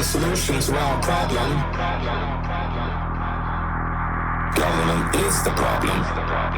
Solution to our problem. Government is the problem. Government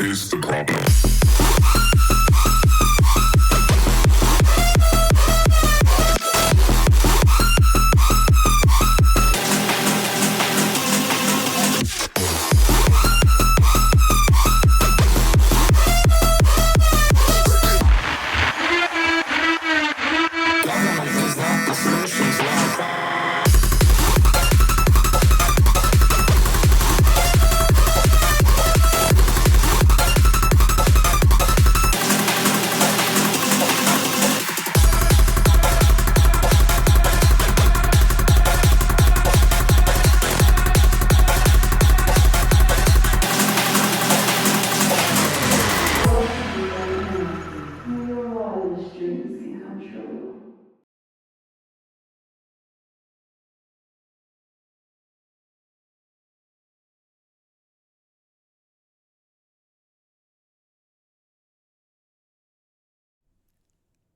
is the problem.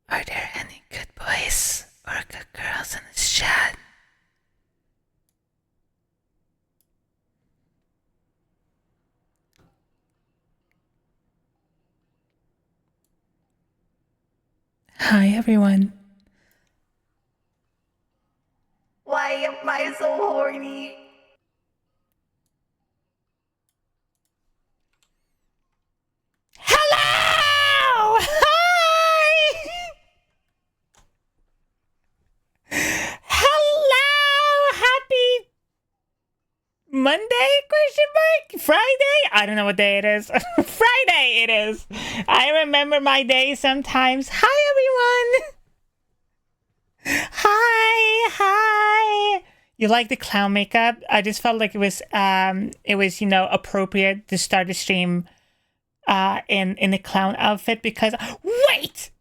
Are there any good boys or good girls in this chat? Hi everyone. Why am I so horny? Hello! Hi! Hello! Happy Monday? Question mark? Friday? I don't know what day it is. Friday it is. I remember my day sometimes. Hi everyone! Hi! You like the clown makeup? I just felt like it was you know, appropriate to start the stream in the clown outfit because wait!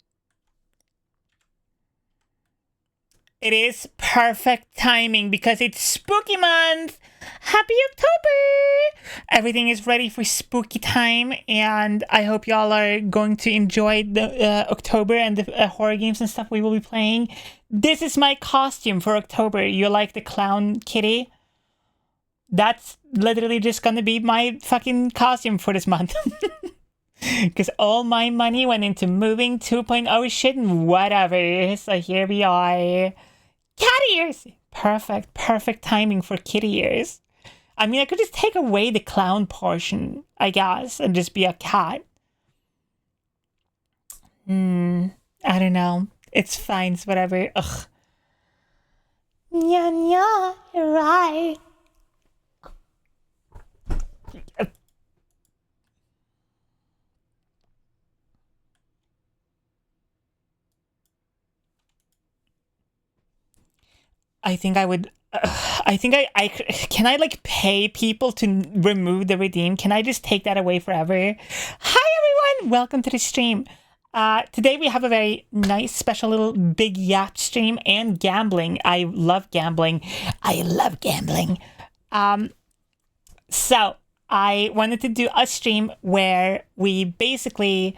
It is perfect timing because it's spooky month. Happy October! Everything is ready for spooky time, and I hope y'all are going to enjoy the October and the horror games and stuff we will be playing. This is my costume for October. You like the clown kitty? That's literally just gonna be my fucking costume for this month. Because all my money went into moving 2.0 shit and whatever. So here we are. Cat ears! Perfect timing for kitty ears. I mean, I could just take away the clown portion, I guess, and just be a cat. I don't know. It's fine, it's whatever. Ugh. Yeah, you're right. I think I would. I think I can I like pay people to remove the redeem? Can I just take that away forever? Hi everyone, welcome to the stream. Today we have a very nice, special little big YAP stream and gambling. I love gambling. So I wanted to do a stream where we basically.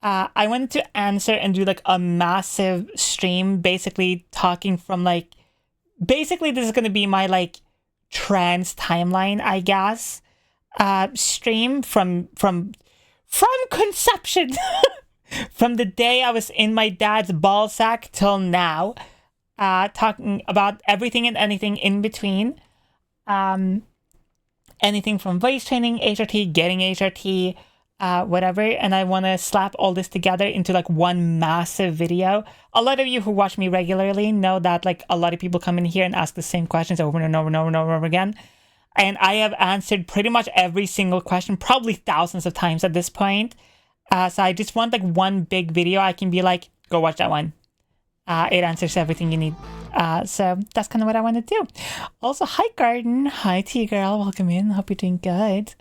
I wanted to answer and do like a massive stream, basically talking from like basically this is gonna be my like trans timeline, I guess. Stream from conception. From the day I was in my dad's ball sack till now. Talking about everything and anything in between. Anything from voice training, HRT, getting HRT, whatever. And I want to slap all this together into like one massive video. A lot of you who watch me regularly know that like a lot of people come in here and ask the same questions over and over and over and over again. And I have answered pretty much every single question, probably thousands of times at this point. So I just want like one big video. I can be like, go watch that one. It answers everything you need. So that's kind of what I want to do. Also, hi Garden. Hi T-Girl. Welcome in. Hope you're doing good.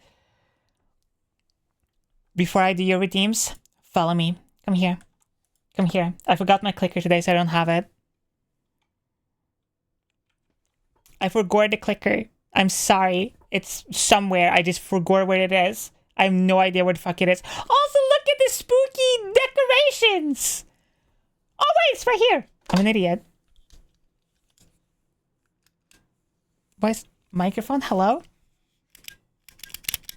Before I do your redeems, follow me. Come here. Come here. I forgot my clicker today, so I don't have it. I forgot the clicker. I'm sorry. It's somewhere. I just forgot where it is. I have no idea where the fuck it is. Also, look at the spooky decorations. Oh, wait, it's right here. I'm an idiot. Voice microphone, hello?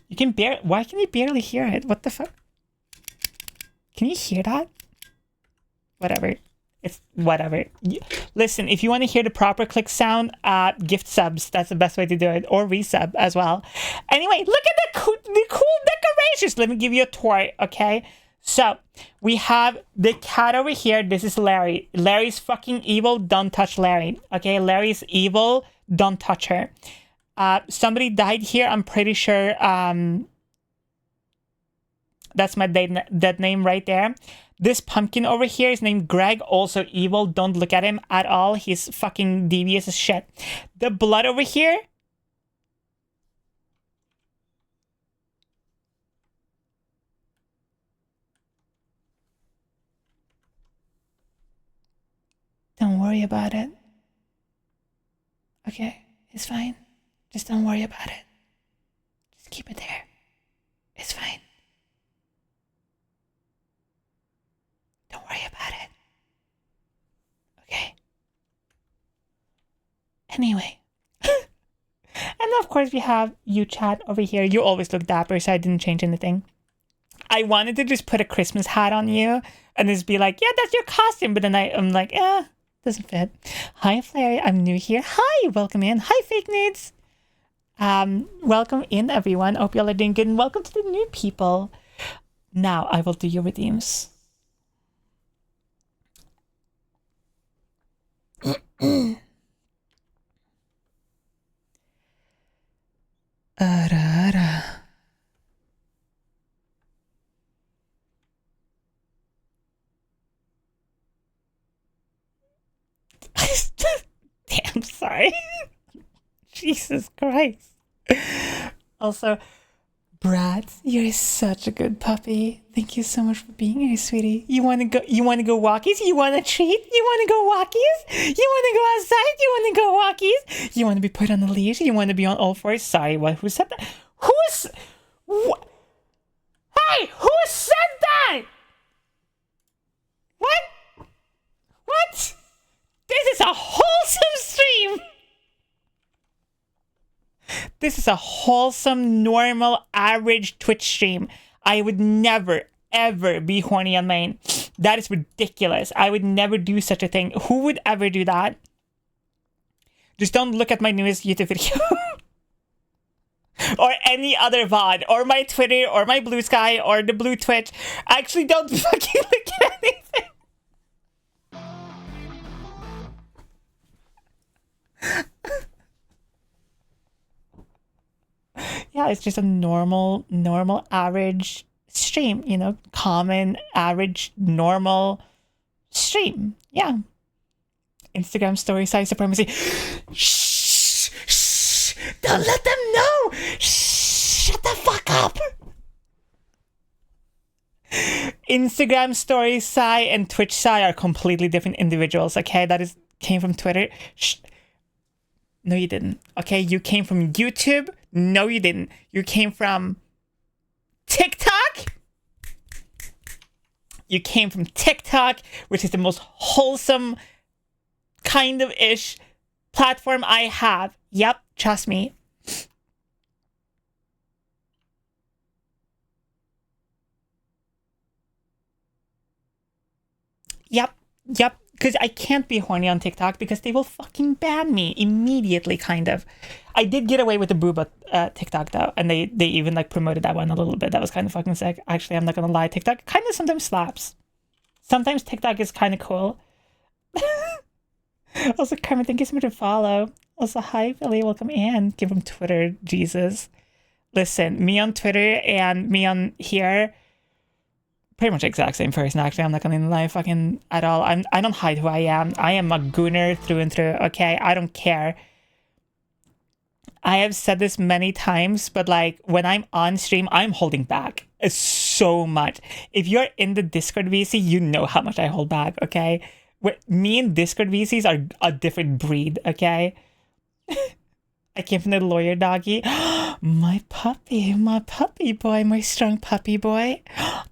You can why can you barely hear it? What the fuck? Can you hear that? Whatever. It's whatever. Listen, if you want to hear the proper click sound, gift subs. That's the best way to do it. Or resub as well. Anyway, look at the cool decorations. Let me give you a tour, okay? So, we have the cat over here. This is Larry. Larry's fucking evil. Don't touch Larry. Okay, Larry's evil. Don't touch her. Somebody died here. I'm pretty sure that's my dead name right there. This pumpkin over here is named Greg. Also evil. Don't look at him at all. He's fucking devious as shit. The blood over here. Don't worry about it. Okay, it's fine. Just don't worry about it. Just keep it there. It's fine. Don't worry about it. Okay. Anyway. And of course we have you chat over here. You always look dapper, so I didn't change anything. I wanted to just put a Christmas hat on you and just be like, yeah, that's your costume. But then I'm like, doesn't fit. Hi, Flary. I'm new here. Hi, welcome in. Hi, fake nudes. Welcome in, everyone. Hope y'all are doing good. And welcome to the new people. Now, I will do your redeems. Damn, sorry. Jesus Christ. Also, Brad, you're such a good puppy. Thank you so much for being here, sweetie. You wanna go walkies? You wanna treat? You wanna go walkies? You wanna go outside? You wanna go walkies? You wanna be put on a leash? You wanna be on all fours? Sorry, who said that? Hey, who said that? What? This is a wholesome stream! This is a wholesome, normal, average Twitch stream. I would never, ever be horny on mine. That is ridiculous. I would never do such a thing. Who would ever do that? Just don't look at my newest YouTube video. Or any other VOD. Or my Twitter, or my Blue Sky, or the Blue Twitch. Actually, don't fucking look at anything. Yeah, it's just a normal, average stream, you know, common, average, normal stream. Yeah. Instagram story size supremacy. Shh! Shh! Don't let them know! Shh! Shut the fuck up! Instagram story Sai and Twitch Sai are completely different individuals, okay? That came from Twitter. Shh. No, you didn't. Okay, you came from YouTube. No, you didn't. You came from TikTok. You came from TikTok, which is the most wholesome kind of ish platform I have. Yep, trust me. Yep. Because I can't be horny on TikTok because they will fucking ban me immediately, kind of. I did get away with the booba TikTok though, and they even like promoted that one a little bit. That was kind of fucking sick. Actually, I'm not gonna lie, TikTok kind of sometimes slaps. Sometimes TikTok is kind of cool. Also, Carmen, thank you so much for follow. Also, hi Billy, welcome in. Give him Twitter, Jesus. Listen, me on Twitter and me on here, pretty much exact same person. Actually, I'm not gonna lie, fucking at all. I don't hide who I am. I am a gooner through and through. Okay, I don't care. I have said this many times, but like when I'm on stream, I'm holding back so much. If you're in the Discord VC, you know how much I hold back. Okay, me and Discord VCs are a different breed. Okay. I came from the lawyer doggy. My puppy boy, my strong puppy boy.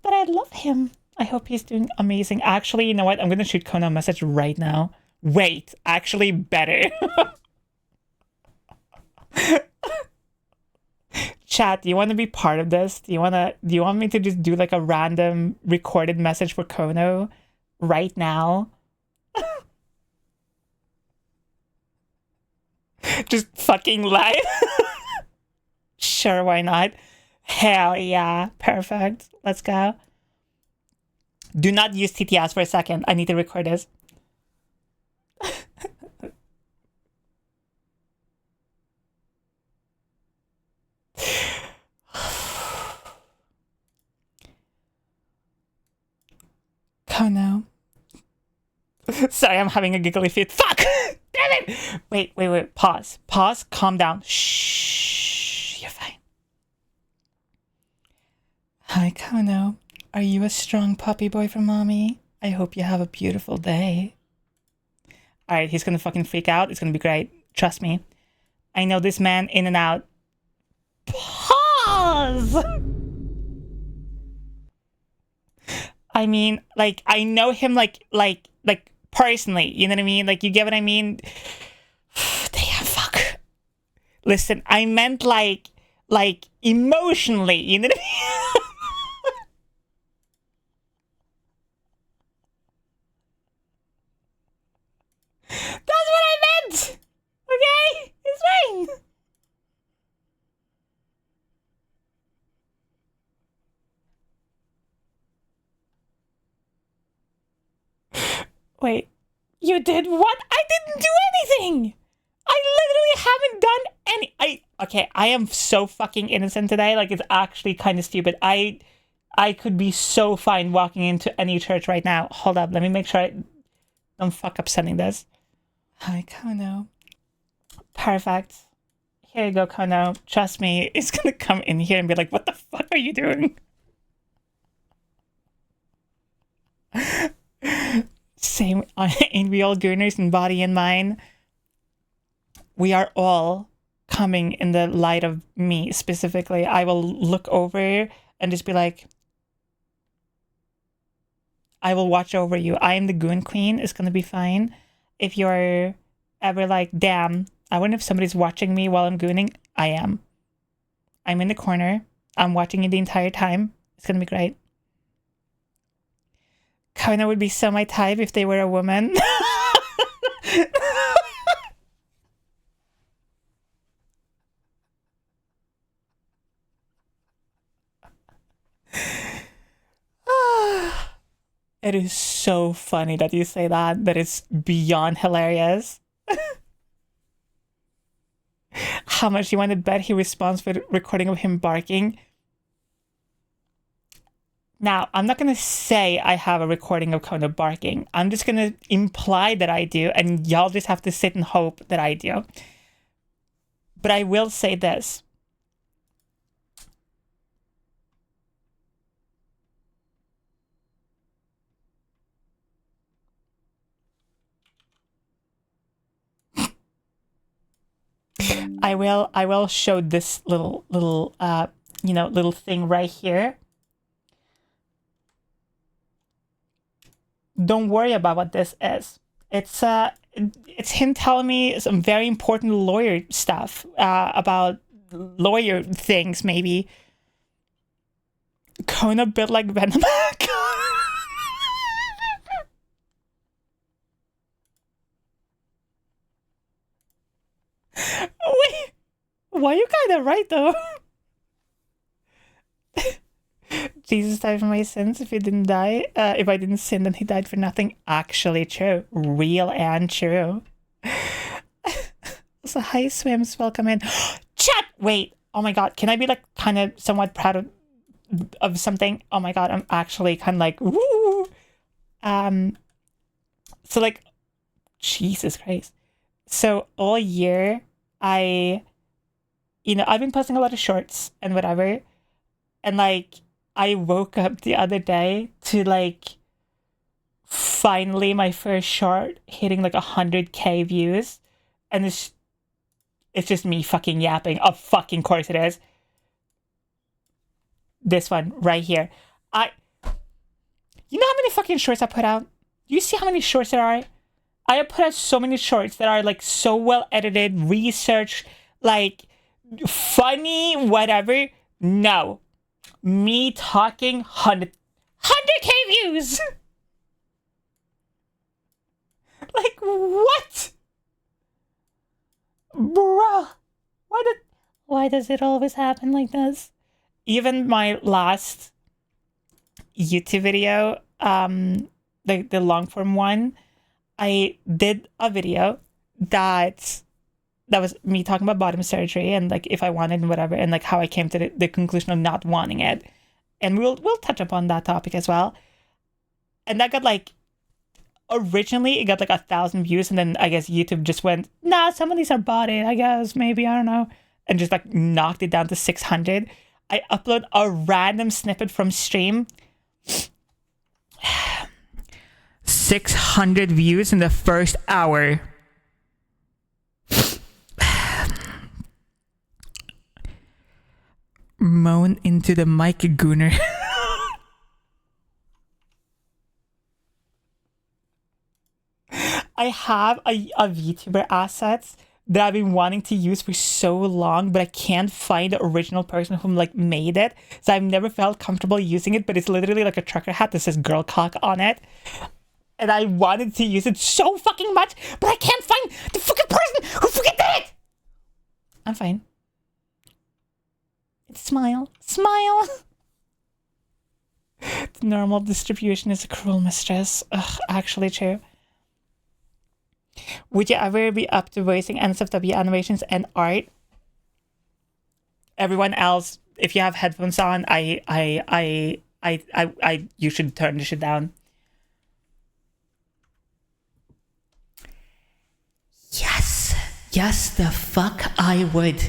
But I love him. I hope he's doing amazing. Actually, you know what? I'm gonna shoot Kona a message right now. Wait, actually better. Chat, do you want to be part of this? Do you want me to just do like a random recorded message for Kono right now? Just fucking live. Sure, why not? Hell yeah. Perfect. Let's go. Do not use TTS for a second. I need to record this. Oh no. Sorry, I'm having a giggly fit. Fuck! Damn it! Wait. Pause. Calm down. Shh. You're fine. Hi, Kono. Are you a strong puppy boy for mommy? I hope you have a beautiful day. Alright, he's gonna fucking freak out. It's gonna be great. Trust me. I know this man in and out. Pause! I mean, like, I know him like personally, you know what I mean? Like, you get what I mean? Damn, fuck. Listen, I meant like emotionally, you know what I mean? That's what I meant! Okay? It's fine. Wait, you did what? I didn't do anything! I literally haven't done any. Okay, I am so fucking innocent today. Like, it's actually kind of stupid. I could be so fine walking into any church right now. Hold up, let me make sure I don't fuck up sending this. Hi, Kono. Perfect. Here you go, Kono. Trust me, it's gonna come in here and be like, what the fuck are you doing? Same, ain't we all gooners in body and mind? We are all coming in the light of me specifically. I will look over and just be like, I will watch over you. I am the goon queen. It's gonna be fine. If you're ever like, damn, I wonder if somebody's watching me while I'm gooning. I am. I'm in the corner. I'm watching you the entire time. It's gonna be great. Kona would be so my type if they were a woman. It is so funny that you say that. That is beyond hilarious. How much you want to bet he responds for the recording of him barking? Now, I'm not going to say I have a recording of Kona barking. I'm just going to imply that I do, and y'all just have to sit and hope that I do. But I will say this. I will show this little little thing right here. Don't worry about what this is. It's it's him telling me some very important lawyer stuff about lawyer things, maybe. Going a bit like Venom. Wait, why you kind of right though? Jesus died for my sins. If he didn't die, if I didn't sin, then he died for nothing. Actually true. Real and true. So hi swims, welcome in. Chat! Wait, oh my god, can I be like kind of somewhat proud of something? Oh my god, I'm actually kind of like, woo! So like, Jesus Christ. So all year, I've been posting a lot of shorts and whatever. And like, I woke up the other day to like, finally my first short hitting like 100K views. And it's just me fucking yapping. Of fucking course it is. This one right here. You know how many fucking shorts I put out? Do you see how many shorts there are? I have put out so many shorts that are like so well edited, researched, like funny, whatever. No. Me talking 100K views. Like what? Bruh. Why does it always happen like this? Even my last YouTube video, the long form one, I did a video that was me talking about bottom surgery and like if I wanted and whatever, and like how I came to the conclusion of not wanting it. And we'll touch upon that topic as well. And that got like, originally it got like 1,000 views, and then I guess YouTube just went, nah, some of these are botted, I guess, maybe, I don't know, and just like knocked it down to 600. I upload a random snippet from stream. 600 views in the first hour. Moan into the mic, Gooner. I have a VTuber assets that I've been wanting to use for so long, but I can't find the original person who like made it. So I've never felt comfortable using it, but it's literally like a trucker hat that says girl cock on it. And I wanted to use it so fucking much, but I can't find the fucking person who fucking did it! I'm fine. Smile. Smile! The normal distribution is a cruel mistress. Ugh, actually true. Would you ever be up to voicing NSFW animations and art? Everyone else, if you have headphones on, you should turn the shit down. Yes, the fuck I would.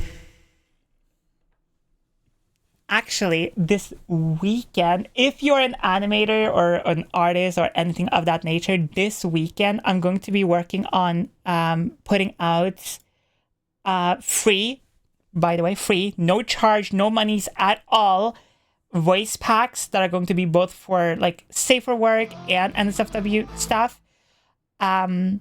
Actually, this weekend, if you're an animator or an artist or anything of that nature, this weekend I'm going to be working on putting out free, by the way, free, no charge, no monies at all, voice packs that are going to be both for like safer work and NSFW stuff. And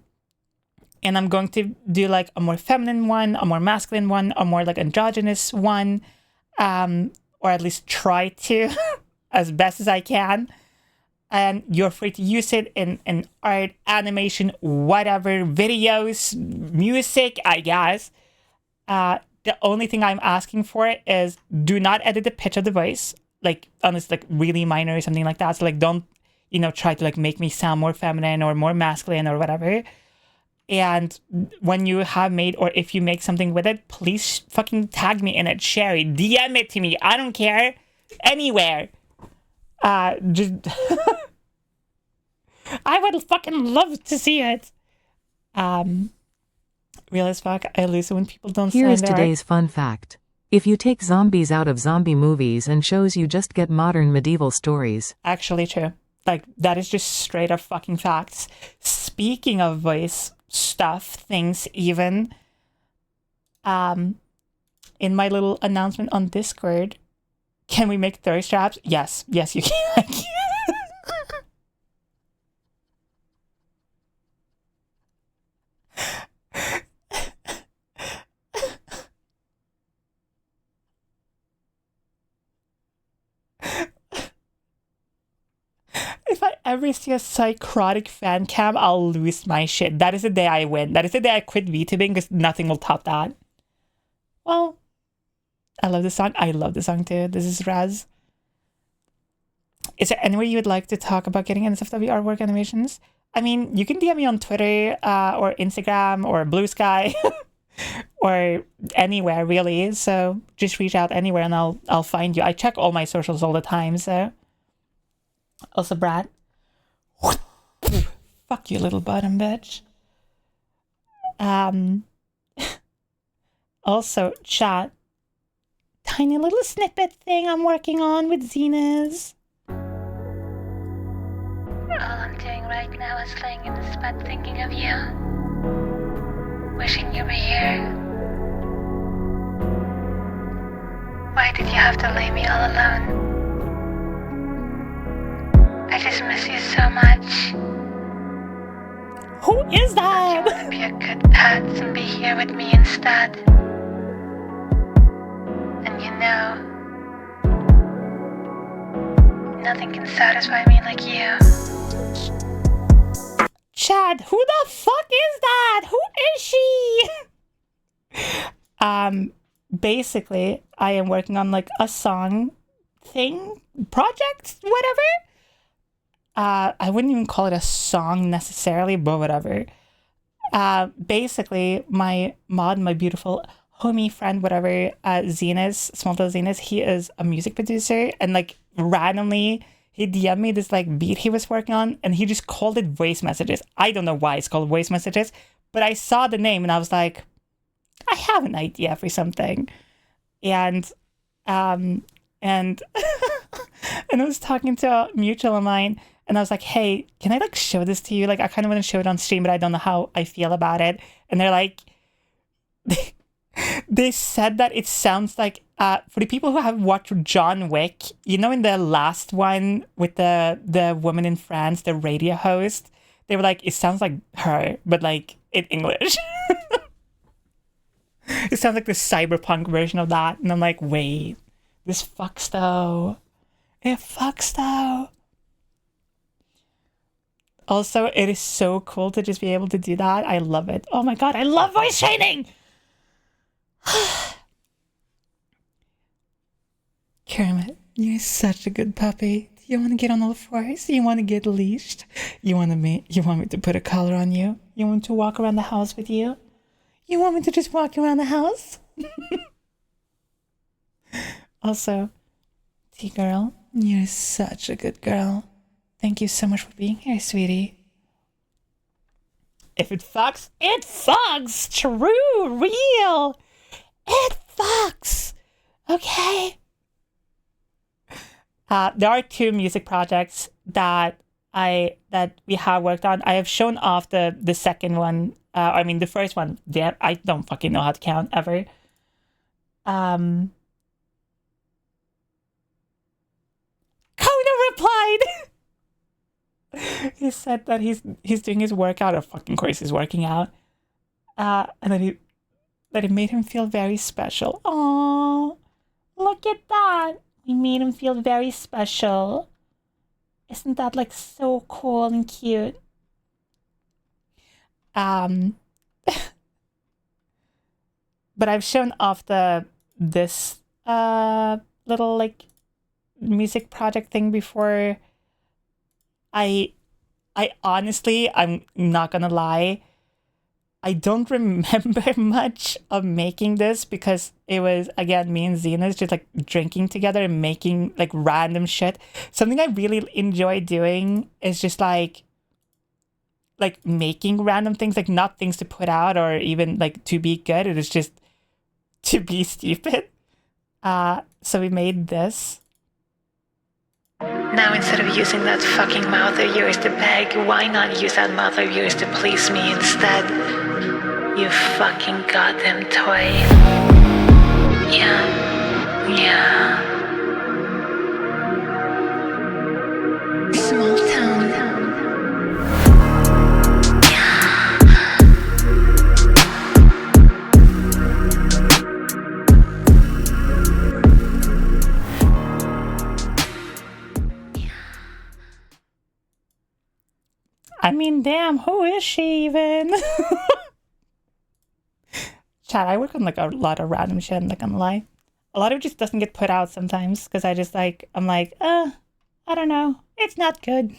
I'm going to do like a more feminine one, a more masculine one, a more like androgynous one. Or at least try to, as best as I can. And you're free to use it in art, animation, whatever, videos, music, I guess. The only thing I'm asking for is do not edit the pitch of the voice, like unless like really minor or something like that. So like don't, try to like make me sound more feminine or more masculine or whatever. And when you have made, or if you make something with it, please fucking tag me in it, share it, DM it to me. I don't care. Anywhere. Just I would fucking love to see it. Real as fuck, I lose it when people don't sign. Here is today's fun fact. If you take zombies out of zombie movies and shows, you just get modern medieval stories. Actually true. Like, that is just straight up fucking facts. Speaking of voice stuff, things even, in my little announcement on Discord, can we make thirst traps? Yes, you can. ever see a Szycrotic fan cam, I'll lose my shit. That is the day I win. That is the day I quit VTubing because nothing will top that. Well, I love this song. I love the song too. This is Raz. Is there anywhere you would like to talk about getting NSFW artwork animations? I mean, you can DM me on Twitter or Instagram or Blue Sky or anywhere really. So just reach out anywhere and I'll find you. I check all my socials all the time. So also, Brad, fuck you, little bottom bitch. Also, chat. Tiny little snippet thing I'm working on with Zenas. All I'm doing right now is laying in this bed thinking of you. Wishing you were here. Why did you have to leave me all alone? I just miss you so much. Who is that? You want to be a good pet and be here with me instead. And you know, nothing can satisfy me like you. Chad, who the fuck is that? Who is she? Basically, I am working on like a song thing, project, whatever. I wouldn't even call it a song necessarily, but whatever. Basically, my beautiful homie friend, whatever, Zenas, Small Little Zenas, he is a music producer, and like randomly he DM'd me this like beat he was working on, and he just called it voice messages. I don't know why it's called voice messages, but I saw the name and I was like, I have an idea for something. And and I was talking to a mutual of mine, and I was like, hey, can I like show this to you? Like, I kind of want to show it on stream, but I don't know how I feel about it. And they're like, they said that it sounds like, for the people who have watched John Wick, you know, in the last one with the woman in France, the radio host, they were like, it sounds like her, but like in English. It sounds like the cyberpunk version of that. And I'm like, wait, this fucks though. It fucks though. Also, it is so cool to just be able to do that. I love it. Oh my god, I love voice training! Kermit, you're such a good puppy. Do you want to get on all fours? You want to get leashed? You want me to put a collar on you? You want me to walk around the house with you? You want me to just walk around the house? Also, T-girl, you're such a good girl. Thank you so much for being here, sweetie. If it fucks, it fucks! True, real! It fucks! Okay? There are 2 music projects that we have worked on. I have shown off the second one. The first one. Damn, I don't fucking know how to count ever. Kona replied. He said that he's doing his workout. Of fucking course, he's working out. And that it made him feel very special. Aww, look at that. We made him feel very special. Isn't that like so cool and cute? But I've shown off this little like music project thing before. I honestly, I'm not gonna lie, I don't remember much of making this because it was, again, me and Zenas just like drinking together and making like random shit. Something I really enjoy doing is just like making random things, like not things to put out or even like to be good. It is just to be stupid. So we made this. Now instead of using that fucking mouth of yours to beg, why not use that mouth of yours to please me instead? You fucking goddamn toy. Yeah. Small town. mean, damn, who is she even? Chat, I work on like a lot of random shit, I'm not gonna lie. A lot of it just doesn't get put out sometimes because I just like, I'm like, I don't know. It's not good.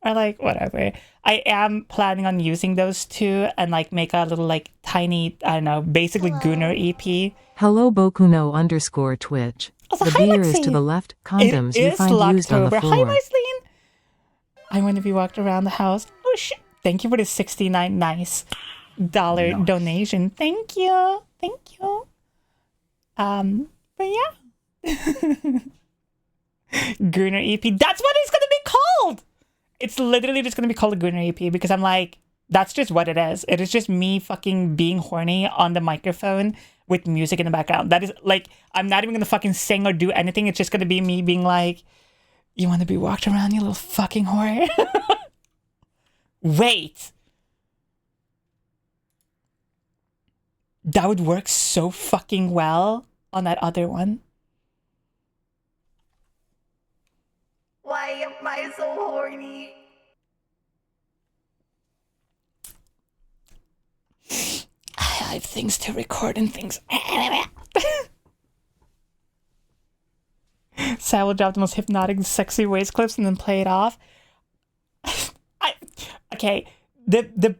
Or like, whatever. I am planning on using those two and like make a little like tiny, I don't know, basically Gooner EP. Hello Bokuno_Twitch. Also, The hi, beer is to Lexi. the left. Condoms It you is find used on the Locktober. Hi, floor. Marceline. I want to be walked around the house. Oh shit! Thank you for the $69 donation. Thank you. Thank you. But yeah. Gooner EP. That's what it's gonna be called. It's literally just gonna be called a Gooner EP because I'm like, that's just what it is. It is just me fucking being horny on the microphone with music in the background. That is like, I'm not even gonna fucking sing or do anything. It's just gonna be me being like, you want to be walked around, you little fucking whore? Wait. That would work so fucking well on that other one. Why am I so horny? I have things to record and things. So I will drop the most hypnotic, sexy waist clips and then play it off. Okay, the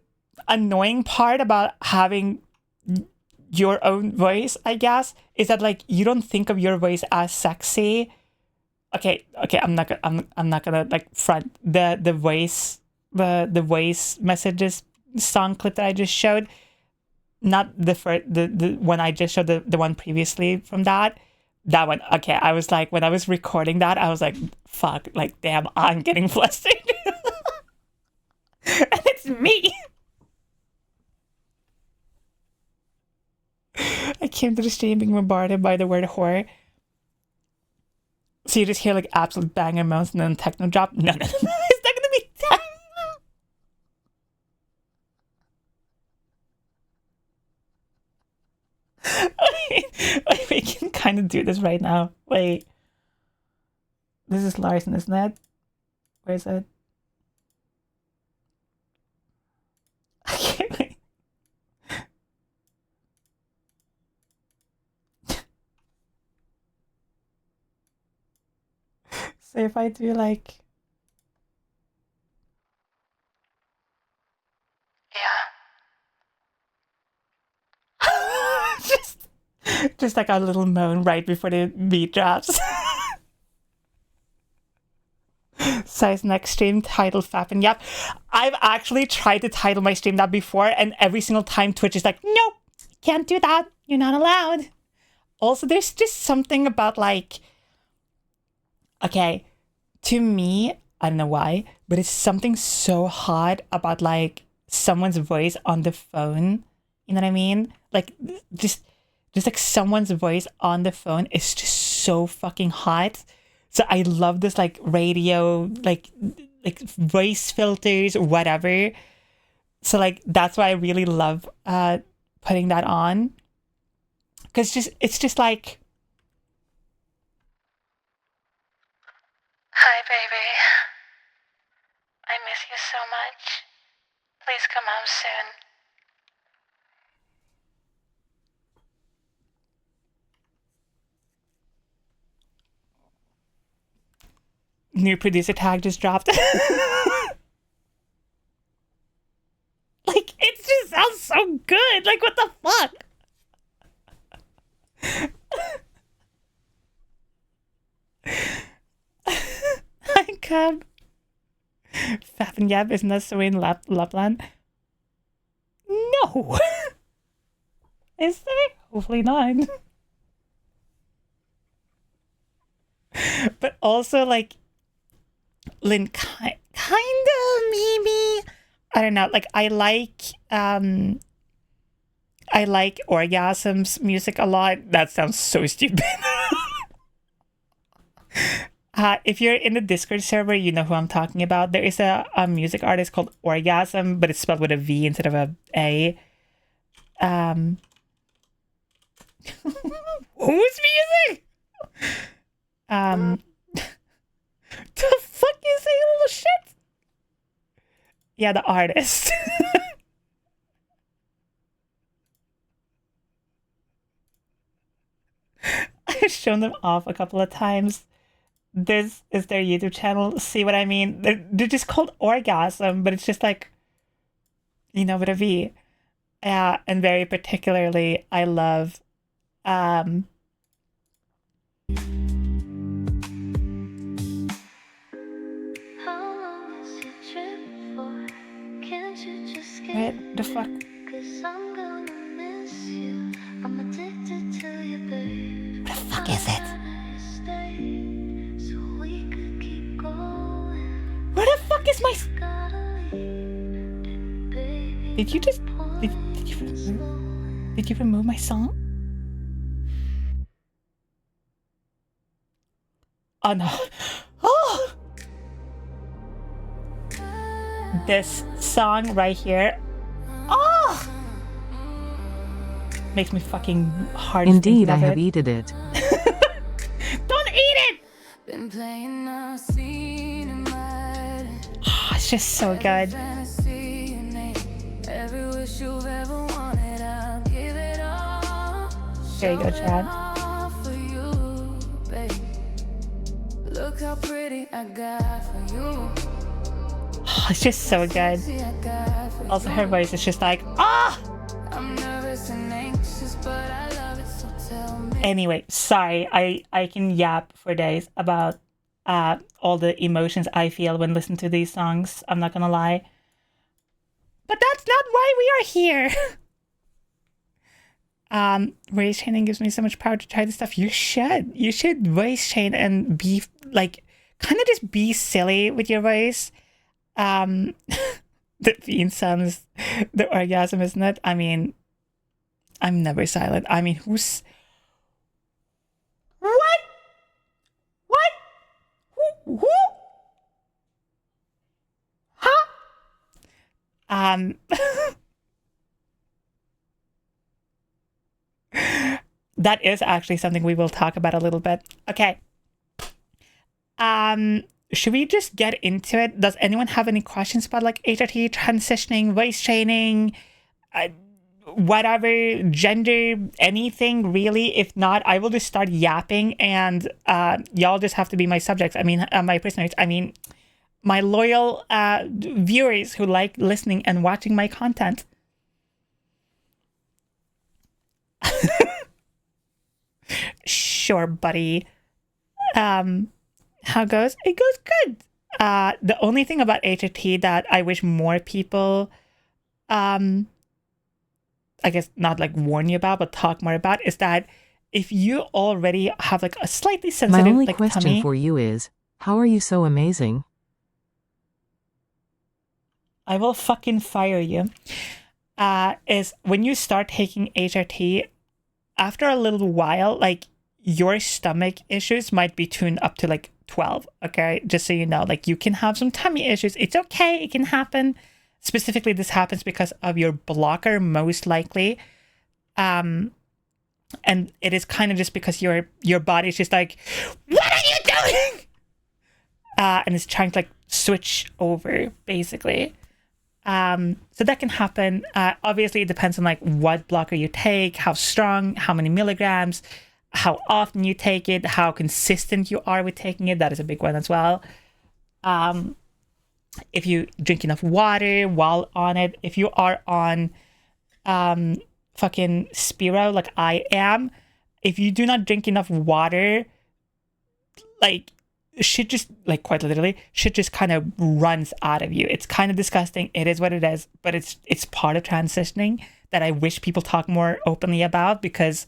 annoying part about having your own voice, I guess, is that like you don't think of your voice as sexy. Okay, I'm not gonna like front the voice messages song clip that I just showed. Not the first, the one I just showed, the one previously from that one. Okay, I was like, when I was recording that, I was like, fuck, like damn, I'm getting flustered. And it's me. I came to the stream being bombarded by the word whore. So you just hear like absolute banger moans and then techno drop. No. It's not gonna be techno. Wait, we can kind of do this right now. Wait. This is Larson, isn't it? Where is it? Okay, wait. So if I do like... Yeah. just like a little moan right before the beat drops. Size next stream title Fap and Yap. I've actually tried to title my stream that before, and every single time Twitch is like, nope, can't do that. You're not allowed. Also, there's just something about like, okay, to me, I don't know why, but it's something so hot about like someone's voice on the phone. You know what I mean? Like just like someone's voice on the phone is just so fucking hot. So I love this like radio, like voice filters, whatever. So like that's why I really love putting that on. Cause it's just like, Hi, baby. I miss you so much. Please come home soon. new producer tag just dropped. Like it just sounds so good. Like what the fuck? Hi, Cub. Fap and Yap, isn't that so in Lapland? No. Is there? Hopefully not. But also, like, Lynn, kinda, maybe. I don't know. Like, I like Orgasm's music a lot. That sounds so stupid. If you're in the Discord server, you know who I'm talking about. There is a music artist called Orgasm, but it's spelled with a V instead of a A. Whose music? The fuck you say, little shit? Yeah, the artist. I've shown them off a couple of times. This is their YouTube channel. See what I mean? They're just called Orgasm, but it's just like, with a V. And very particularly, I love what the fuck? What the fuck is it? Where the fuck is my... Did you just... Did you remove my song? Oh no. Oh! This song right here. Oh! Makes me fucking hard. Indeed, I have eaten it. Don't eat it! Oh, it's just so good. There you go, Chad. Look how pretty I got for you. Oh, it's just so good. Also, her voice is just like, ah! Anyway, sorry, I can yap for days about all the emotions I feel when listening to these songs. I'm not gonna lie. But that's not why we are here. Voice chaining gives me so much power to try this stuff. You should voice chain and be like, kind of just be silly with your voice. The fiend sounds the orgasm, isn't it? I mean, I'm never silent. I mean, who's... What? Who? Huh? That is actually something we will talk about a little bit. Okay. Should we just get into it? Does anyone have any questions about like HRT, transitioning, voice training, whatever, gender, anything really? If not, I will just start yapping and y'all just have to be my subjects. I mean, my prisoners. I mean, my loyal viewers who like listening and watching my content. Sure, buddy. How goes? It goes good. The only thing about HRT that I wish more people, I guess not like warn you about, but talk more about, is that if you already have like a slightly sensitive, my only like, question tummy, for you is, how are you so amazing? I will fucking fire you. Is when you start taking HRT, after a little while, like your stomach issues might be tuned up to like 12. Okay, just so you know, like you can have some tummy issues. It's okay. It can happen. Specifically, this happens because of your blocker, most likely. And it is kind of just because your body is just like, what are you doing? And it's trying to like switch over, basically. So that can happen. Obviously, it depends on like what blocker you take, how strong, how many milligrams, how often you take it, how consistent you are with taking it. That is a big one as well. If you drink enough water while on it, if you are on fucking Spiro like I am, if you do not drink enough water, like shit just, like quite literally, shit just kind of runs out of you. It's kind of disgusting. It is what it is, but it's part of transitioning that I wish people talk more openly about, because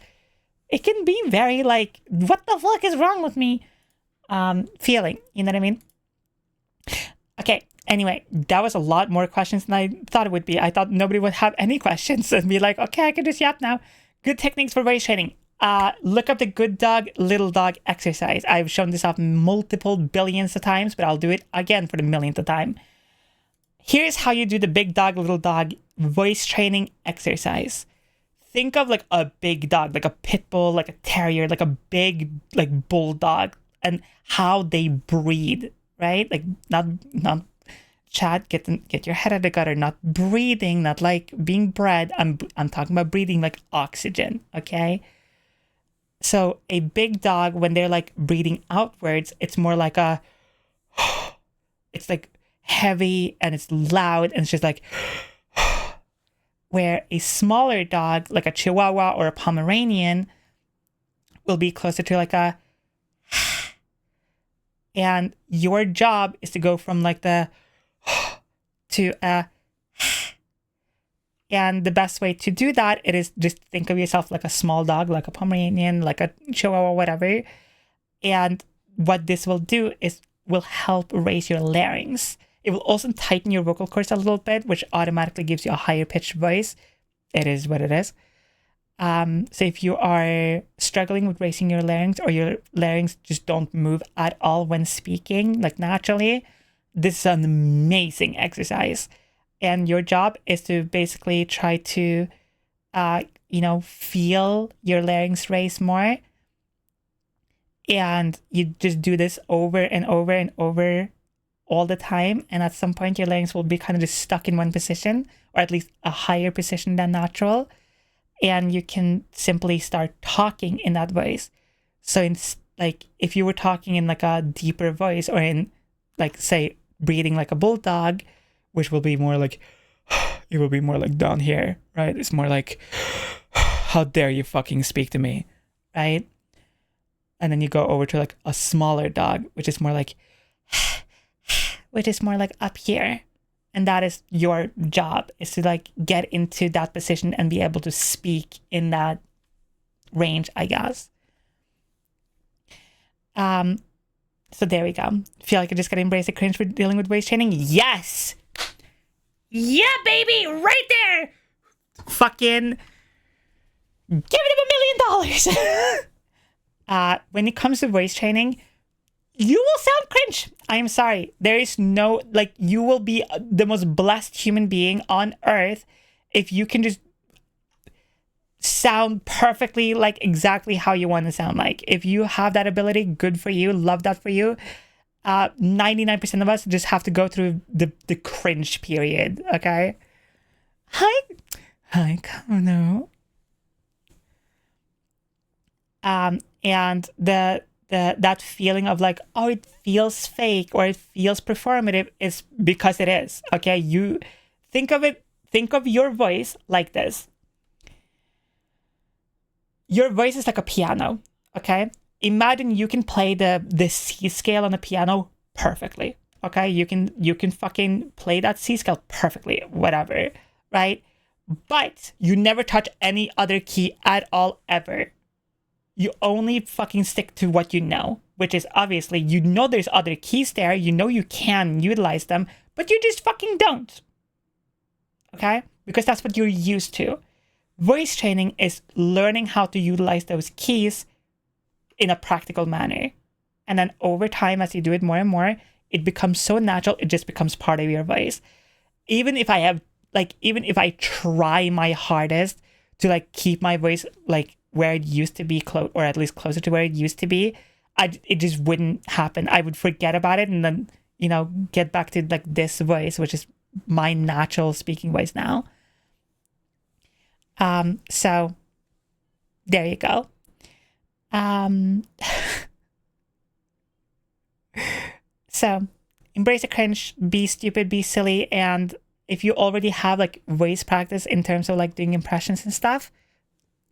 it can be very like, what the fuck is wrong with me? Feeling, you know what I mean? Okay, anyway, that was a lot more questions than I thought it would be. I thought nobody would have any questions and be like, okay, I can just yap now. Good techniques for voice training. Look up the good dog, little dog exercise. I've shown this off multiple billions of times, but I'll do it again for the millionth time. Here's how you do the big dog, little dog voice training exercise. Think of like a big dog, like a pit bull, like a terrier, like a big like bulldog, and how they breathe, right? Like not chat, get your head out of the gutter, not breathing, not like being bred. I'm talking about breathing like oxygen, okay? So a big dog, when they're like breathing outwards, it's more like a, it's like heavy and it's loud and it's just like, where a smaller dog, like a Chihuahua or a Pomeranian, will be closer to like a, and your job is to go from like the to a, and the best way to do that, it is just think of yourself like a small dog, like a Pomeranian, like a Chihuahua, whatever. And what this will do is will help raise your larynx. It will also tighten your vocal cords a little bit, which automatically gives you a higher pitched voice. It is what it is. So if you are struggling with raising your larynx, or your larynx just don't move at all when speaking, like naturally, this is an amazing exercise. And your job is to basically try to, feel your larynx raise more. And you just do this over and over and over all the time. And at some point, your larynx will be kind of just stuck in one position, or at least a higher position than natural. And you can simply start talking in that voice. So it's like if you were talking in like a deeper voice, or in like, say, breathing like a bulldog, which will be more like, it will be more like down here, right? It's more like, how dare you fucking speak to me, right? And then you go over to like a smaller dog, which is more like up here. And that is your job, is to like get into that position and be able to speak in that range, I guess. So there we go. Feel like I just gotta embrace the cringe for dealing with voice training? Yes! Yeah, baby! Right there! Fucking give it $1 million! When it comes to voice training, you will sound cringe. I am sorry. There is no, like, you will be the most blessed human being on earth if you can just sound perfectly like exactly how you want to sound like. If you have that ability, good for you. Love that for you. 99% of us just have to go through the cringe period, okay? Hi, Kono. And that feeling of like, oh, it feels fake or it feels performative is because it is, okay? You think of your voice like this. Your voice is like a piano, okay? Imagine you can play the C scale on the piano perfectly, okay? You can fucking play that C scale perfectly, whatever, right? But you never touch any other key at all, ever. You only fucking stick to what you know, which is obviously, you know there's other keys there, you know you can utilize them, but you just fucking don't, okay? Because that's what you're used to. Voice training is learning how to utilize those keys in a practical manner. And then over time, as you do it more and more, it becomes so natural, it just becomes part of your voice. Even if I try my hardest to like keep my voice like where it used to be, or at least closer to where it used to be, it just wouldn't happen. I would forget about it and then, get back to like this voice, which is my natural speaking voice now. So there you go. So embrace the cringe, be stupid, be silly. And if you already have like voice practice in terms of like doing impressions and stuff,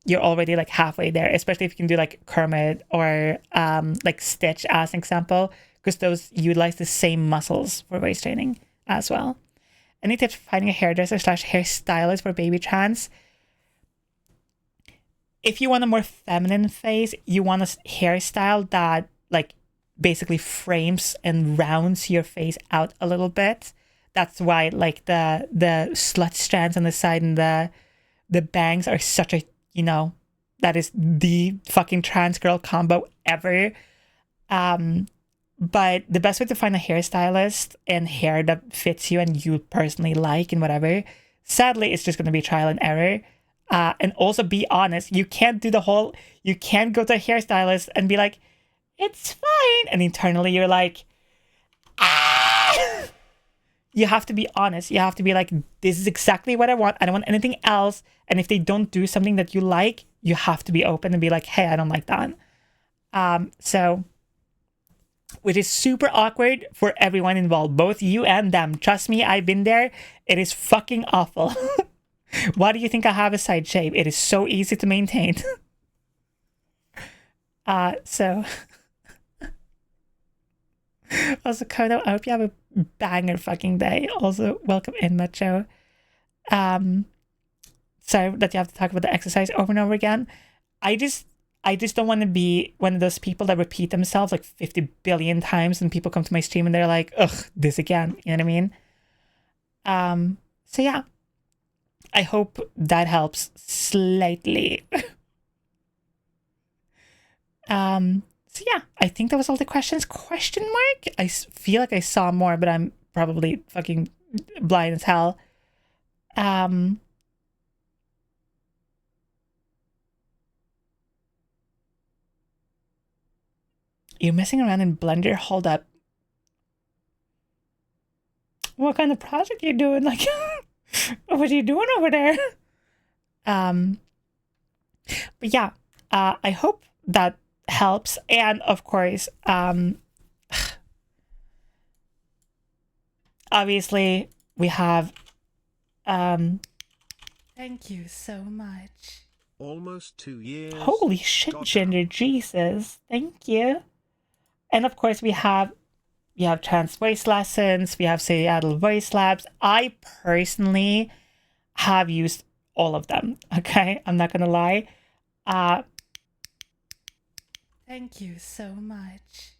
you're already like halfway there, especially if you can do like Kermit or like Stitch as an example, because those utilize the same muscles for voice training as well. Any tips for finding a hairdresser/hairstylist for baby trans? If you want a more feminine face, you want a hairstyle that like basically frames and rounds your face out a little bit. That's why like the slut strands on the side and the bangs are such a, that is the fucking trans girl combo ever. But the best way to find a hairstylist and hair that fits you and you personally like and whatever, sadly, it's just going to be trial and error. And also be honest, you can't go to a hairstylist and be like, it's fine. And internally you're like, ah! you have to be honest. You have to be like, this is exactly what I want. I don't want anything else. And if they don't do something that you like, you have to be open and be like, hey, I don't like that. So, which is super awkward for everyone involved, both you and them. Trust me, I've been there. It is fucking awful. Why do you think I have a side shape? It is so easy to maintain. So also, Kono, I hope you have a banger fucking day. Also, welcome in, Metro. Sorry that you have to talk about the exercise over and over again. I just don't want to be one of those people that repeat themselves like 50 billion times and people come to my stream and they're like, ugh, this again. You know what I mean? So yeah, I hope that helps slightly. So yeah, I think that was all the questions. Question mark? I feel like I saw more, but I'm probably fucking blind as hell. You're messing around in Blender? Hold up. What kind of project are you doing? Like, what are you doing over there? But yeah, I hope that helps. And of course, obviously we have, thank you so much. Almost 2 years. Holy shit, Gender Jesus. Thank you. And of course we have trans voice lessons, we have Seattle voice labs. I personally have used all of them. Okay, I'm not gonna lie. Thank you so much.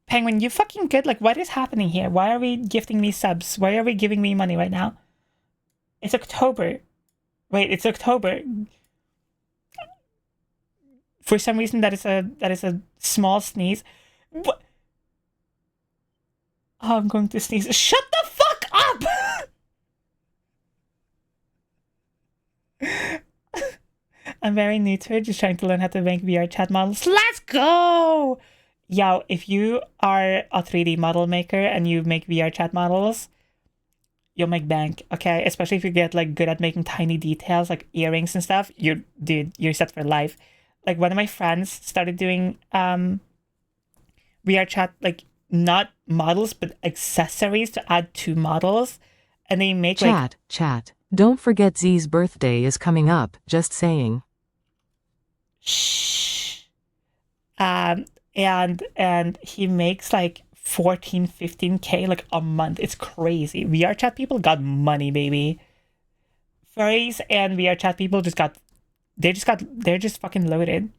Penguin, you fucking good. Like, what is happening here? Why are we gifting me subs? Why are we giving me money right now? It's October. Wait, it's October. For some reason, that is a small sneeze. What? Oh, I'm going to sneeze. Shut the fuck up! I'm very new to it, just trying to learn how to make VR chat models. Let's go! Yo, if you are a 3D model maker and you make VR chat models, you'll make bank, okay? Especially if you get like good at making tiny details like earrings and stuff, you're set for life. Like one of my friends started doing VR chat, like not models but accessories to add to models, and they make Chat. Don't forget Z's birthday is coming up, just saying. Shh. And he makes like 15K like a month. It's crazy. VR chat people got money, baby. Furries and VR chat people they're just fucking loaded.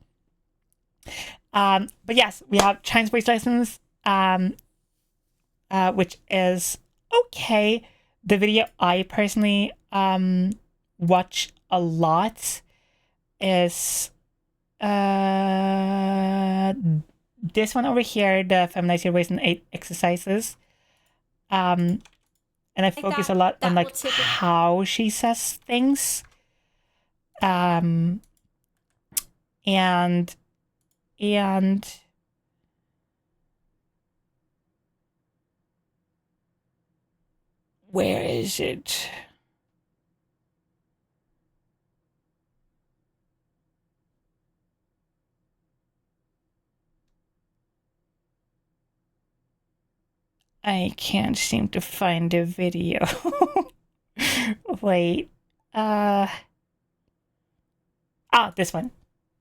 But yes, we have Chinese voice lessons, which is okay. The video I personally watch a lot is this one over here, the Feminize Your Waist in 8 exercises. And I focus a lot on like how she says things. And where is it? I can't seem to find a video. Wait. This one.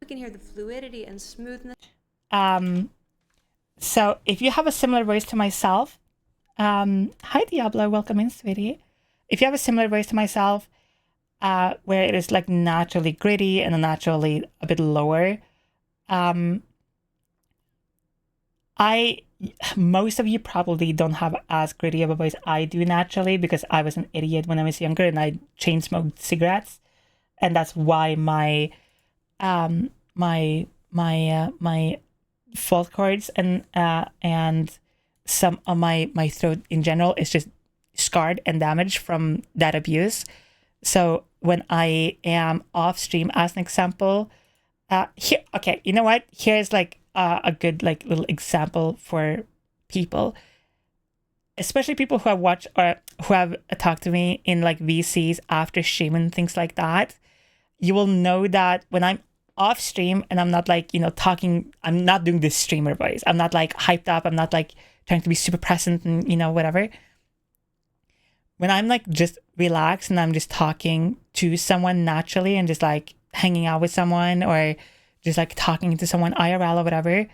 We can hear the fluidity and smoothness. So if you have a similar voice to myself, hi Diablo, welcome in, sweetie. If you have a similar voice to myself, where it is like naturally gritty and naturally a bit lower, most of you probably don't have as gritty of a voice I do naturally, because I was an idiot when I was younger and I chain smoked cigarettes, and that's why my fault cords and some of my throat in general is just scarred and damaged from that abuse. So when I am off stream, as an example, here, okay, you know what? Here's like a good like little example for people. especially people who have watched or who have talked to me in like VCs after stream and things like that, you will know that when I'm off stream and I'm not like, talking, I'm not doing this streamer voice. I'm not like hyped up. I'm not like trying to be super present and, whatever. When I'm like just relaxed and I'm just talking to someone naturally and just like hanging out with someone or just like talking to someone IRL or whatever,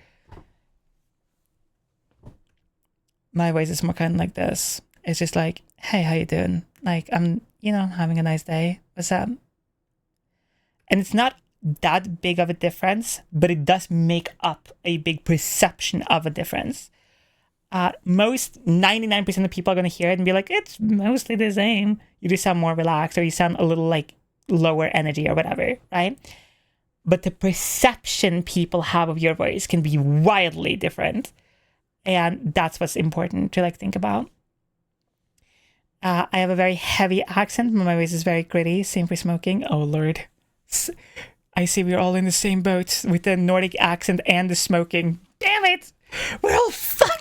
my voice is more kind of like this. It's just like, hey, how you doing? Like, I'm, having a nice day. What's up? And it's not that big of a difference, but it does make up a big perception of a difference. Most 99% of people are going to hear it and be like, it's mostly the same. You just sound more relaxed or you sound a little like lower energy or whatever, right? But the perception people have of your voice can be wildly different. And that's what's important to like think about. I have a very heavy accent. My voice is very gritty. Same for smoking. Oh, Lord. I see we're all in the same boat with the Nordic accent and the smoking. Damn it! We're all fucked.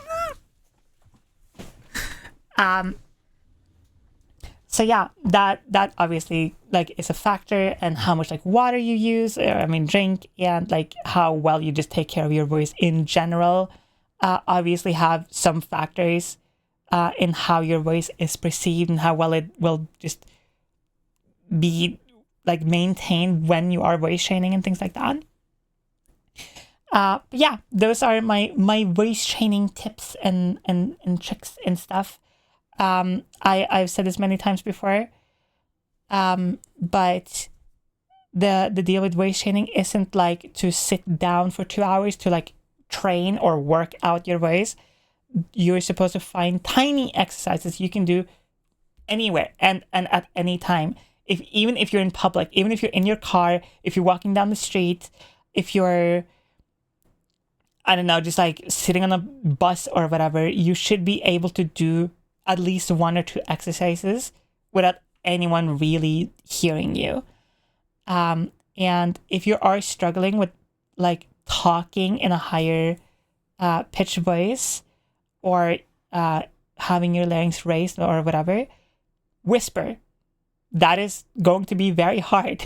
So yeah, that obviously like is a factor, and how much like water you use, or drink, and like how well you just take care of your voice in general. Obviously have some factors in how your voice is perceived and how well it will just be like maintained when you are voice training and things like that. Yeah, those are my voice training tips and tricks and stuff. I've said this many times before, but the deal with voice training isn't like to sit down for 2 hours to like train or work out your voice. You're supposed to find tiny exercises you can do anywhere and at any time. Even if you're in public, even if you're in your car, if you're walking down the street, if you're, I don't know, just like sitting on a bus or whatever, you should be able to do at least 1 or 2 exercises without anyone really hearing you. And if you are struggling with like talking in a higher pitch voice or having your larynx raised or whatever, whisper. That is going to be very hard.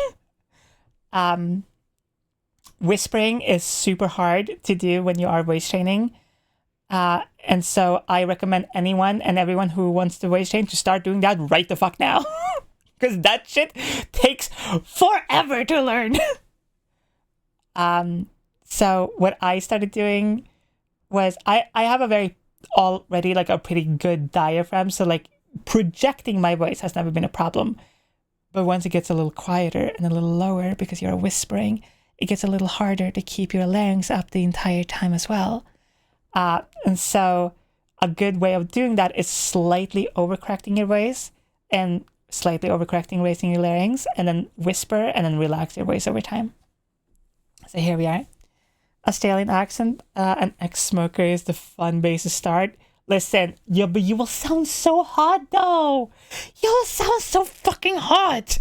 Whispering is super hard to do when you are voice training. And so I recommend anyone and everyone who wants to voice train to start doing that right the fuck now. Because that shit takes forever to learn. So what I started doing was I have already like a pretty good diaphragm. So like projecting my voice has never been a problem. But once it gets a little quieter and a little lower because you're whispering, it gets a little harder to keep your larynx up the entire time as well. And so a good way of doing that is slightly overcorrecting your voice and slightly overcorrecting, raising your larynx, and then whisper and then relax your voice over time. So here we are. Australian accent, an ex-smoker is the fun base to start. Listen, yeah, but you will sound so hot though. You will sound so fucking hot.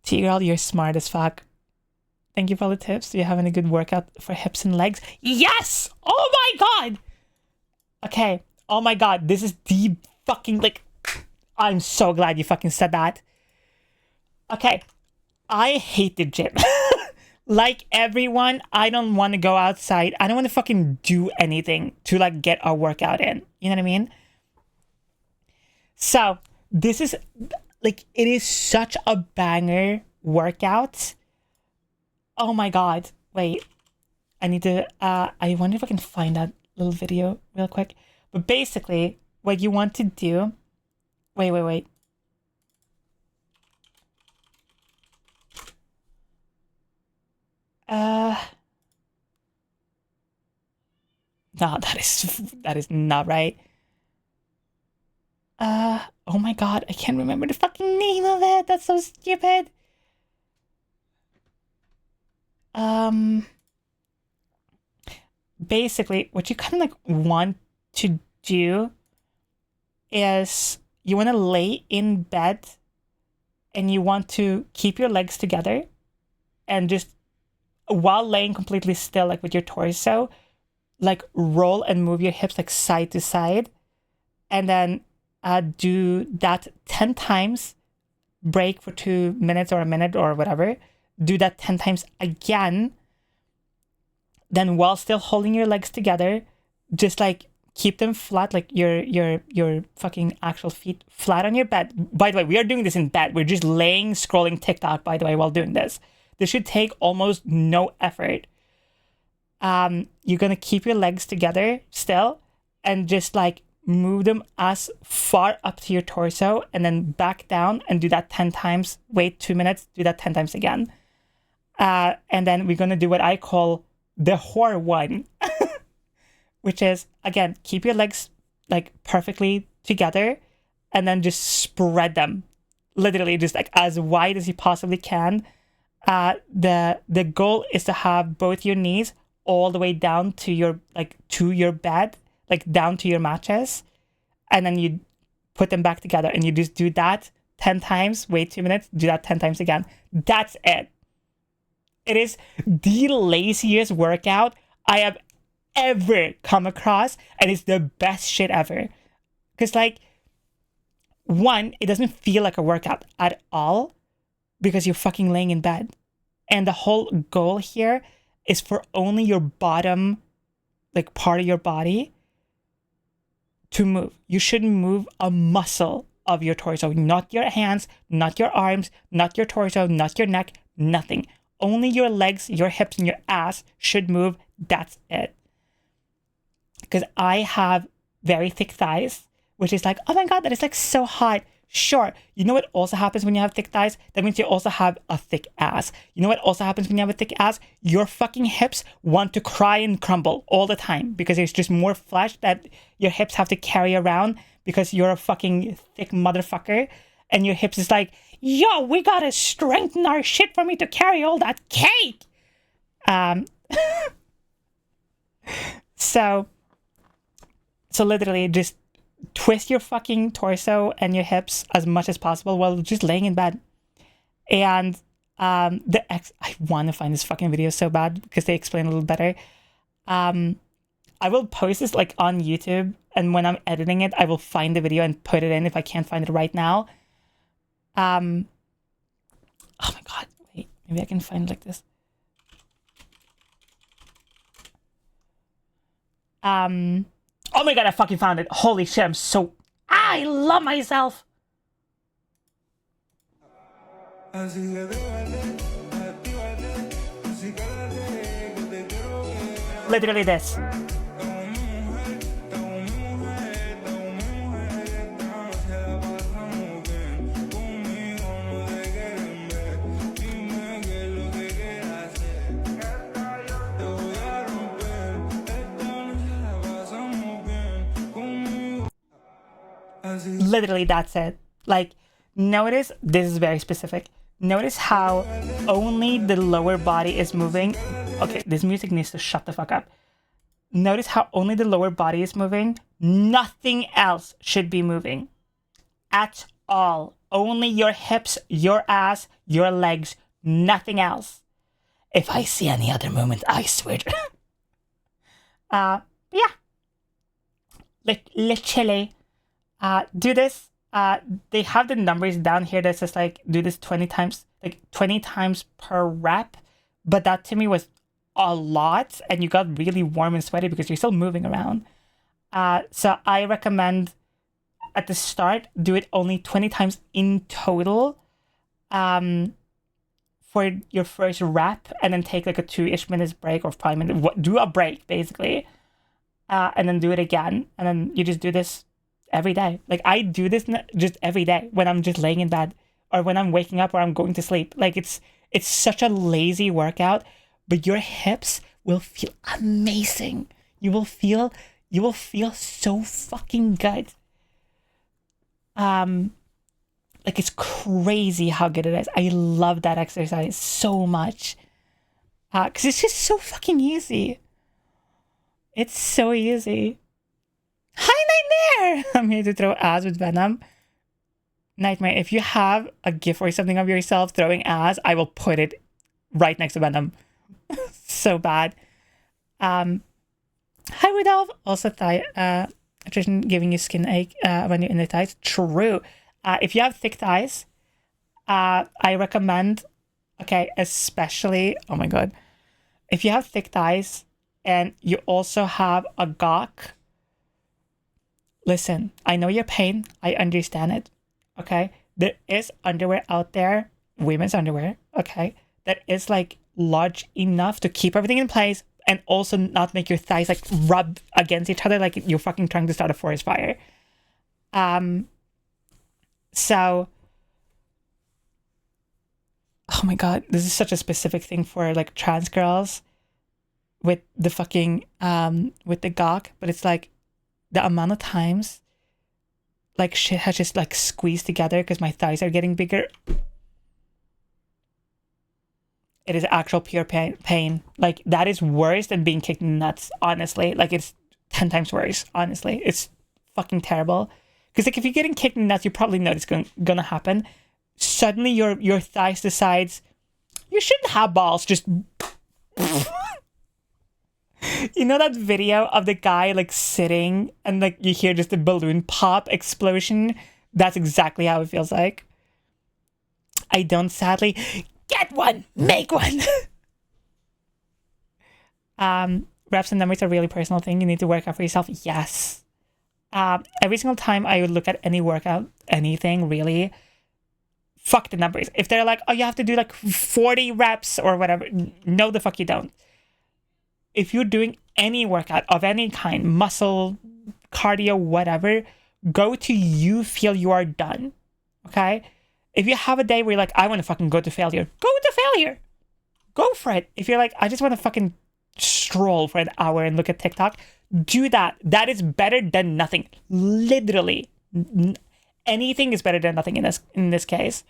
T-Girl, you're smart as fuck. Thank you for all the tips. You're having a good workout for hips and legs. Yes! Oh my god! Okay. Oh my god. This is the fucking like... I'm so glad you fucking said that. Okay. I hate the gym. Like everyone, I don't want to go outside. I don't want to fucking do anything to like get a workout in. You know what I mean? So this is like, it is such a banger workout. Oh my god. Wait, I need to, I wonder if I can find that little video real quick. But basically what you want to do, wait. No, that is not right. Oh my god, I can't remember the fucking name of it. That's so stupid. Basically, what you kind of like want to do is you want to lay in bed and you want to keep your legs together and just while laying completely still, like with your torso, like roll and move your hips like side to side, and then do that 10 times, break for 2 minutes or a minute or whatever, do that 10 times again, then while still holding your legs together, just like keep them flat, like your fucking actual feet flat on your bed. By the way, we are doing this in bed. We're just laying, scrolling TikTok, by the way, while doing this. This should take almost no effort. You're gonna keep your legs together still and just like move them as far up to your torso and then back down and do that 10 times. Wait 2 minutes, do that 10 times again. And then we're gonna do what I call the whore one, which is, again, keep your legs like perfectly together and then just spread them, literally just like as wide as you possibly can. The goal is to have both your knees all the way down to your bed, like down to your mattress, and then you put them back together and you just do that 10 times, wait 2 minutes, do that 10 times again. That's it. It is the laziest workout I have ever come across, and it's the best shit ever. Because like, one, it doesn't feel like a workout at all because you're fucking laying in bed. And the whole goal here is for only your bottom, like part of your body to move. You shouldn't move a muscle of your torso, not your hands, not your arms, not your torso, not your neck, nothing. Only your legs, your hips, and your ass should move. That's it. Because I have very thick thighs, which is like, oh my God, that is like so hot. Sure. You know what also happens when you have thick thighs? That means you also have a thick ass. You know what also happens when you have a thick ass? Your fucking hips want to cry and crumble all the time because it's just more flesh that your hips have to carry around because you're a fucking thick motherfucker. And your hips is like, yo, we gotta strengthen our shit for me to carry all that cake. So literally just twist your fucking torso and your hips as much as possible while just laying in bed. And I want to find this fucking video so bad because they explain a little better. I will post this like on YouTube, and when I'm editing it, I will find the video and put it in if I can't find it right now. Oh my God, wait, maybe I can find it like this. Oh my God, I fucking found it. Holy shit, I love myself. Literally this. Literally, that's it. Like, notice, this is very specific. Notice how only the lower body is moving. Okay, this music needs to shut the fuck up. Notice how only the lower body is moving. Nothing else should be moving at all. Only your hips, your ass, your legs, nothing else. If I see any other movement, I swear. Yeah. Literally. Do this. They have the numbers down here that says like do this 20 times, like 20 times per rep. But that to me was a lot, and you got really warm and sweaty because you're still moving around. So I recommend at the start do it only 20 times in total. For your first rep, and then take like a 2-ish minutes break, or 5 minutes. Do a break basically, and then do it again, and then you just do this every day. Like I do this just every day when I'm just laying in bed or when I'm waking up or I'm going to sleep. Like it's such a lazy workout, but your hips will feel amazing. You will feel so fucking good. Like it's crazy how good it is. I love that exercise so much. Cause it's just so fucking easy. It's so easy. Hi, Nightmare! I'm here to throw ass with venom. Nightmare, if you have a gif or something of yourself throwing ass, I will put it right next to venom. So bad. Hi, Rudolph. Also, thigh attrition giving you skin ache when you're in the thighs. True. If you have thick thighs, I recommend, okay, especially, oh my God, if you have thick thighs and you also have a gawk, listen, I know your pain. I understand it. Okay. There is underwear out there, women's underwear, okay, that is like large enough to keep everything in place and also not make your thighs like rub against each other like you're fucking trying to start a forest fire. So, oh my God, this is such a specific thing for like trans girls with the fucking, with the gawk, but it's like the amount of times like shit has just like squeezed together because my thighs are getting bigger. It is actual pure pain. Like that is worse than being kicked in the nuts, honestly. Like it's 10 times worse, honestly. It's fucking terrible. Because like if you're getting kicked in the nuts, you probably know it's gonna happen. Suddenly your thighs decides you shouldn't have balls, just you know that video of the guy like sitting and like you hear just a balloon pop explosion? That's exactly how it feels like. I don't sadly get one, make one. Reps and numbers are a really personal thing. You need to work out for yourself. Yes. Every single time I would look at any workout, anything really, fuck the numbers. If they're like, oh, you have to do like 40 reps or whatever, no, the fuck you don't. If you're doing any workout of any kind, muscle, cardio, whatever, go till you feel you are done. Okay? If you have a day where you're like, I want to fucking go to failure, go to failure. Go for it. If you're like, I just want to fucking stroll for an hour and look at TikTok, do that. That is better than nothing. Literally. Anything is better than nothing in this case.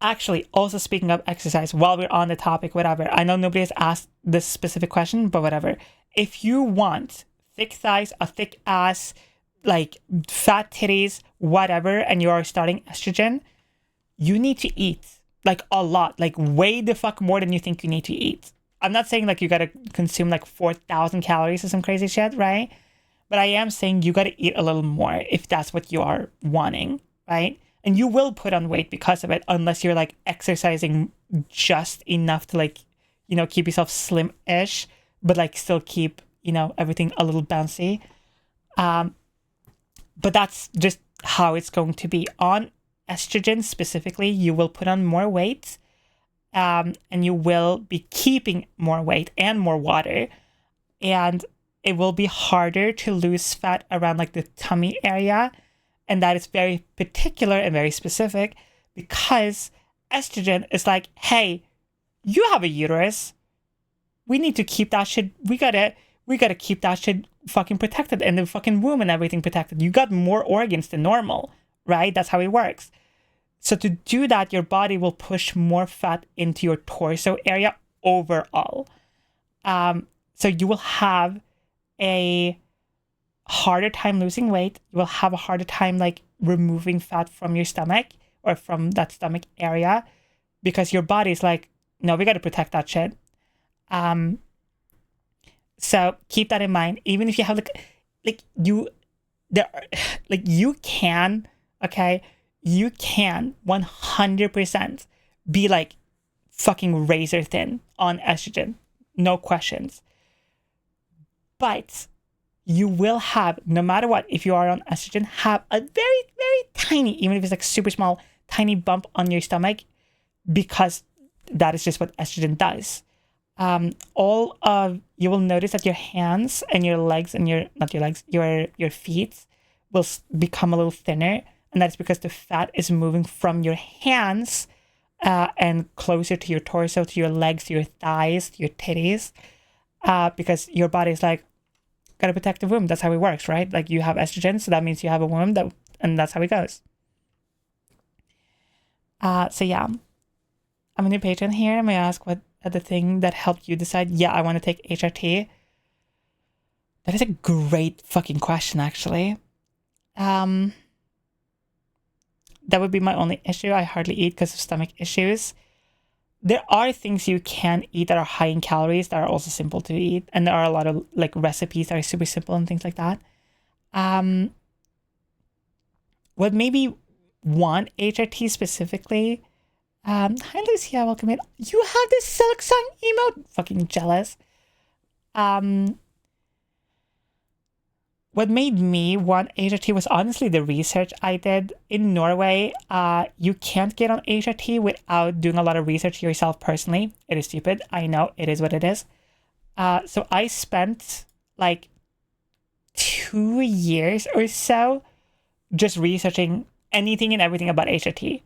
Actually, also speaking of exercise, while we're on the topic, whatever, I know nobody has asked this specific question, but whatever. If you want thick thighs, a thick ass, like fat titties, whatever, and you are starting estrogen, you need to eat like a lot, like way the fuck more than you think you need to eat. I'm not saying like you gotta consume like 4,000 calories or some crazy shit, right? But I am saying you gotta eat a little more if that's what you are wanting, right? And you will put on weight because of it, unless you're like exercising just enough to like, you know, keep yourself slim-ish, but like still keep, you know, everything a little bouncy. But that's just how it's going to be. On estrogen specifically, you will put on more weight, and you will be keeping more weight and more water. And it will be harder to lose fat around like the tummy area. And that is very particular and very specific because estrogen is like, hey, you have a uterus. We need to keep that shit. We gotta keep that shit fucking protected and the fucking womb and everything protected. You got more organs than normal, right? That's how it works. So to do that, your body will push more fat into your torso area overall. So you will have a harder time losing weight. You will have a harder time like removing fat from your stomach or from that stomach area because your body's like, no, we got to protect that shit. So keep that in mind. Even if you have you can 100% be like fucking razor thin on estrogen, no questions. But you will have, no matter what, if you are on estrogen, have a very, very tiny, even if it's like super small, tiny bump on your stomach because that is just what estrogen does. You will notice that your hands and your legs and your feet will become a little thinner. And that's because the fat is moving from your hands and closer to your torso, to your legs, to your thighs, to your titties. Because your body's like, gotta protect the womb. That's how it works, right? Like you have estrogen, so that means you have a womb, and that's how it goes. So yeah, I'm a new patron here. I may ask what the thing that helped you decide, yeah, I want to take HRT. That is a great fucking question, actually. That would be my only issue. I hardly eat because of stomach issues. there are things you can eat that are high in calories that are also simple to eat, and there are a lot of like recipes that are super simple and things like that. What made me want HRT specifically? Hi Lucia, welcome in. You have this Silk Song emote. Fucking jealous. What made me want HRT was honestly the research I did in Norway. You can't get on HRT without doing a lot of research yourself personally. It is stupid. I know, it is what it is. So I spent like 2 years or so just researching anything and everything about HRT.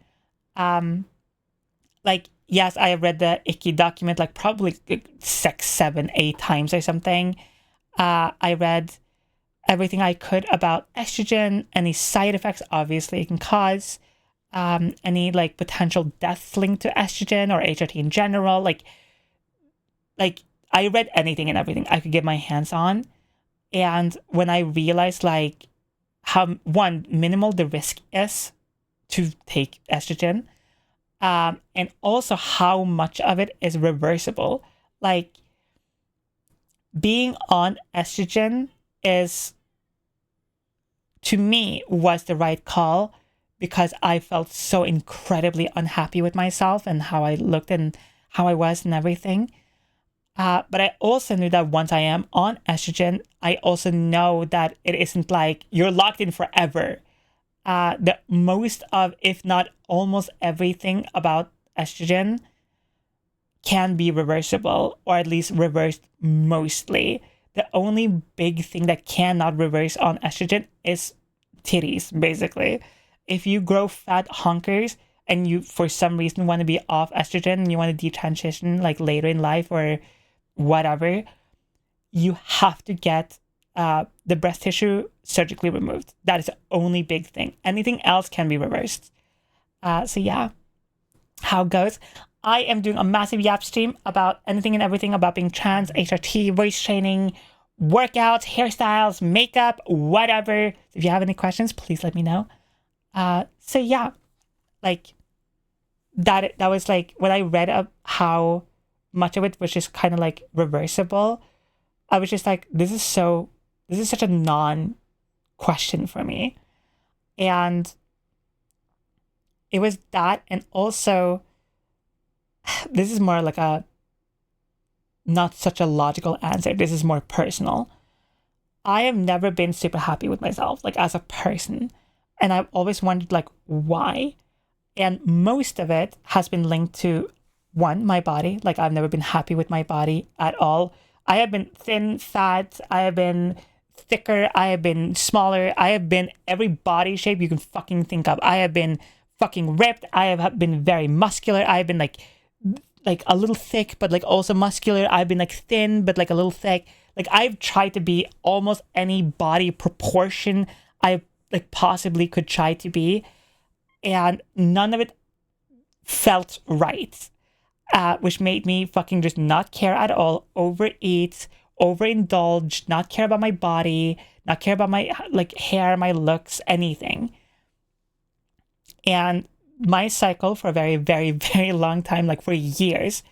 Like, yes, I have read the icky document like probably 6, 7, 8 times or something. I read everything I could about estrogen, any side effects obviously it can cause, any like potential deaths linked to estrogen or HRT in general. Like I read anything and everything I could get my hands on. And when I realized like how minimal the risk is to take estrogen, and also how much of it is reversible. Like being on estrogen is, to me, was the right call because I felt so incredibly unhappy with myself and how I looked and how I was and everything. But I also knew that once I am on estrogen, I also know that it isn't like you're locked in forever. The most of, if not almost everything about estrogen can be reversible, or at least reversed mostly. The only big thing that cannot reverse on estrogen is titties, basically. If you grow fat honkers and you, for some reason, want to be off estrogen and you want to detransition like later in life or whatever, you have to get the breast tissue surgically removed. That is the only big thing. Anything else can be reversed. So yeah, how it goes. I am doing a massive YAP stream about anything and everything about being trans, HRT, voice training, workouts, hairstyles, makeup, whatever. If you have any questions, please let me know. So yeah, like that was like when I read up how much of it was just kind of like reversible, I was just like, this is such a non-question for me. And it was that, and also this is more like a not such a logical answer. This is more personal. I have never been super happy with myself, like as a person. And I've always wondered like why. And most of it has been linked to one, my body. Like I've never been happy with my body at all. I have been thin, fat, I have been thicker, I have been smaller, I have been every body shape you can fucking think of. I have been fucking ripped, I have been very muscular, I have been like a little thick but like also muscular, I've been like thin but like a little thick. Like I've tried to be almost any body proportion I like possibly could try to be, and none of it felt right. Which made me fucking just not care at all, overeat, overindulge, not care about my body, not care about my like hair, my looks, anything. And my cycle for a very, very, very long time, like for years,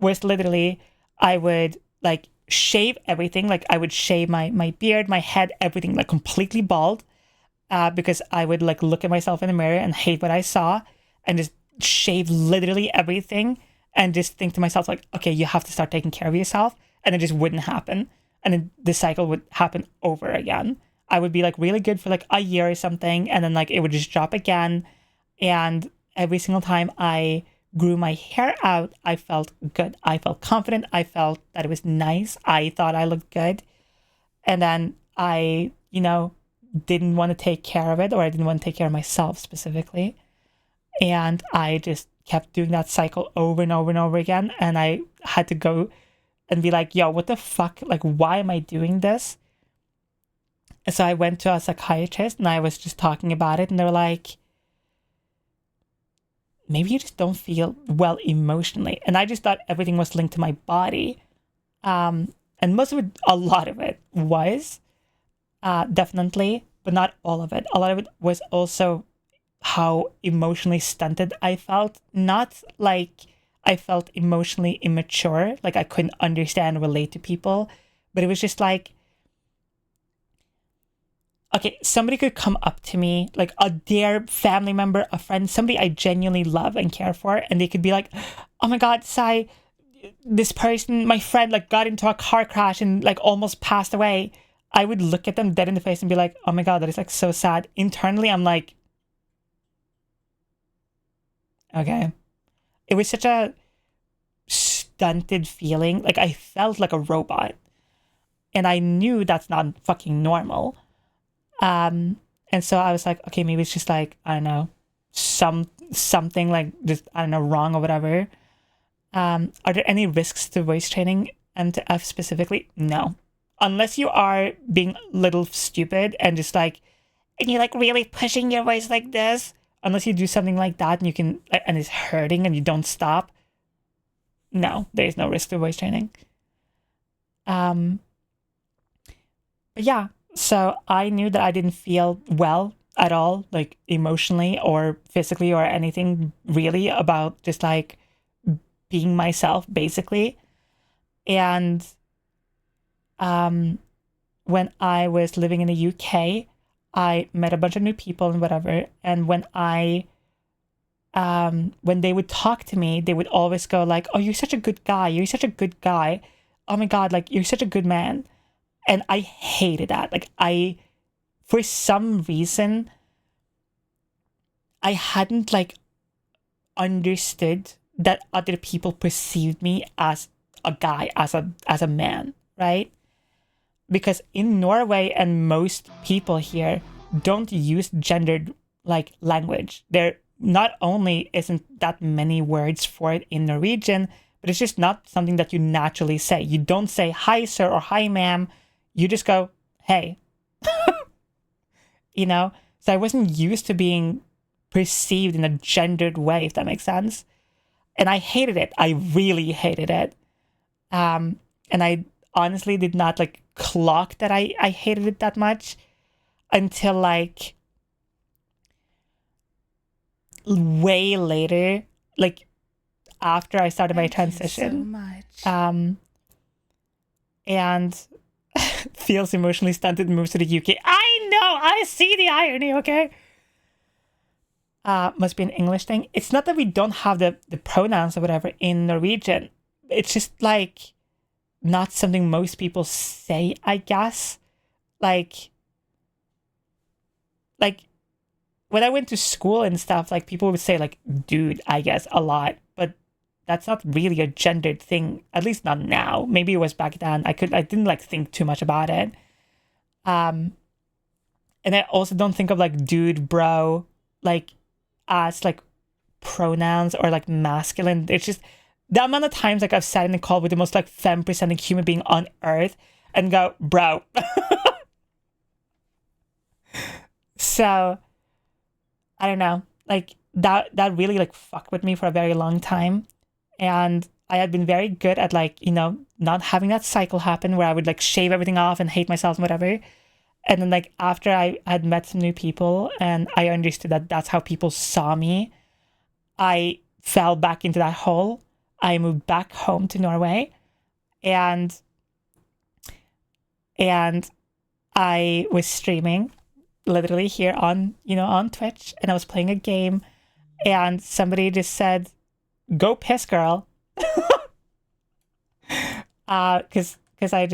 was literally I would like shave everything. Like I would shave my beard, my head, everything, like completely bald, because I would like look at myself in the mirror and hate what I saw and just shave literally everything. And just think to myself, like, okay, you have to start taking care of yourself. And it just wouldn't happen. And then the cycle would happen over again. I would be like really good for like a year or something. And then like it would just drop again. And every single time I grew my hair out, I felt good. I felt confident. I felt that it was nice. I thought I looked good. And then I, didn't want to take care of it, or I didn't want to take care of myself specifically. And I just kept doing that cycle over and over and over again. And I had to go and be like, yo, what the fuck? Like, why am I doing this? And so I went to a psychiatrist and I was just talking about it. And they were like, maybe you just don't feel well emotionally. And I just thought everything was linked to my body. And most of it, a lot of it was definitely, but not all of it. A lot of it was also how emotionally stunted I felt. Not like I felt emotionally immature. Like I couldn't understand, relate to people. But it was just like, okay, somebody could come up to me, like a dear family member, a friend, somebody I genuinely love and care for, and they could be like, oh my God, Sai, this person, my friend, like got into a car crash and like almost passed away. I would look at them dead in the face and be like, oh my God, that is like so sad. Internally, I'm like, okay. It was such a stunted feeling. Like I felt like a robot. And I knew that's not fucking normal. And so I was like, okay, maybe it's just like, I don't know, something like just, I don't know, wrong or whatever. Are there any risks to voice training MTF specifically? No. Unless you are being a little stupid and just like, and you're like really pushing your voice like this. Unless you do something like that and you can, and it's hurting and you don't stop. No, there is no risk to voice training. But yeah, so I knew that I didn't feel well at all, like emotionally or physically or anything really, about just like being myself basically. And when I was living in the UK, I met a bunch of new people and whatever. And when they would talk to me, they would always go like, oh, you're such a good guy. You're such a good guy. Oh my God, like you're such a good man. And I hated that. Like for some reason, I hadn't like understood that other people perceived me as a guy, as a man, right? Because in Norway and most people here don't use gendered like language. There not only isn't that many words for it in Norwegian, but it's just not something that you naturally say. You don't say hi sir or hi ma'am. You just go, hey. You know? So I wasn't used to being perceived in a gendered way, if that makes sense. And I hated it. I really hated it. And I honestly did not like clock that I hated it that much until like way later, like after I started my transition. so much. And feels emotionally stunted, moves to the UK. I know, I see the irony, okay? Must be an English thing. It's not that we don't have the pronouns or whatever in Norwegian. It's just like not something most people say, I guess. Like when I went to school and stuff, like people would say like dude, I guess, a lot. But that's not really a gendered thing, at least not now. Maybe it was back then. I didn't like think too much about it. And I also don't think of like dude, bro, like as like pronouns or like masculine. It's just the amount of times like I've sat in a call with the most like femme presenting human being on earth and go, bro. So I don't know, like that really like fucked with me for a very long time. And I had been very good at like, you know, not having that cycle happen where I would like shave everything off and hate myself and whatever. And then like after I had met some new people and I understood that that's how people saw me, I fell back into that hole. I moved back home to Norway and I was streaming literally here on, you know, on Twitch, and I was playing a game and somebody just said, go piss, girl. Because I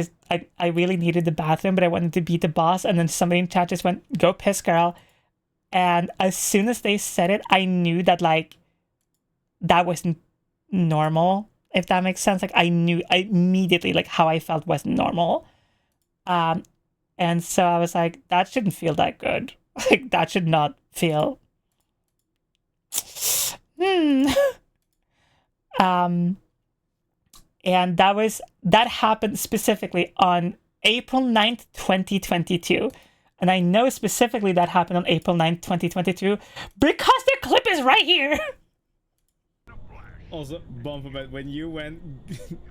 really needed the bathroom, but I wanted to beat the boss. And then somebody in chat just went, go piss, girl. And as soon as they said it, I knew that like that wasn't normal, if that makes sense. Like I knew immediately like how I felt wasn't normal. And so I was like, that shouldn't feel that good. Like that should not feel and that happened specifically on April 9th, 2022. And I know specifically that happened on April 9th, 2022 because the clip is right here. Also, Bumperman, when you went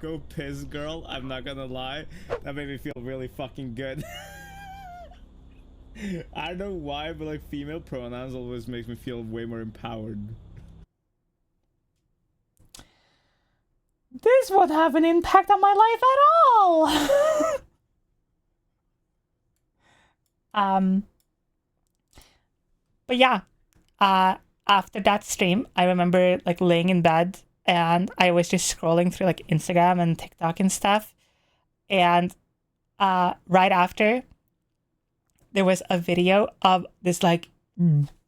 go piss, girl, I'm not gonna lie, that made me feel really fucking good. I don't know why, but like female pronouns always makes me feel way more empowered. this won't have an impact on my life at all. But yeah, after that stream, I remember like laying in bed and I was just scrolling through like Instagram and TikTok and stuff. And right after, there was a video of this like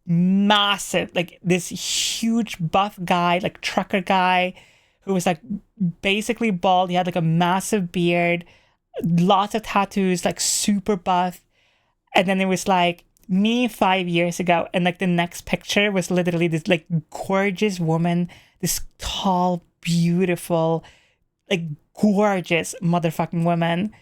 massive, like this huge buff guy, like trucker guy, who was like basically bald. He had like a massive beard, lots of tattoos, like super buff. And then it was like me 5 years ago, and like the next picture was literally this like gorgeous woman, this tall, beautiful, like gorgeous motherfucking woman.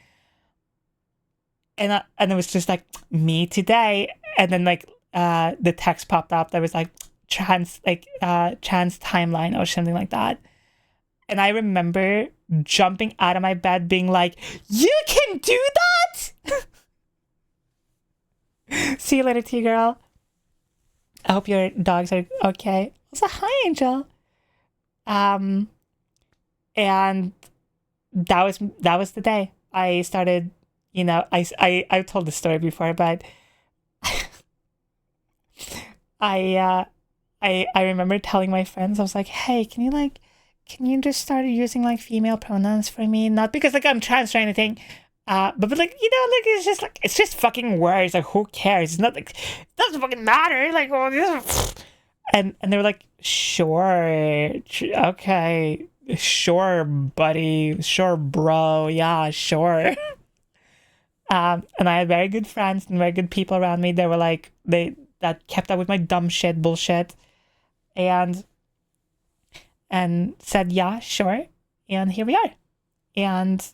And it was just like me today. And then like the text popped up that was like trans timeline or something like that. And I remember jumping out of my bed being like, you can do that? See you later, T-girl. I hope your dogs are okay. Also, hi, Angel. And that was the day I started, you know, I've told the story before, but I remember telling my friends, I was like, hey, can you just start using like female pronouns for me? Not because like I'm trans or anything, but like, you know, like it's just fucking words. Like, who cares? It's not like, it doesn't fucking matter. Like, well, and they were like, sure, okay, sure, buddy, sure, bro, yeah, sure. And I had very good friends and very good people around me. They were like, that kept up with my dumb shit bullshit, and said, yeah, sure. And here we are. And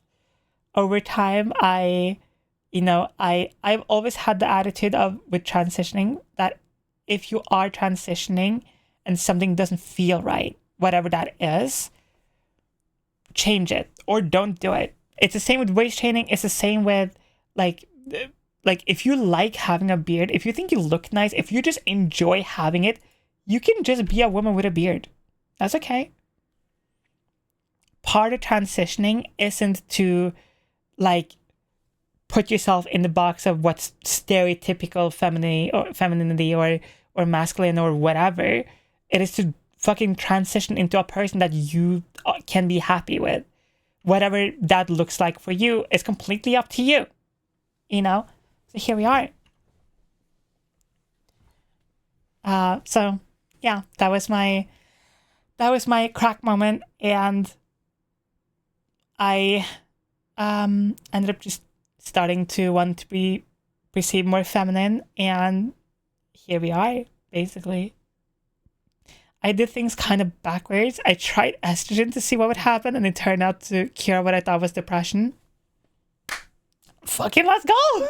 over time, I've always had the attitude of, with transitioning, that if you are transitioning and something doesn't feel right, whatever that is, change it or don't do it. It's the same with waist training. It's the same with like if you like having a beard, if you think you look nice, if you just enjoy having it, you can just be a woman with a beard. That's okay. Part of transitioning isn't to like put yourself in the box of what's stereotypical femininity or masculine or whatever. It is to fucking transition into a person that you can be happy with. Whatever that looks like for you is completely up to you. You know? So here we are. So yeah, that was my crack moment, and I ended up just starting to want to be perceived more feminine, and here we are, basically. I did things kind of backwards. I tried estrogen to see what would happen, and it turned out to cure what I thought was depression. Fucking let's go!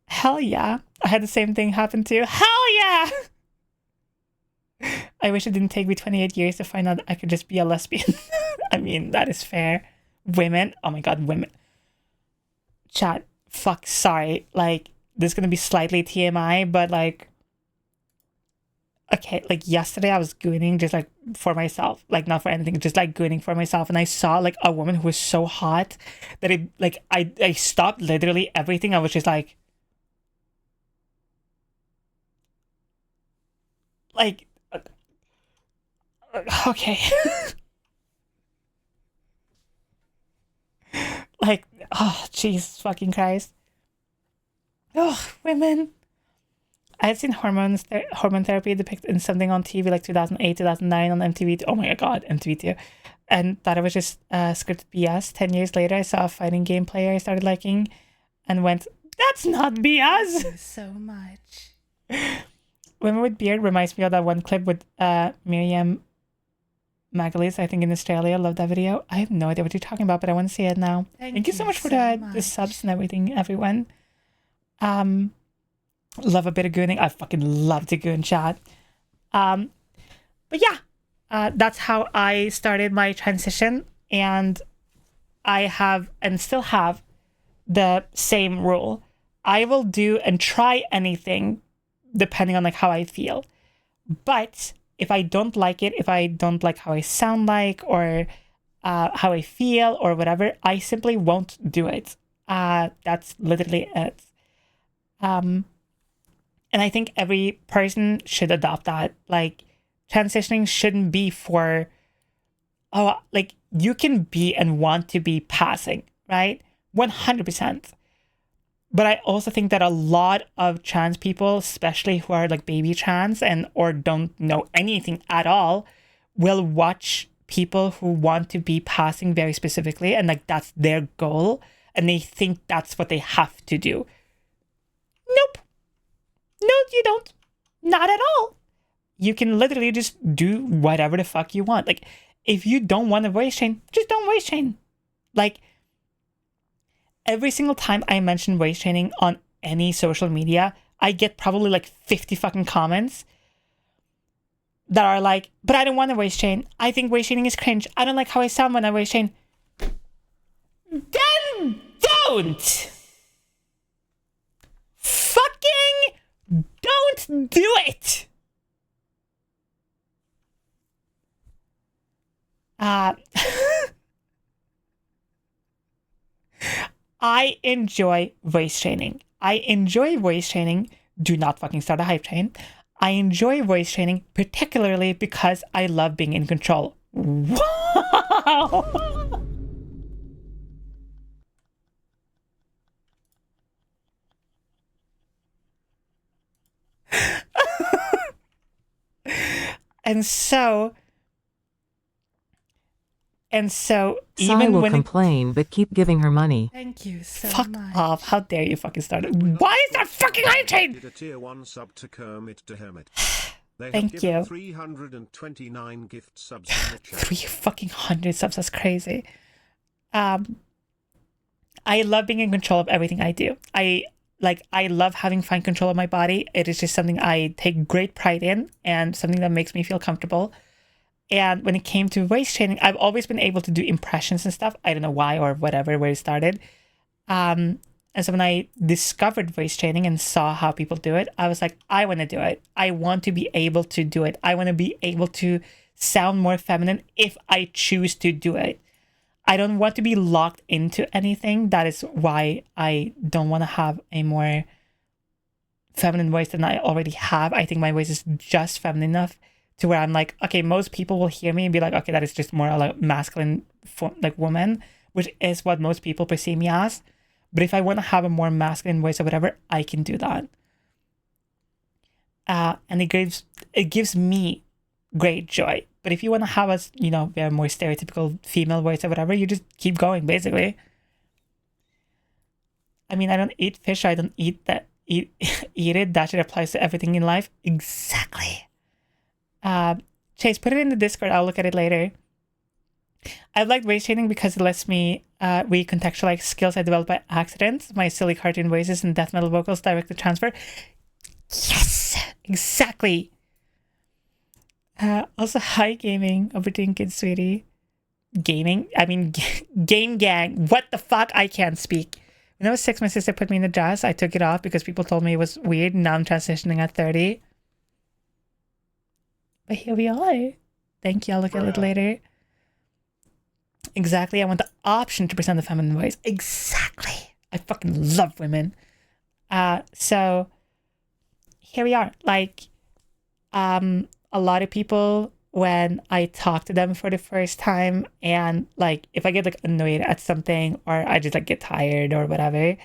Hell yeah. I had the same thing happen to you. Hell yeah! I wish it didn't take me 28 years to find out I could just be a lesbian. I mean, that is fair. Women, oh my god, women. Chat, fuck, sorry. Like, this is gonna be slightly TMI, but like, okay, like yesterday I was gooning just like for myself, like not for anything, just like gooning for myself, and I saw like a woman who was so hot that it like I stopped literally everything. I was just like okay. Like, oh Jesus fucking Christ. Oh, women. I had seen hormone therapy depicted in something on TV like 2008, 2009 on MTV. Oh my god, MTV too. And thought it was just scripted BS. 10 years later, I saw a fighting game player I started liking and went, that's not BS! So much. Women with beard reminds me of that one clip with Miriam Magalis, I think in Australia. Love that video. I have no idea what you're talking about, but I want to see it now. Thank you so much for the subs and everything, everyone. Love a bit of gooning. I fucking love to goon, chat. But yeah, that's how I started my transition, and I have and still have the same rule. I will do and try anything depending on like how I feel. But if I don't like it, if I don't like how I sound like or how I feel or whatever, I simply won't do it. That's literally it. And I think every person should adopt that. Like, transitioning shouldn't be for, oh, like, you can be and want to be passing, right? 100%. But I also think that a lot of trans people, especially who are like baby trans and or don't know anything at all, will watch people who want to be passing very specifically, and like that's their goal, and they think that's what they have to do. Nope. No, you don't. Not at all. You can literally just do whatever the fuck you want. Like, if you don't want to voice chain, just don't voice chain. Like, every single time I mention voice chaining on any social media, I get probably like 50 fucking comments that are like, but I don't want to voice chain. I think voice chaining is cringe. I don't like how I sound when I voice chain. Then don't! Fucking don't do it! I enjoy voice training. I enjoy voice training. Do not fucking start a hype train. I enjoy voice training particularly because I love being in control. Wow! And so Sai even will when complain, but keep giving her money. thank you so fuck much. Off! How dare you fucking start it? Why is that fucking hype train? Did a tier 1 sub to Kermit the Hermit. They Thank have given you. 329 gift subs in the chat. 300 subs. That's crazy. I love being in control of everything I do. I love having fine control of my body. It is just something I take great pride in and something that makes me feel comfortable. And when it came to voice training, I've always been able to do impressions and stuff. I don't know why or whatever, where it started. And so when I discovered voice training and saw how people do it, I was like, I want to do it. I want to be able to do it. I want to be able to sound more feminine if I choose to do it. I don't want to be locked into anything. That is why I don't want to have a more feminine voice than I already have. I think my voice is just feminine enough to where I'm like, okay, most people will hear me and be like, okay, that is just more like masculine, like woman, which is what most people perceive me as. But if I want to have a more masculine voice or whatever, I can do that. And it gives me great joy. But if you want to have a, very more stereotypical female voice or whatever, you just keep going, basically. I mean, I don't eat fish. I don't eat it. That shit applies to everything in life. Exactly. Chase, put it in the Discord. I'll look at it later. I like voice training because it lets me recontextualize skills I developed by accident. My silly cartoon voices and death metal vocals directly transfer. Yes, exactly. Also, hi gaming. Overdoing kids, sweetie. Gaming? I mean, game gang. What the fuck? I can't speak. When I was 6, my sister put me in the dress. I took it off because people told me it was weird. Now I'm transitioning at 30. But here we are. Thank you. I'll look at it later. Exactly. I want the option to present the feminine voice. Exactly. I fucking love women. So here we are. Like, a lot of people, when I talk to them for the first time, and like if I get like annoyed at something or I just like get tired or whatever,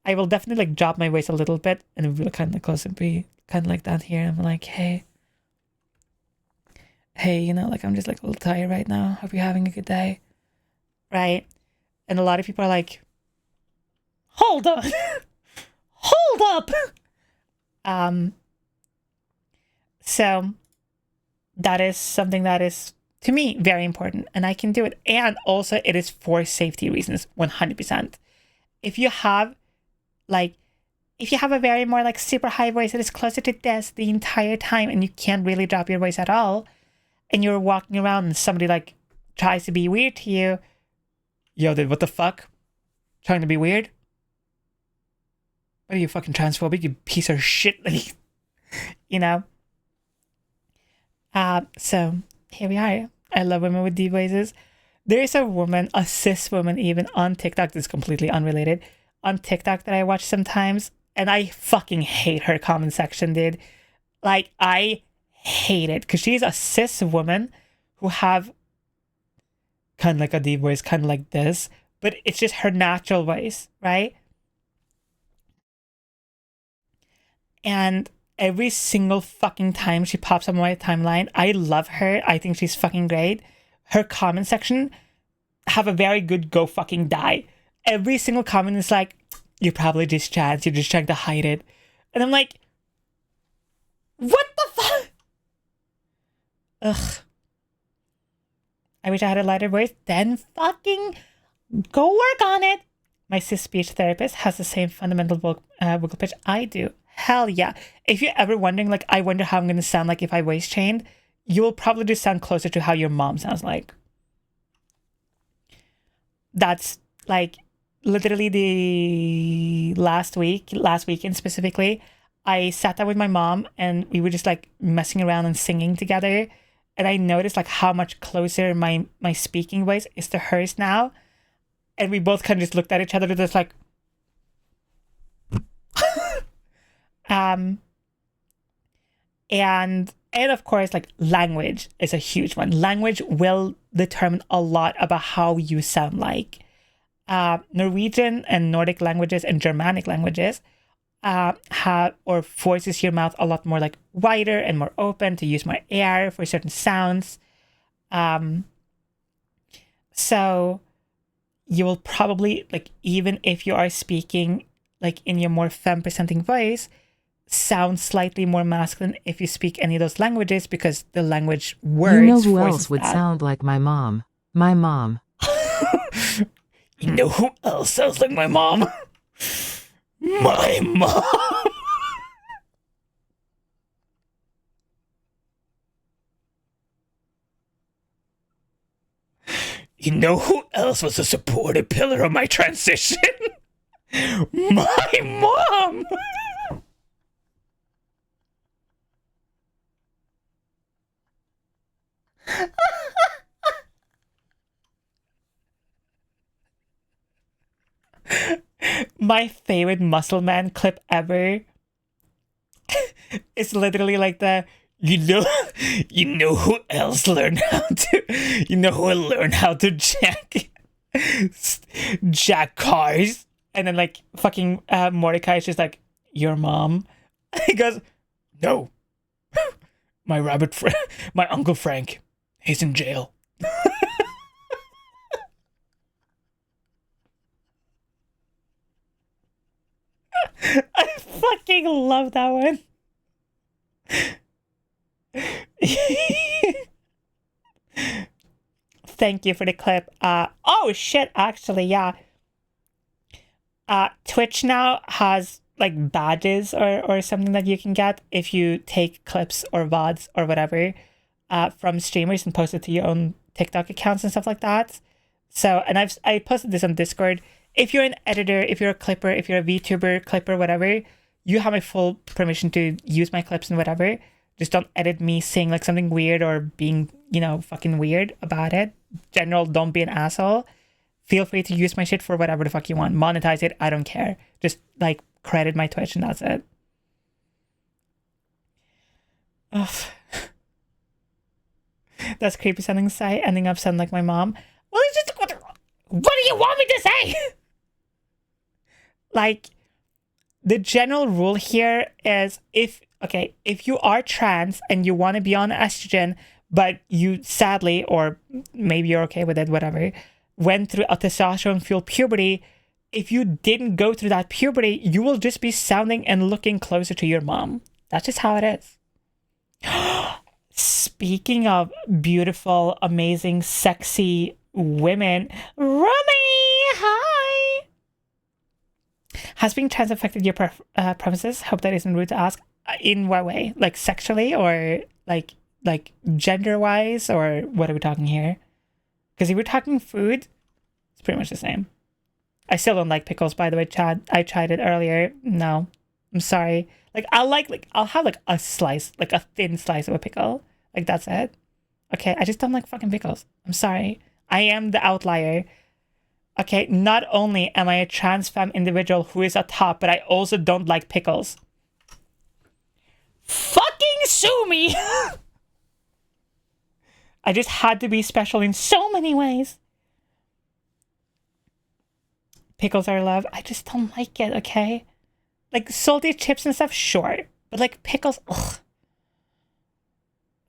I will definitely like drop my voice a little bit and really kind of close and be kind of like down here. I'm like, hey, like I'm just like a little tired right now. Hope you're having a good day. Right? And a lot of people are like, hold on. Hold up. So that is something that is, to me, very important. And I can do it. And also it is for safety reasons, 100%. If you have a very more like super high voice that is closer to this the entire time and you can't really drop your voice at all, and you're walking around and somebody like tries to be weird to you, yo, dude, what the fuck? Trying to be weird? What are you, fucking transphobic, you piece of shit? So here we are. I love women with deep voices. There is a woman, a cis woman even on TikTok, this is completely unrelated, on TikTok that I watch sometimes, and I fucking hate her comment section, dude. Like, I hate it, because she's a cis woman who have kind of like a deep voice, kind of like this, but it's just her natural voice, right? And every single fucking time she pops up on my timeline, I love her. I think she's fucking great. Her comment section have a very good go fucking die. Every single comment is like, you're probably just trans, you're just trying to hide it. And I'm like, what the fuck? Ugh. I wish I had a lighter voice. Then fucking go work on it. My cis speech therapist has the same fundamental vocal pitch I do. Hell yeah. If you're ever wondering, like, I wonder how I'm going to sound like if I voice chained, you will probably just sound closer to how your mom sounds like. That's like literally the last weekend specifically, I sat down with my mom and we were just like messing around and singing together. And I noticed like how much closer my speaking voice is to hers now. And we both kind of just looked at each other just like, and of course, like, language is a huge one. Language will determine a lot about how you sound like. Norwegian and Nordic languages and Germanic languages have or forces your mouth a lot more like wider and more open to use more air for certain sounds. So you will probably, like, even if you are speaking like in your more femme presenting voice, sound slightly more masculine if you speak any of those languages, because the language words. You know who forces else would that. sound like my mom? My mom. You know who else sounds like my mom? My mom. You know who else was a supportive pillar of my transition? My mom. My favorite Muscle Man clip ever is literally like the, you know who else learned how to, jack cars? And then like fucking Mordecai is just like, your mom? He goes, no, my my Uncle Frank, he's in jail. I fucking love that one. Thank you for the clip. Oh shit, actually, yeah. Twitch now has like badges or something that you can get if you take clips or VODs or whatever from streamers and post it to your own TikTok accounts and stuff like that. So, and I posted this on Discord. If you're an editor, if you're a clipper, if you're a VTuber, clipper, whatever, you have my full permission to use my clips and whatever. Just don't edit me saying like something weird or being, fucking weird about it. General, don't be an asshole. Feel free to use my shit for whatever the fuck you want. Monetize it, I don't care. Just like credit my Twitch and that's it. Ugh. That's creepy sounding Sai, ending up sounding like my mom. Well, it's just, what do you want me to say? Like, the general rule here is if you are trans and you want to be on estrogen, but you sadly, or maybe you're okay with it, whatever, went through a testosterone-fueled puberty, if you didn't go through that puberty, you will just be sounding and looking closer to your mom. That's just how it is. Speaking of beautiful, amazing, sexy women, Rumi, hi! Has being trans affected your preferences? Hope that isn't rude to ask. In what way? Like sexually or like gender-wise, or what are we talking here? Because if we're talking food, it's pretty much the same. I still don't like pickles, by the way, Chad. I tried it earlier. No, I'm sorry. Like I'll have like a slice, like a thin slice of a pickle. Like, that's it. Okay, I just don't like fucking pickles. I'm sorry. I am the outlier. Okay, not only am I a trans femme individual who is a top, but I also don't like pickles. Fucking sue me! I just had to be special in so many ways. Pickles are loved. I just don't like it, okay? Like, salty chips and stuff, sure. But, like, pickles, ugh.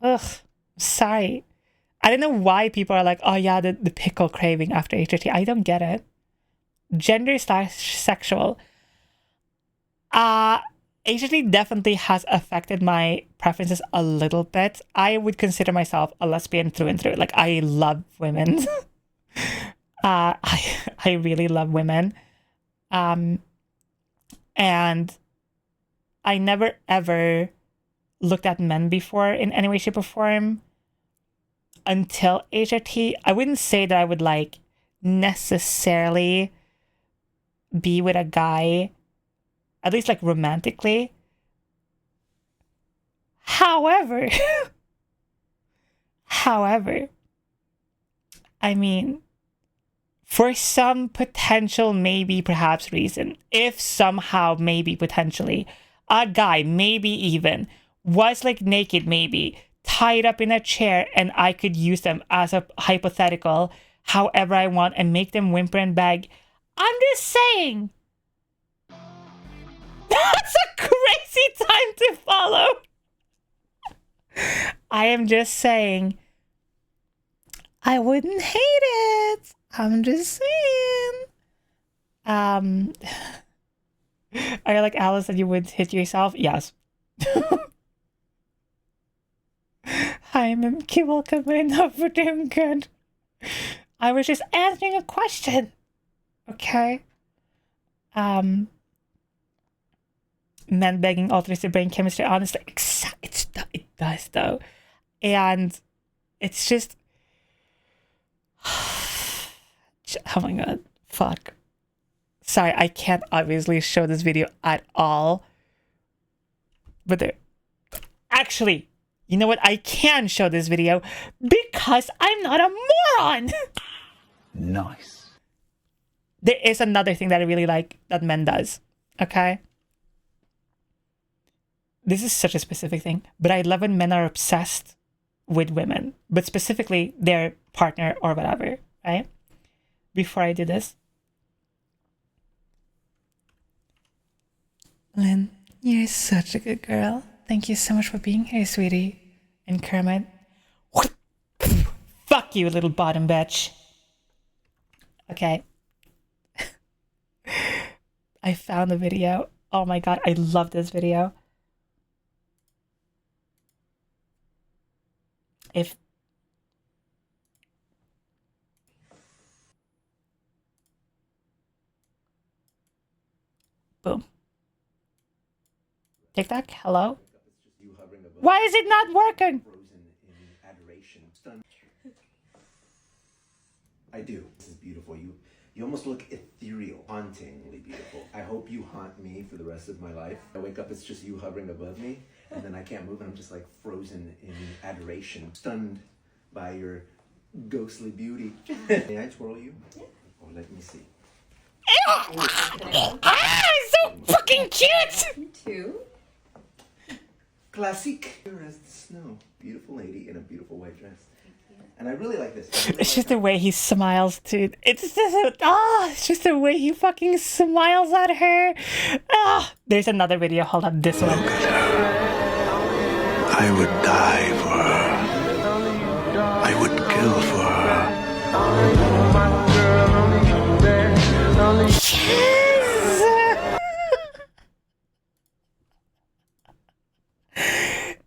Ugh. Sorry. I don't know why people are like, oh yeah, the pickle craving after HRT. I don't get it. Gender/sexual. HRT definitely has affected my preferences a little bit. I would consider myself a lesbian through and through. Like, I love women. I really love women. And I never ever looked at men before in any way, shape, or form until HRT. I wouldn't say that I would like necessarily be with a guy, at least like romantically. However, I mean, for some potential, maybe, perhaps reason, if somehow, maybe, potentially, a guy, maybe even, was like naked, maybe, tied up in a chair, and I could use them as a hypothetical, however I want, and make them whimper and beg, I'm just saying. That's a crazy time to follow. I am just saying. I wouldn't hate it. I'm just saying. Are you like Alice that you would hit yourself? Yes. Hi, Mimky. Welcome in. Hope we're doing good. I was just answering a question. Okay. Men begging alters the brain chemistry. Honestly, it does though, and it's just. Oh my god, fuck. Sorry, I can't obviously show this video at all. But there. Actually, you know what? I can show this video because I'm not a moron! Nice. There is another thing that I really like that men does. Okay? This is such a specific thing, but I love when men are obsessed with women, but specifically their partner or whatever, right? Before I do this. Lynn, you're such a good girl. Thank you so much for being here, sweetie. And Kermit. Fuck you, little bottom bitch. Okay. I found the video. Oh my god, I love this video. If boom. TikTok, hello? Why is it not working? I do. This is beautiful. You almost look ethereal, hauntingly beautiful. I hope you haunt me for the rest of my life. I wake up, it's just you hovering above me, and then I can't move, and I'm just like frozen in adoration, stunned by your ghostly beauty. May I twirl you? Oh, let me see. So fucking cute! Two. Classique. Pure as the snow. Beautiful lady in a beautiful white dress. And I really like this. Really It's just the way he smiles, dude. It's just the way he fucking smiles at her. There's another video. Hold on, this one. I would die for her. I would kill for her. Yes!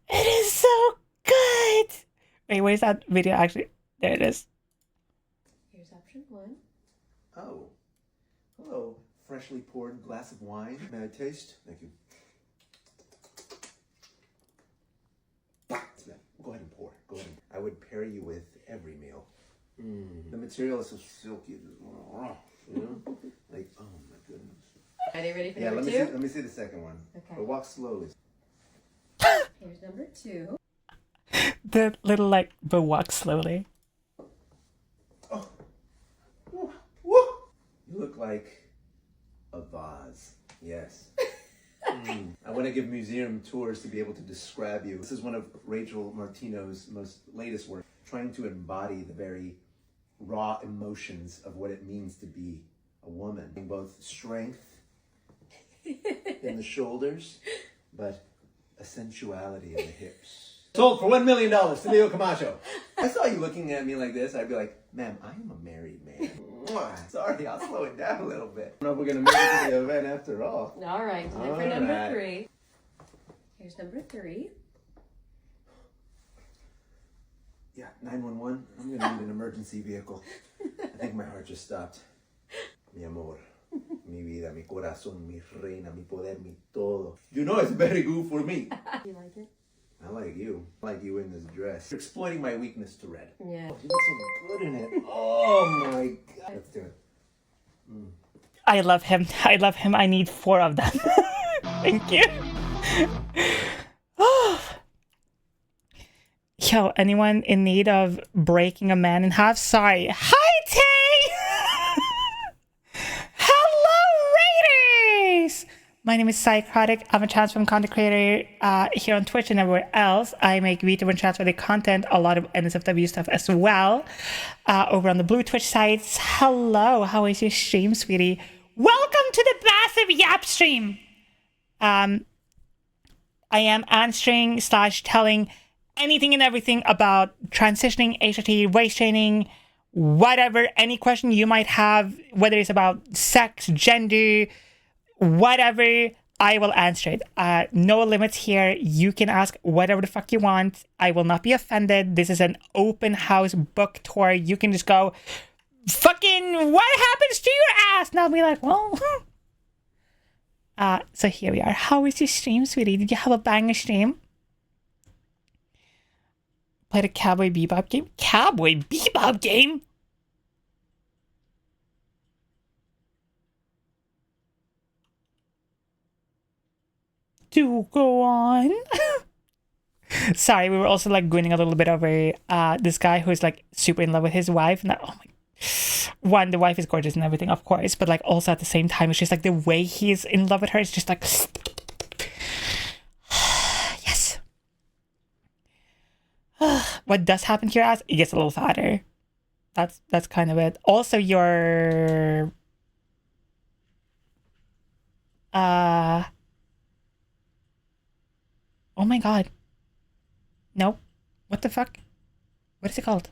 It is so good. Wait, where's that video actually? There it is. Here's option one. Oh. Hello. Freshly poured glass of wine. May I taste? Thank you. Go ahead and pour. Go ahead. I would pair you with every meal. The material is so silky. You know? Like, oh my goodness. Are they ready for Yeah, number let two? me see the second one. Okay. But walk slowly. Here's number two. The little like the walk slowly. You look like a vase. Yes. I want to give museum tours to be able to describe you. This is one of Rachel Martino's most latest work, trying to embody the very raw emotions of what it means to be a woman. Both strength in the shoulders, but a sensuality in the hips. Sold for $1 million to Leo Camacho. I saw you looking at me like this, I'd be like, ma'am, I am a married man. Sorry, I'll slow it down a little bit. I don't know if we're going to make it to the event after all. All right, time for number 3. Here's number 3. Yeah, 911. I'm going to need an emergency vehicle. I think my heart just stopped. Mi amor, mi vida, mi corazón, mi reina, mi poder, mi todo. You know it's very good for me. You like it? I like you. I like you in this dress. You're exploiting my weakness to red. Yeah. Oh, you look so good in it. Oh my God. Let's do it. I love him. I love him. I need 4 of them. Thank you. Yo, anyone in need of breaking a man in half? Sorry. Hi, Tay! Hello, Raiders! My name is Szycrotic. I'm a transform content creator here on Twitch and everywhere else. I make VTuber and transfer content, a lot of NSFW stuff as well, over on the Blue Twitch sites. Hello, how is your stream, sweetie? Welcome to the massive YAP stream. I am answering / telling anything and everything about transitioning, HRT, race training, whatever, any question you might have, whether it's about sex, gender, whatever, I will answer it. No limits here. You can ask whatever the fuck you want. I will not be offended. This is an open house book tour. You can just go, fucking, what happens to your ass? And I'll be like, well. So here we are. How was your stream, sweetie? Did you have a banger stream? Played a Cowboy Bebop game? Cowboy Bebop game? Do go on. Sorry, we were also like gooning a little bit over this guy who's like super in love with his wife. And oh my, one, the wife is gorgeous and everything, of course, but like also at the same time, it's just like the way he's in love with her. It's just like, yes. What does happen to your ass? It gets a little fatter. That's kind of it. Also, your oh my god. Nope. What the fuck? What is it called?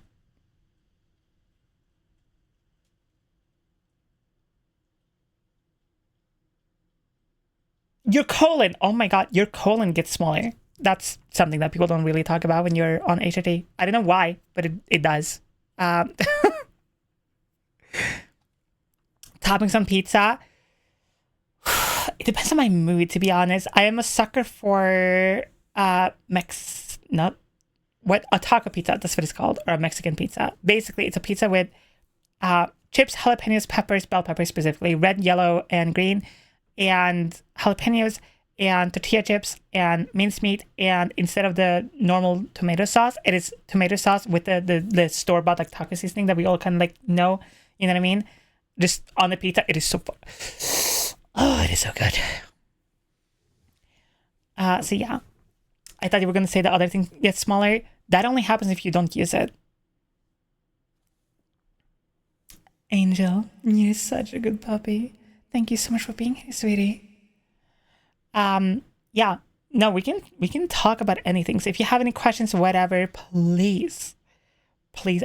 Your colon. Oh my god, your colon gets smaller. That's something that people don't really talk about when you're on HRT. I don't know why, but it does. Toppings on pizza. It depends on my mood, to be honest. I am a sucker for a taco pizza, that's what it's called, or a Mexican pizza. Basically, it's a pizza with chips, jalapenos, peppers, bell peppers specifically, red, yellow, and green, and jalapenos, and tortilla chips, and mincemeat, and instead of the normal tomato sauce, it is tomato sauce with the store-bought like taco seasoning that we all kind of like know, you know what I mean? Just on the pizza, it is so fun. Oh, it is so good. So yeah, I thought you were going to say the other thing gets smaller. That only happens if you don't use it. Angel, you're such a good puppy. Thank you so much for being here, sweetie. Yeah, no, we can talk about anything. So if you have any questions, whatever, please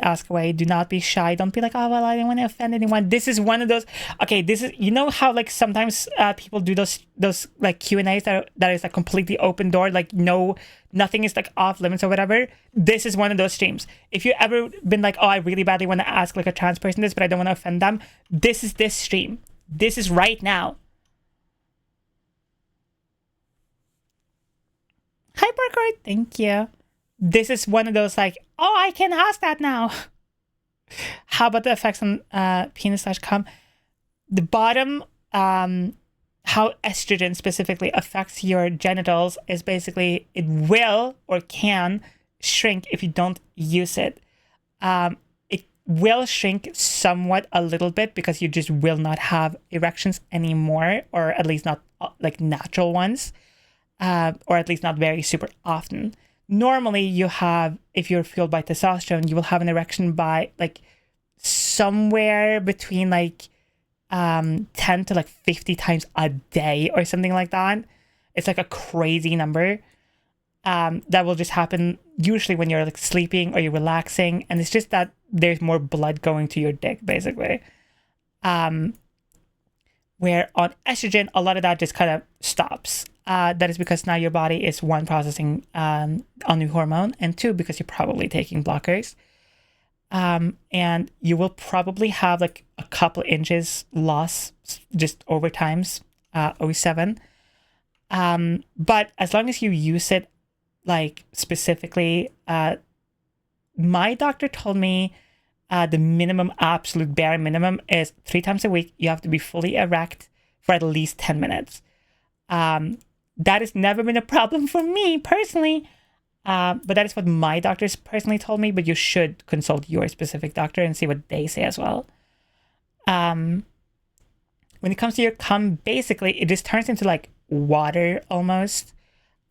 ask away. Do not be shy. Don't be like, oh, well, I don't want to offend anyone. This is one of those. Okay, this is, you know how like sometimes people do those like Q&As that is like completely open door, like nothing is like off limits or whatever. This is one of those streams. If you ever been like, oh, I really badly want to ask like a trans person this, but I don't want to offend them, this is this stream. This is right now. Hi, Parkour. Thank you. This is one of those like, oh, I can ask that now. How about the effects on penis/cum? The bottom, how estrogen specifically affects your genitals is basically it will or can shrink if you don't use it. It will shrink somewhat a little bit because you just will not have erections anymore, or at least not like natural ones, or at least not very super often. Normally you have, if you're fueled by testosterone, you will have an erection by like somewhere between like 10 to like 50 times a day or something like that. It's like a crazy number. That will just happen usually when you're like sleeping or you're relaxing, and it's just that there's more blood going to your dick, basically. Where on estrogen, a lot of that just kind of stops. That is because now your body is one, processing a new hormone, and two, because you're probably taking blockers. And you will probably have like a couple inches loss just over times, 07. But as long as you use it, like specifically, my doctor told me the minimum, absolute bare minimum is 3 times a week. You have to be fully erect for at least 10 minutes. That has never been a problem for me personally. But that is what my doctors personally told me, but you should consult your specific doctor and see what they say as well. When it comes to your cum, basically it just turns into like water almost,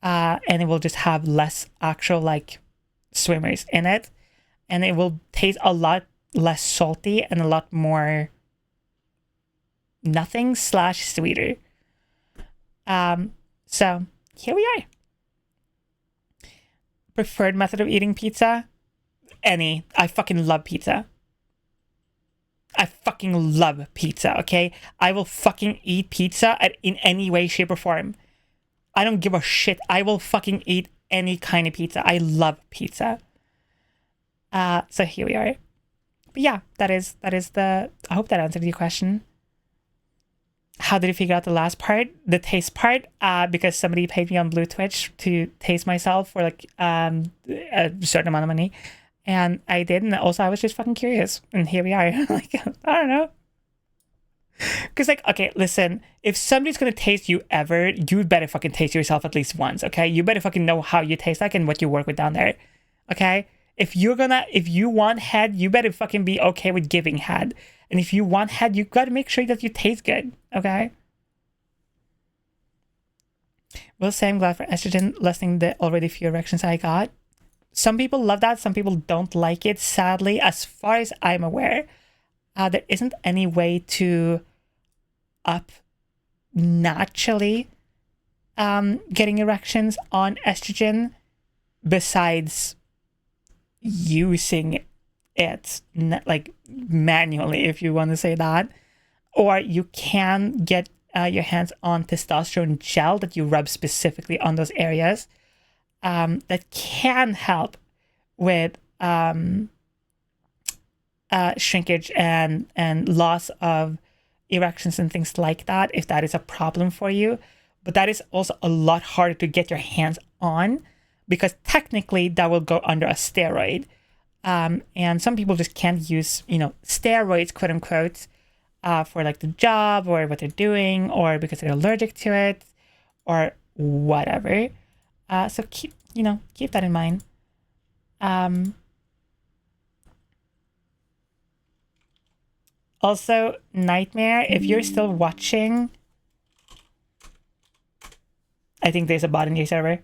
and it will just have less actual like swimmers in it, and it will taste a lot less salty and a lot more nothing / sweeter. So here we are. Preferred method of eating pizza? Any. I fucking love pizza. I fucking love pizza, okay? I will fucking eat pizza in any way, shape, or form. I don't give a shit. I will fucking eat any kind of pizza. I love pizza. So here we are. But yeah, that is the... I hope that answered your question. How did you figure out the last part? The taste part? Because somebody paid me on Blue Twitch to taste myself for like a certain amount of money. And I did, and also I was just fucking curious. And here we are. Like, I don't know. Because like, okay, listen, if somebody's gonna taste you ever, you better fucking taste yourself at least once, okay? You better fucking know how you taste like and what you work with down there, okay? If you want head, you better fucking be okay with giving head. And if you want head, you gotta make sure that you taste good, okay? Will say I'm glad for estrogen lessening the already few erections I got. Some people love that, some people don't like it. Sadly, as far as I'm aware, there isn't any way to up naturally getting erections on estrogen besides using it like manually, if you want to say that. Or you can get your hands on testosterone gel that you rub specifically on those areas, that can help with shrinkage and loss of erections and things like that, if that is a problem for you. But that is also a lot harder to get your hands on, because technically that will go under a steroid. And some people just can't use, steroids, quote unquote, for like the job or what they're doing, or because they're allergic to it or whatever. So keep that in mind. Also, Nightmare, if you're still watching, I think there's a bot in your server.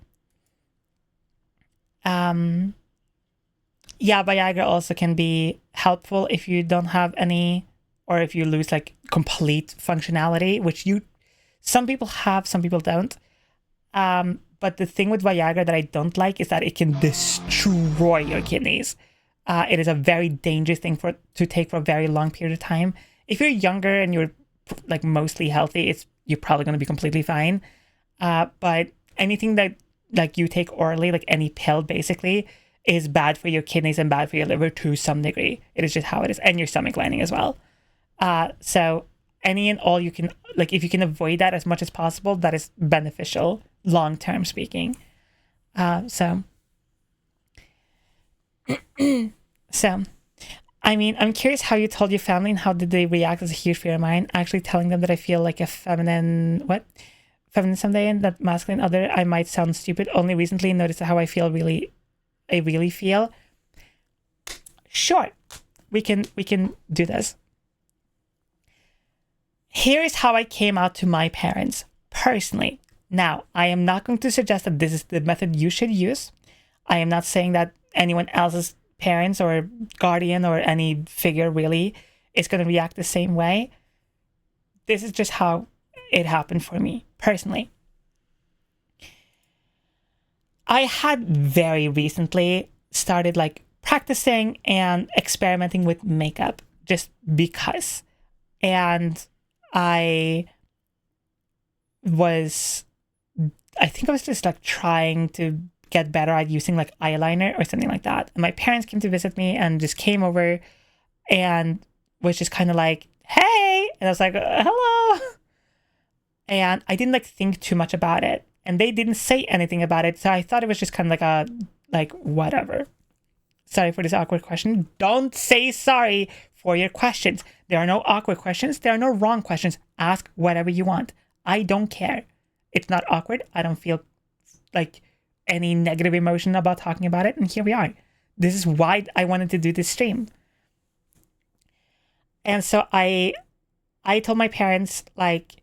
Yeah, Viagra also can be helpful if you don't have any, or if you lose like complete functionality, which some people have, some people don't. But the thing with Viagra that I don't like is that it can destroy your kidneys. It is a very dangerous thing to take for a very long period of time. If you're younger and you're like mostly healthy, you're probably going to be completely fine. But anything that like you take orally, like any pill basically, is bad for your kidneys and bad for your liver to some degree. It is just how it is, and your stomach lining as well. So any and all you can, like if you can avoid that as much as possible, that is beneficial long term speaking. So I mean, I'm curious how you told your family and how did they react as a huge fear of mine. Actually telling them that I feel like a feminine someday and that masculine other, I might sound stupid. Only recently noticed how I feel really I really feel, sure, we can do this. Here is how I came out to my parents personally. Now, I am not going to suggest that this is the method you should use. I am not saying that anyone else's parents or guardian or any figure really is going to react the same way. This is just how it happened for me personally. I had very recently started like practicing and experimenting with makeup just because. And I think I was just like trying to get better at using like eyeliner or something like that. And my parents came to visit me and just came over and was just kind of like, hey, and I was like, hello. And I didn't like think too much about it. And they didn't say anything about it. So I thought it was just kind of like whatever. Sorry for this awkward question. Don't say sorry for your questions. There are no awkward questions. There are no wrong questions. Ask whatever you want. I don't care. It's not awkward. I don't feel like any negative emotion about talking about it. And here we are. This is why I wanted to do this stream. And so I told my parents, like,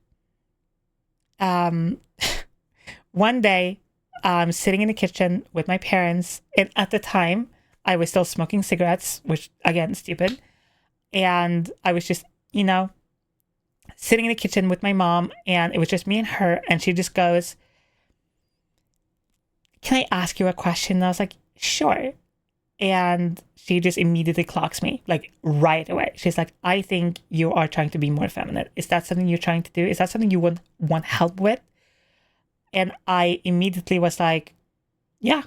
one day I'm sitting in the kitchen with my parents. And at the time, I was still smoking cigarettes, which, again, stupid. And I was just, sitting in the kitchen with my mom. And it was just me and her. And she just goes, can I ask you a question? And I was like, sure. And she just immediately clocks me, like right away. She's like, I think you are trying to be more feminine. Is that something you're trying to do? Is that something you want help with? And I immediately was like, yeah.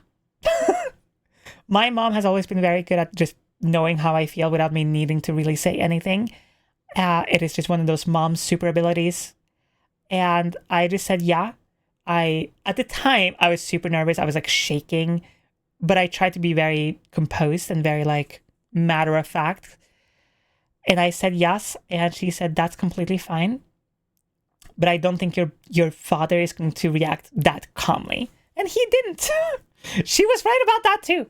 My mom has always been very good at just knowing how I feel without me needing to really say anything. It is just one of those mom super abilities. And I just said, yeah. At the time, I was super nervous. I was like shaking, but I tried to be very composed and very like matter of fact. And I said yes. And she said, that's completely fine. But I don't think your father is going to react that calmly. And he didn't. She was right about that too.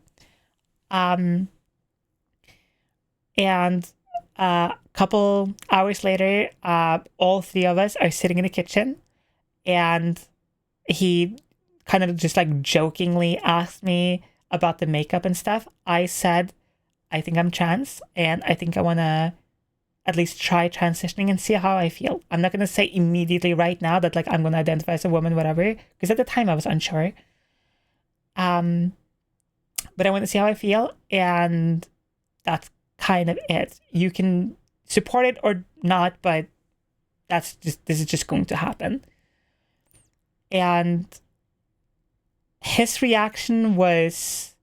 And a couple hours later, all three of us are sitting in the kitchen, and he kind of just like jokingly asked me about the makeup and stuff. I said, I think I'm trans, and I think I want to at least try transitioning and see how I feel. I'm not going to say immediately right now that like I'm going to identify as a woman, whatever, because at the time I was unsure. But I want to see how I feel, and that's kind of it. You can support it or not, but this is just going to happen. And his reaction was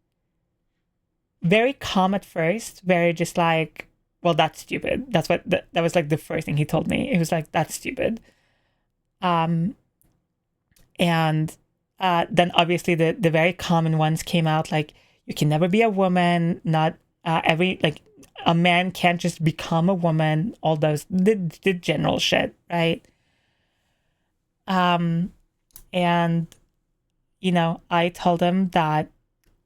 very calm at first, very just like, well, that's stupid. That's what that was like the first thing he told me. It was like, that's stupid. And then obviously the very common ones came out, like, you can never be a woman, not a man can't just become a woman, all those, the general shit, right? And, I told him that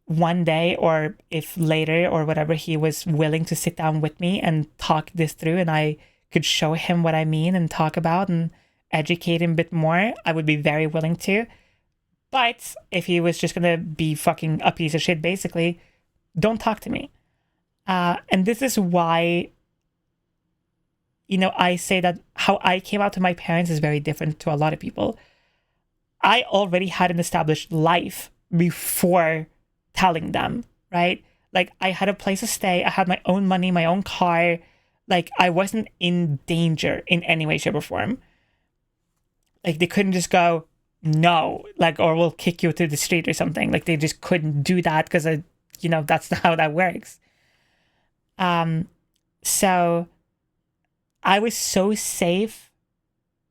one day, or if later or whatever, he was willing to sit down with me and talk this through, and I could show him what I mean and talk about and educate him a bit more, I would be very willing to. But if he was just going to be fucking a piece of shit, basically, don't talk to me. And this is why, I say that how I came out to my parents is very different to a lot of people. I already had an established life before telling them, right? Like, I had a place to stay. I had my own money, my own car. Like, I wasn't in danger in any way, shape, or form. Like, they couldn't just go, no, like, or we'll kick you to the street or something. Like, they just couldn't do that because, that's not how that works. So I was so safe,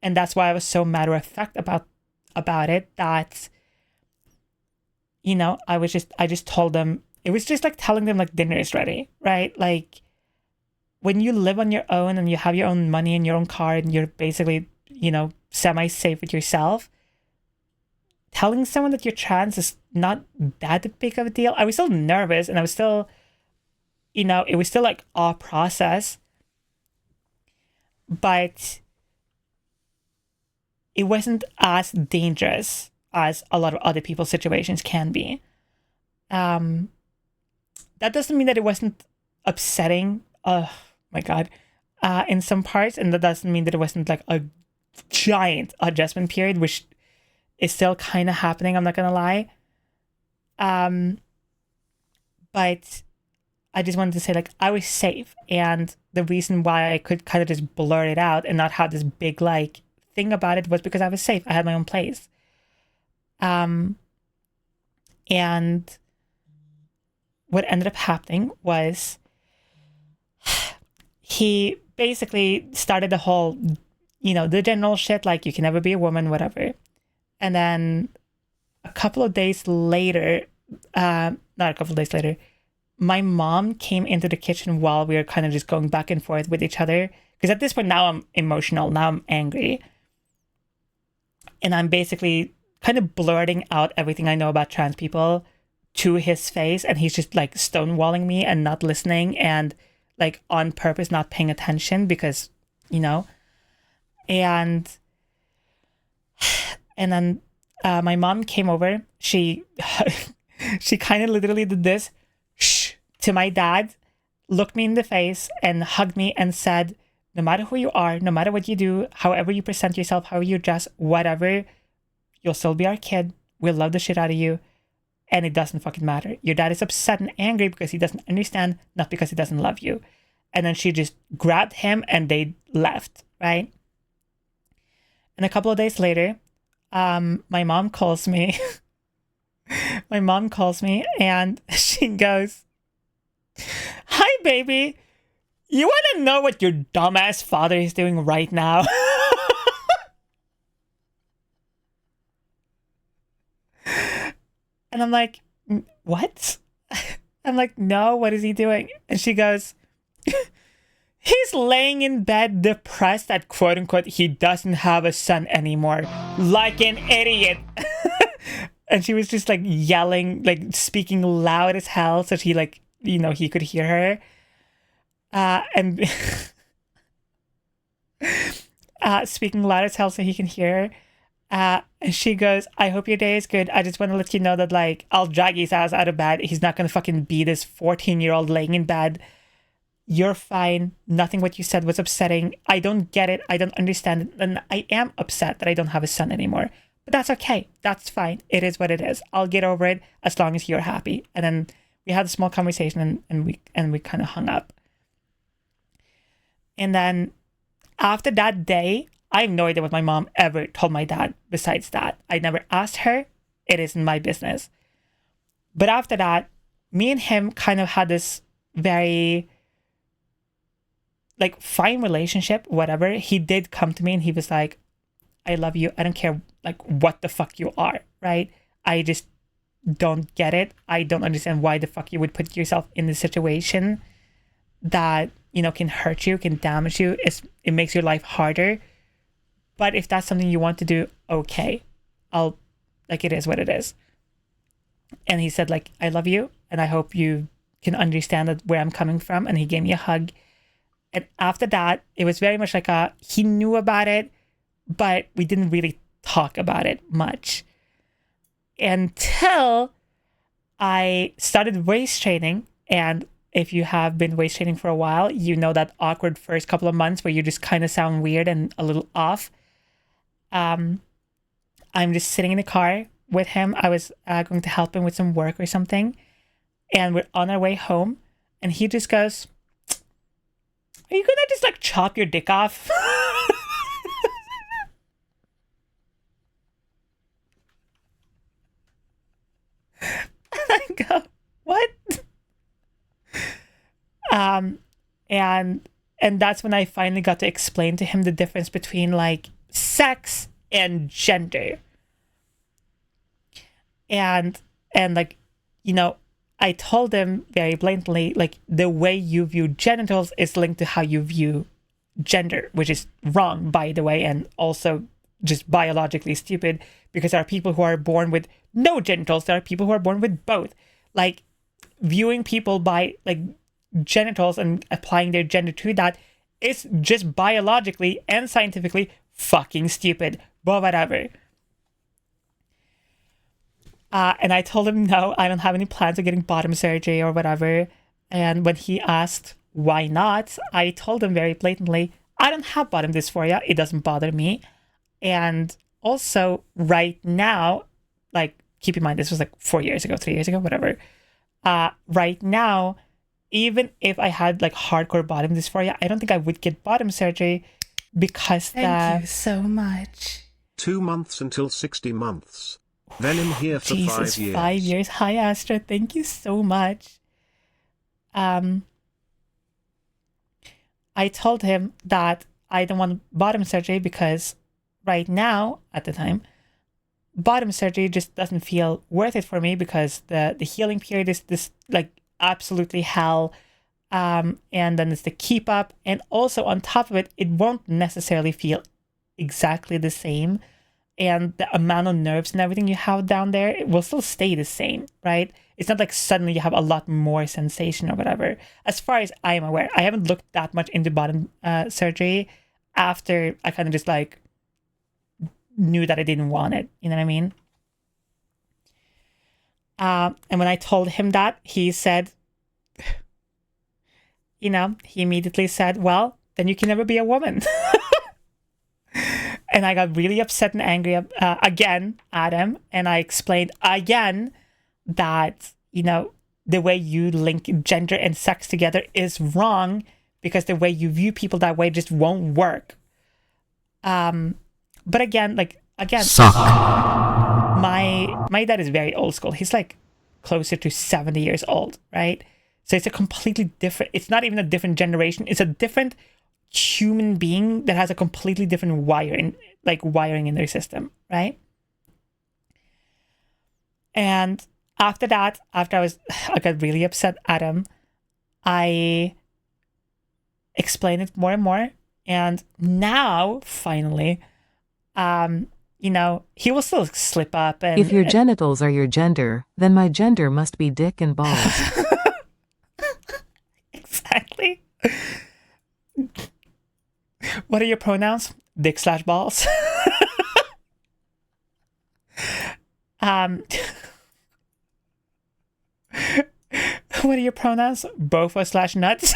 and that's why I was so matter of fact about it, that, I just told them, it was just like telling them like dinner is ready, right? Like, when you live on your own and you have your own money and your own car and you're basically, semi-safe with yourself, telling someone that you're trans is not that big of a deal. I was still nervous, and I was still, you know, it was still like a process, but it wasn't as dangerous as a lot of other people's situations can be. That doesn't mean that it wasn't upsetting. Oh my God. In some parts, and that doesn't mean that it wasn't like a giant adjustment period, which is still kind of happening, I'm not gonna lie. But I just wanted to say, like, I was safe, and the reason why I could kind of just blurt it out and not have this big like thing about it was because I was safe. I had my own place. And what ended up happening was he basically started the whole, you know, the general shit, like you can never be a woman, whatever. And then a couple of days later, not a couple of days later, my mom came into the kitchen while we were kind of just going back and forth with each other. Because at this point, now I'm emotional, now I'm angry. And I'm basically kind of blurting out everything I know about trans people to his face, and he's just like stonewalling me and not listening, and like on purpose not paying attention because, you know. And then my mom came over. She kind of literally did this shh to my dad, looked me in the face and hugged me and said, no matter who you are, no matter what you do, however you present yourself, how you dress, whatever, you'll still be our kid. We'll love the shit out of you. And it doesn't fucking matter. Your dad is upset and angry because he doesn't understand, not because he doesn't love you. And then she just grabbed him and they left, right? And a couple of days later, my mom calls me. My mom calls me and she goes, hi, baby. You want to know what your dumbass father is doing right now? And I'm like, what? I'm like, no, what is he doing? And she goes, he's laying in bed depressed that, quote unquote, he doesn't have a son anymore. Like an idiot. And she was just like yelling, like speaking loud as hell so she like, you know, he could hear her. And speaking loud as hell so he can hear her. And she goes, I hope your day is good. I just want to let you know that, like, I'll drag his ass out of bed. He's not going to fucking be this 14-year-old laying in bed. You're fine. Nothing what you said was upsetting. I don't get it. I don't understand it. And I am upset that I don't have a son anymore. But that's okay. That's fine. It is what it is. I'll get over it as long as you're happy. And then we had a small conversation and we kind of hung up. And then after that day, I have no idea what my mom ever told my dad besides that. I never asked her. It isn't my business. But after that, me and him kind of had this very, like, fine relationship, whatever. He did come to me and he was like, I love you. I don't care, like, what the fuck you are, right? I just don't get it. I don't understand why the fuck you would put yourself in this situation that, you know, can hurt you, can damage you. It makes your life harder. But if that's something you want to do, okay. It is what it is. And he said, like, I love you. And I hope you can understand that where I'm coming from. And he gave me a hug. And after that, it was very much like he knew about it, but we didn't really talk about it much. Until I started waist training. And if you have been waist training for a while, you know that awkward first couple of months where you just kind of sound weird and a little off. I'm just sitting in the car with him. I was going to help him with some work or something. And we're on our way home. And he just goes, are you going to just like chop your dick off? And I go, what? And that's when I finally got to explain to him the difference between like sex and gender. And like, you know, I told him very blatantly, like, the way you view genitals is linked to how you view gender, which is wrong, by the way, and also just biologically stupid, because there are people who are born with no genitals. There are people who are born with both. Like, viewing people by like genitals and applying their gender to that is just biologically and scientifically fucking stupid. But whatever. And I told him, no, I don't have any plans of getting bottom surgery or whatever. And when he asked why not, I told him very blatantly, I don't have bottom dysphoria. It doesn't bother me. And also right now, like, keep in mind, this was like 4 years ago, 3 years ago, whatever. Right now, even if I had like hardcore bottom dysphoria, I don't think I would get bottom surgery because Thank you so much. 2 months until 60 months. Then in here for Jesus, 5 years. 5 years. Hi, Astra. Thank you so much. I told him that I don't want bottom surgery because right now, at the time, bottom surgery just doesn't feel worth it for me because the healing period is this like absolutely hell. And then it's the keep up. And also on top of it, it won't necessarily feel exactly the same. And the amount of nerves and everything you have down there, it will still stay the same, right? It's not like suddenly you have a lot more sensation or whatever. As far as I am aware, I haven't looked that much into bottom surgery after I kind of just like knew that I didn't want it. You know what I mean? And when I told him that, he said, you know, he immediately said, well, then you can never be a woman. And I got really upset and angry again at him. And I explained again that, you know, the way you link gender and sex together is wrong because the way you view people that way just won't work. But again, Suck. my dad is very old school. He's like closer to 70 years old, right? So it's a completely different, it's not even a different generation. It's a different human being that has a completely different wiring in their system, right? And after that, I got really upset at him, I explained it more and more, and now finally, you know, he will still slip up. And if your genitals are your gender, then my gender must be dick and balls. Exactly. What are your pronouns? Dick/balls. What are your pronouns? Bofo/nuts.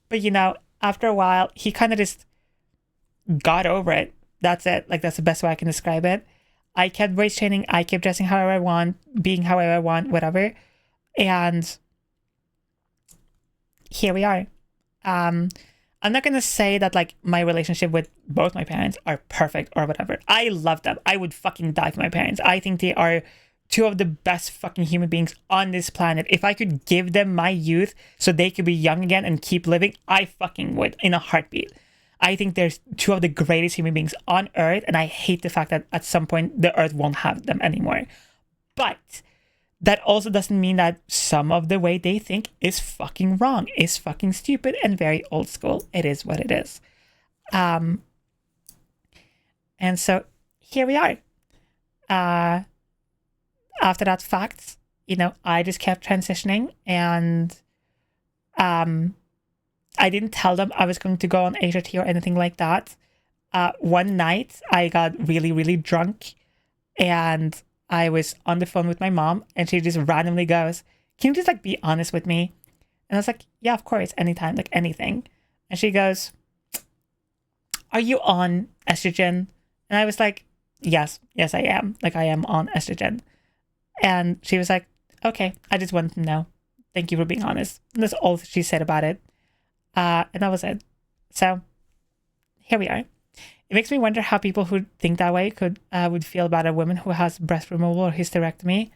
But you know, after a while, he kind of just got over it. That's it. Like, that's the best way I can describe it. I kept waist training. I kept dressing however I want, being however I want, whatever. And here we are. I'm not going to say that like my relationship with both my parents are perfect or whatever. I love them. I would fucking die for my parents. I think they are two of the best fucking human beings on this planet. If I could give them my youth so they could be young again and keep living, I fucking would in a heartbeat. I think there's two of the greatest human beings on Earth, and I hate the fact that at some point the Earth won't have them anymore. But that also doesn't mean that some of the way they think is fucking wrong, is fucking stupid and very old school. It is what it is. And so here we are. After that fact, you know, I just kept transitioning, and I didn't tell them I was going to go on HRT or anything like that. One night I got really, really drunk, and I was on the phone with my mom, and she just randomly goes, can you just like be honest with me? And I was like, yeah, of course, anytime, like anything. And she goes, are you on estrogen? And I was like, yes, I am. Like, I am on estrogen. And she was like, okay, I just wanted to know. Thank you for being honest. And that's all she said about it. And that was it. So here we are. It makes me wonder how people who think that way would feel about a woman who has breast removal or hysterectomy.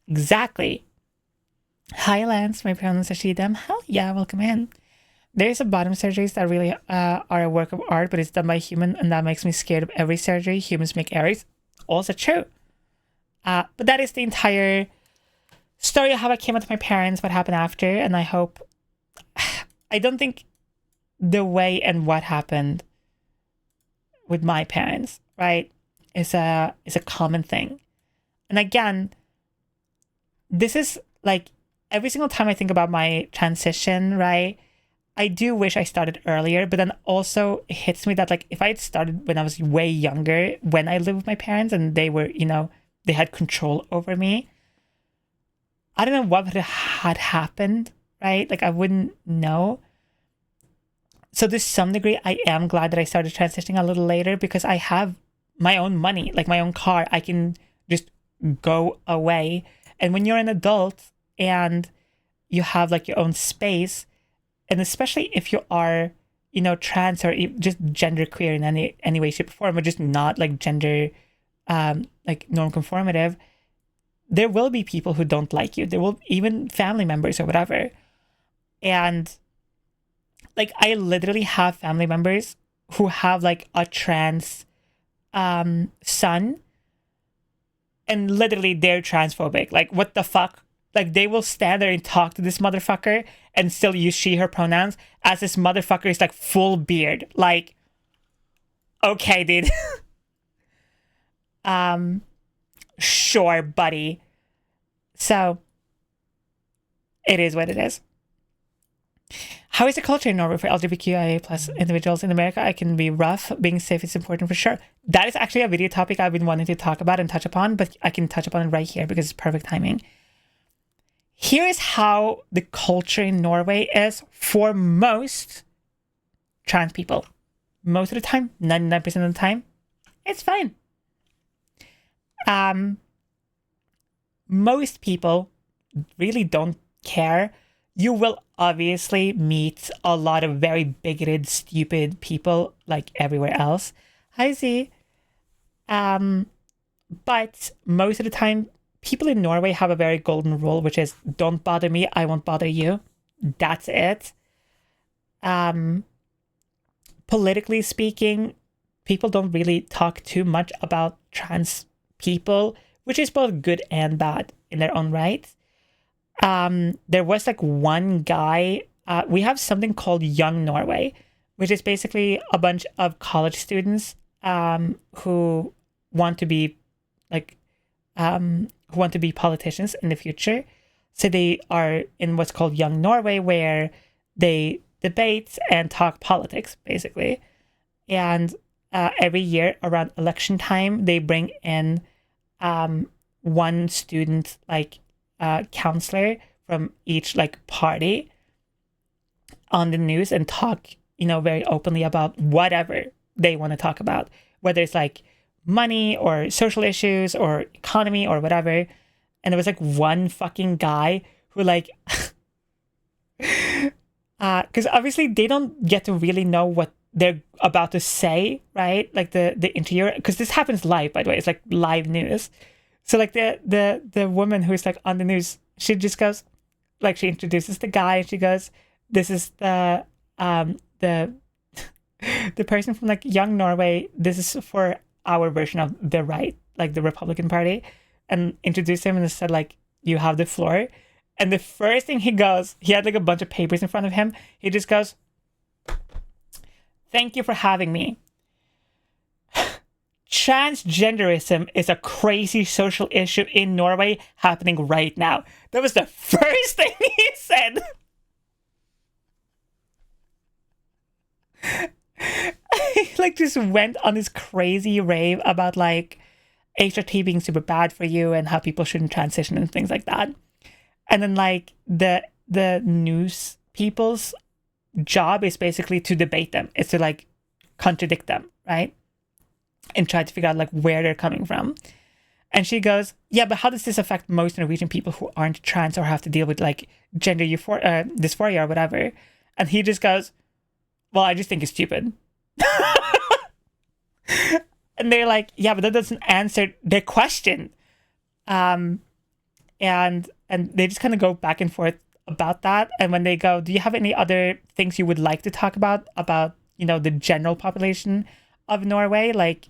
Exactly. Hi, Lance. My pronouns are she, them. Hell yeah, welcome in. There's a bottom surgeries that really are a work of art, but it's done by a human, and that makes me scared of every surgery. Humans make errors. Also true. But that is the entire story of how I came out to my parents, what happened after, and I I don't think the way and what happened with my parents, right, is a common thing. And again, this is like every single time I think about my transition, right, I do wish I started earlier, but then also it hits me that like if I had started when I was way younger, when I lived with my parents and they were, they had control over me, I don't know what had happened, right? Like I wouldn't know. So to some degree, I am glad that I started transitioning a little later because I have my own money, like my own car. I can just go away. And when you're an adult and you have like your own space, and especially if you are, trans or just genderqueer in any way, shape, or form, or just not like gender, like norm-conformative, there will be people who don't like you. There will even family members or whatever. And like, I literally have family members who have like a trans son, and literally they're transphobic. Like, what the fuck? Like, they will stand there and talk to this motherfucker and still use she, her pronouns as this motherfucker is like full beard. Like, okay, dude. Sure, buddy. So, it is what it is. How is the culture in Norway for LGBTQIA plus individuals? In America, I can be rough. Being safe is important for sure. That is actually a video topic I've been wanting to talk about and touch upon, but I can touch upon it right here because it's perfect timing. Here is how the culture in Norway is for most trans people. Most of the time, 99% of the time, it's fine. Most people really don't care. You will obviously meet a lot of very bigoted, stupid people like everywhere else. Hi, Z. But most of the time, people in Norway have a very golden rule, which is don't bother me, I won't bother you. That's it. Politically speaking, people don't really talk too much about trans people, which is both good and bad in their own right. There was like one guy, we have something called Young Norway, which is basically a bunch of college students who want to be like, who want to be politicians in the future. So they are in what's called Young Norway, where they debate and talk politics, basically. And every year around election time, they bring in one student, like, counselor from each like party on the news and talk, very openly about whatever they want to talk about, whether it's like money or social issues or economy or whatever. And there was like one fucking guy who like, because obviously they don't get to really know what they're about to say, right? Like the interviewer, because this happens live, by the way, it's like live news. So like the woman who's like on the news, she just goes, like, she introduces the guy and she goes, this is the person from like Young Norway. This is for our version of the right, like the Republican Party, and introduced him and said like, you have the floor. And the first thing he goes, he had like a bunch of papers in front of him. He just goes, thank you for having me. Transgenderism is a crazy social issue in Norway happening right now. That was the first thing he said. He like just went on this crazy rave about like HRT being super bad for you and how people shouldn't transition and things like that. And then like the news people's job is basically to debate them. It's to like contradict them, right? And try to figure out like where they're coming from. And she goes, yeah, but how does this affect most Norwegian people who aren't trans or have to deal with like gender dysphoria or whatever? And he just goes, well, I just think it's stupid. And they're like, yeah, but that doesn't answer their question. And they just kind of go back and forth about that. And when they go, do you have any other things you would like to talk about, the general population of Norway? Like,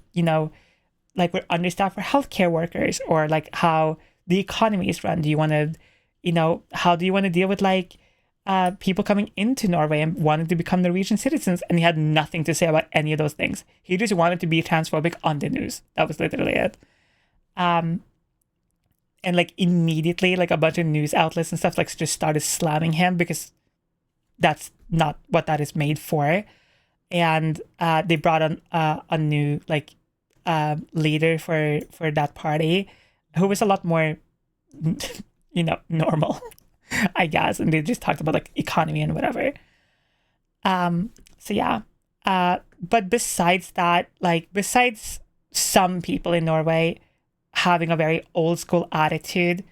like we're understaffed for healthcare workers, or like how the economy is run. Do you want to, how do you want to deal with like people coming into Norway and wanted to become Norwegian citizens, and he had nothing to say about any of those things. He just wanted to be transphobic on the news. That was literally it. And like immediately, like a bunch of news outlets and stuff like just started slamming him because that's not what that is made for. And they brought on a new like leader for that party, who was a lot more, normal, I guess. And they just talked about like economy and whatever. So yeah. But besides that, like besides some people in Norway having a very old school attitude,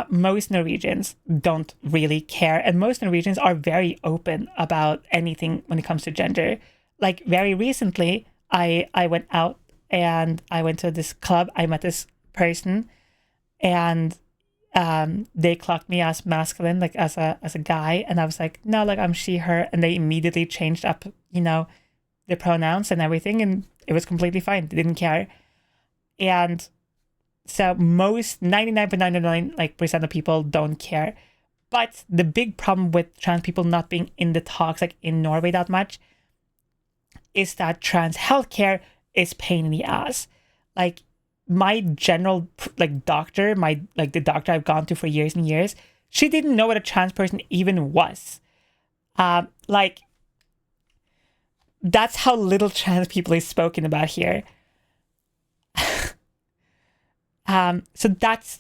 most Norwegians don't really care. And most Norwegians are very open about anything when it comes to gender. Like very recently, I went out and I went to this club. I met this person and they clocked me as masculine, like as a guy. And I was like, no, like I'm she, her. And they immediately changed up, the pronouns and everything. And it was completely fine. They didn't care. And so most 99.99% of people don't care. But the big problem with trans people not being in the talks like in Norway that much is that trans healthcare is pain in the ass. Like my general doctor, the doctor I've gone to for years and years, she didn't know what a trans person even was. That's how little trans people is spoken about here. So that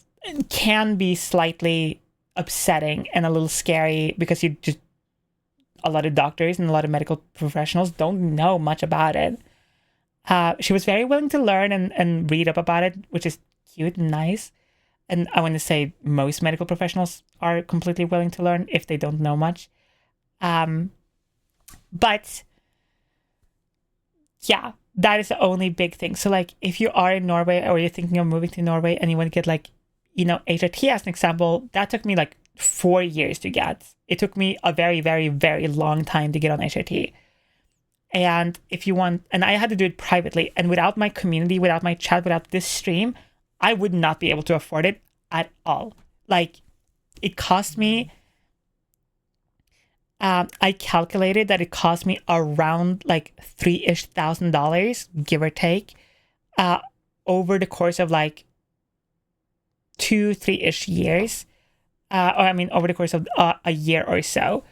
can be slightly upsetting and a little scary because a lot of doctors and a lot of medical professionals don't know much about it. She was very willing to learn and read up about it, which is cute and nice. And I want to say most medical professionals are completely willing to learn if they don't know much. But yeah, that is the only big thing. So like if you are in Norway or you're thinking of moving to Norway and you want to get like, HRT as an example, that took me like 4 years to get. It took me a very, very, very long time to get on HRT. And if you want, and I had to do it privately, and without my community, without my chat, without this stream, I would not be able to afford it at all. Like it cost me, I calculated that it cost me around like $3,000-ish, give or take, over the course of like 2-3-ish years. Over the course of a year or so,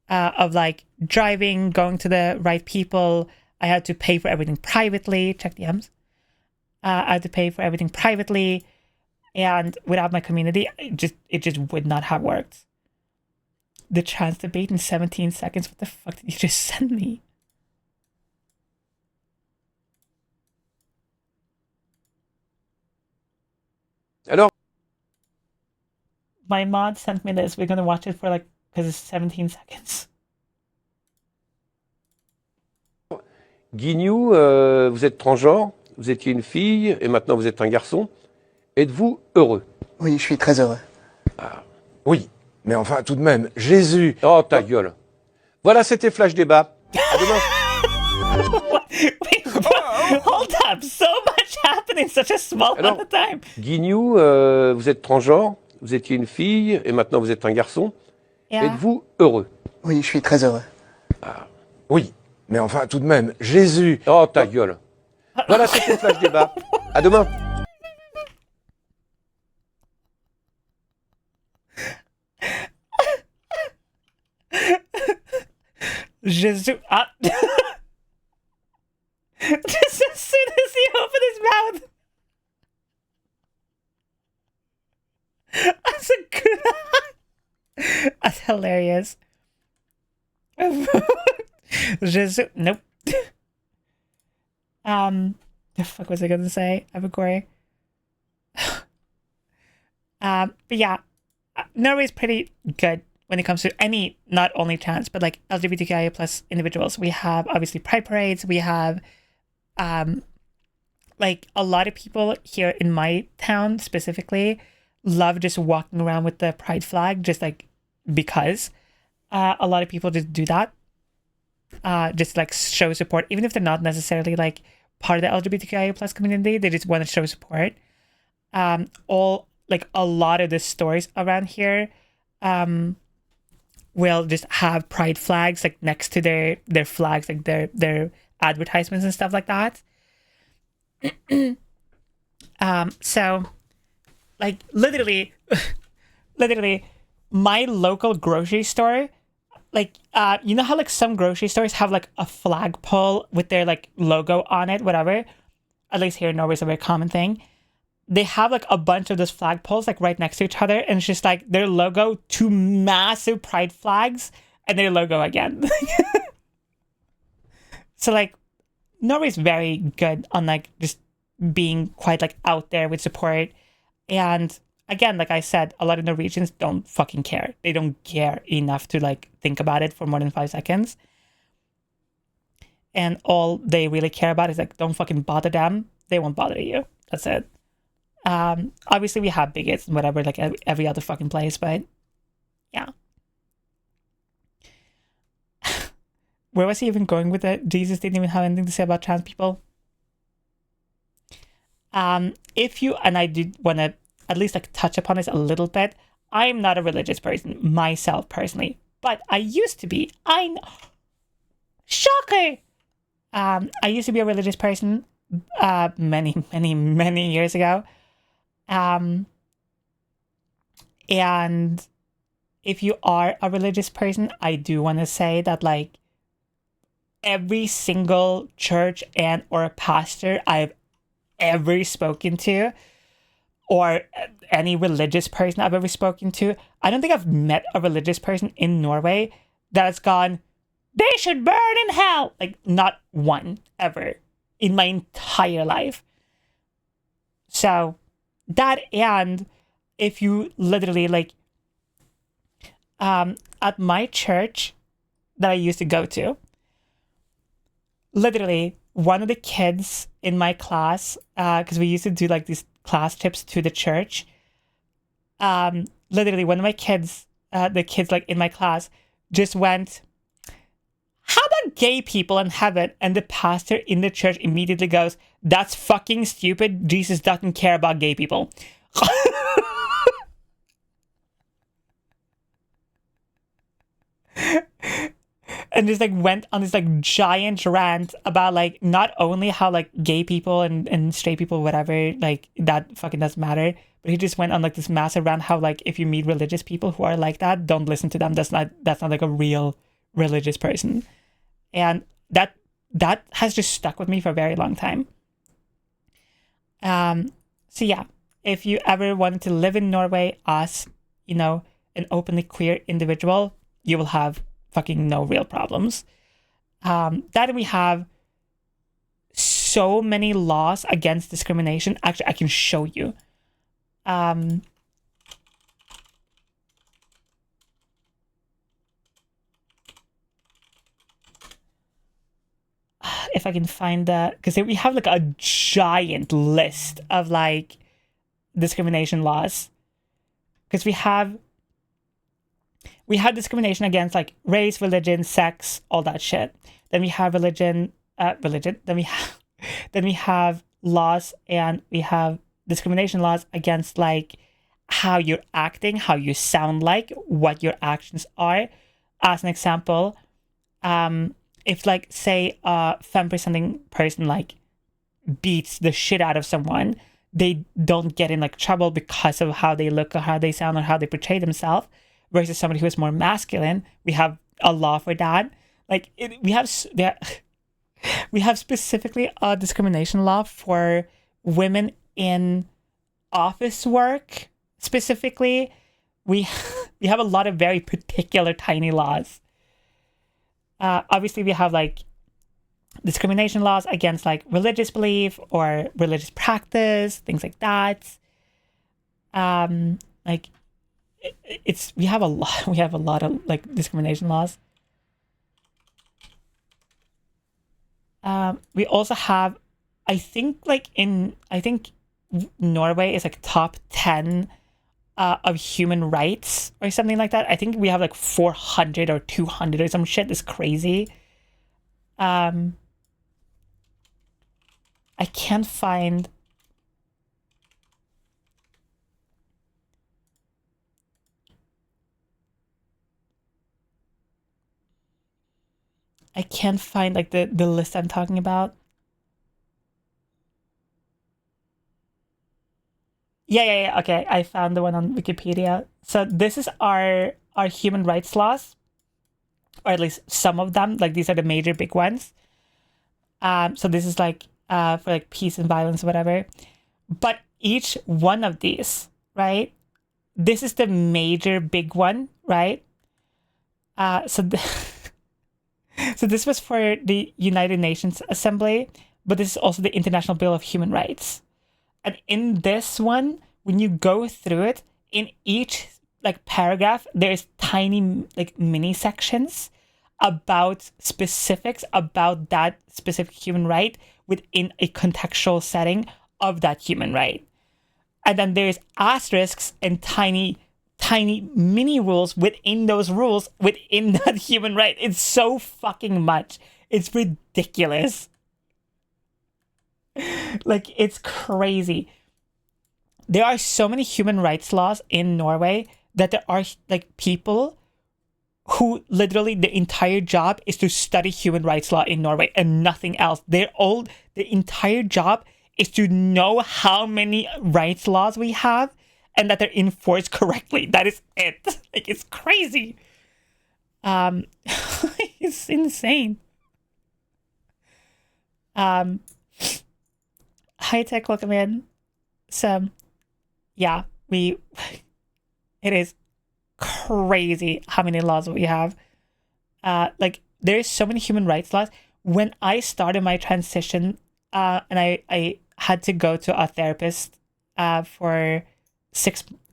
of like driving, going to the right people. I had to pay for everything privately. Check DMs. I had to pay for everything privately, and without my community, it just would not have worked. The trans debate in 17 seconds. What the fuck did you just send me? Alors? My mod sent me this. We're gonna watch it for like, because it's 17 seconds. Guignou, vous êtes transgenre, vous étiez une fille et maintenant vous êtes un garçon. Êtes-vous heureux? Oui, je suis très heureux. Ah, oui, mais enfin tout de même, Jésus. Oh ta gueule. Voilà, c'était Flash Débat. À demain. Wait, hold up, so much happening, such a small amount of time. Guignou, vous êtes transgenre, vous étiez une fille et maintenant vous êtes un garçon. Yeah. Êtes-vous heureux? Oui, je suis très heureux. Ah, oui, mais enfin tout de même, Jésus. Oh ta gueule. Voilà, c'était Flash Débat. À demain. Jésus. Just as soon as he opened his mouth. That's a good. That's hilarious. Jesus. Nope. The fuck was I gonna say? Abagore. But yeah, Norway is pretty good when it comes to any, not only trans, but like LGBTQIA plus individuals. We have obviously pride parades. We have, like a lot of people here in my town specifically love just walking around with the pride flag, just like because a lot of people just do that, just like show support, even if they're not necessarily like part of the LGBTQIA plus community. They just want to show support. A lot of the stores around here, will just have pride flags like next to their flags, like their advertisements and stuff like that. So like literally my local grocery store, like you know how like some grocery stores have like a flagpole with their like logo on it, whatever. At least here in Norway, it's a very common thing. They have like a bunch of those flagpoles like right next to each other, and it's just like their logo, two massive pride flags, and their logo again. So like Norway's very good on like just being quite like out there with support. And again, like I said, a lot of Norwegians don't fucking care. They don't care enough to like think about it for more than 5 seconds. And all they really care about is like, don't fucking bother them. They won't bother you. That's it. Obviously we have bigots and whatever, like every other fucking place, but yeah. Where was he even going with it? Jesus didn't even have anything to say about trans people. If you, and I did want to at least like touch upon this a little bit, I'm not a religious person myself personally, but I used to be. I know. Shocker! I used to be a religious person many years ago. And if you are a religious person, I do want to say that like every single church and or pastor I've ever spoken to, or any religious person I've ever spoken to, I don't think I've met a religious person in Norway that's gone, they should burn in hell. Like not one ever in my entire life. So that, and if you literally like at my church that I used to go to, literally one of the kids in my class, because we used to do like these class trips to the church, literally one of my kids, the kids like in my class just went, how about gay people in heaven? And the pastor in the church immediately goes, that's fucking stupid. Jesus doesn't care about gay people. And just like went on this like giant rant about like not only how like gay people and straight people, whatever, like that fucking doesn't matter, but he just went on like this massive rant how like if you meet religious people who are like that, don't listen to them. That's not like a real religious person. And that has just stuck with me for a very long time. So yeah, if you ever wanted to live in Norway as, you know, an openly queer individual, you will have fucking no real problems. That we have so many laws against discrimination. Actually, I can show you. If I can find that, because we have like a giant list of like discrimination laws. Because we have discrimination against like race, religion, sex, all that shit. Then we have religion. Then we have laws, and we have discrimination laws against like how you're acting, how you sound like, what your actions are. As an example, if like say a femme-presenting person like beats the shit out of someone, they don't get in like trouble because of how they look or how they sound or how they portray themselves. Versus somebody who is more masculine, we have a law for that. Like we have specifically a discrimination law for women in office work. Specifically, we have a lot of very particular tiny laws. Obviously, we have like discrimination laws against like religious belief or religious practice, things like that. Like. We have a lot of like discrimination laws. We also have, I think Norway is like top 10 of human rights or something like that. I think we have like 400 or 200 or some shit. That's crazy. I can't find. can't find like the list I'm talking about. Yeah. Okay, I found the one on Wikipedia. So this is our human rights laws, or at least some of them. Like these are the major big ones. So this is like for like peace and violence, whatever. But each one of these, right? This is the major big one, right? So this was for the United Nations Assembly, but this is also the International Bill of Human Rights. And in this one, when you go through it, in each like paragraph, there's tiny like mini sections about specifics about that specific human right within a contextual setting of that human right. And then there's asterisks and tiny mini rules within those rules within that human right. It's so fucking much. It's ridiculous. Like, it's crazy. There are so many human rights laws in Norway that there are like people who literally the entire job is to study human rights law in Norway and nothing else. The entire job is to know how many rights laws we have and that they're enforced correctly. That is it. Like, it's crazy. It's insane. High Tech, welcome in. So, yeah, it is crazy how many laws we have. Like, there's so many human rights laws. When I started my transition, and I had to go to a therapist for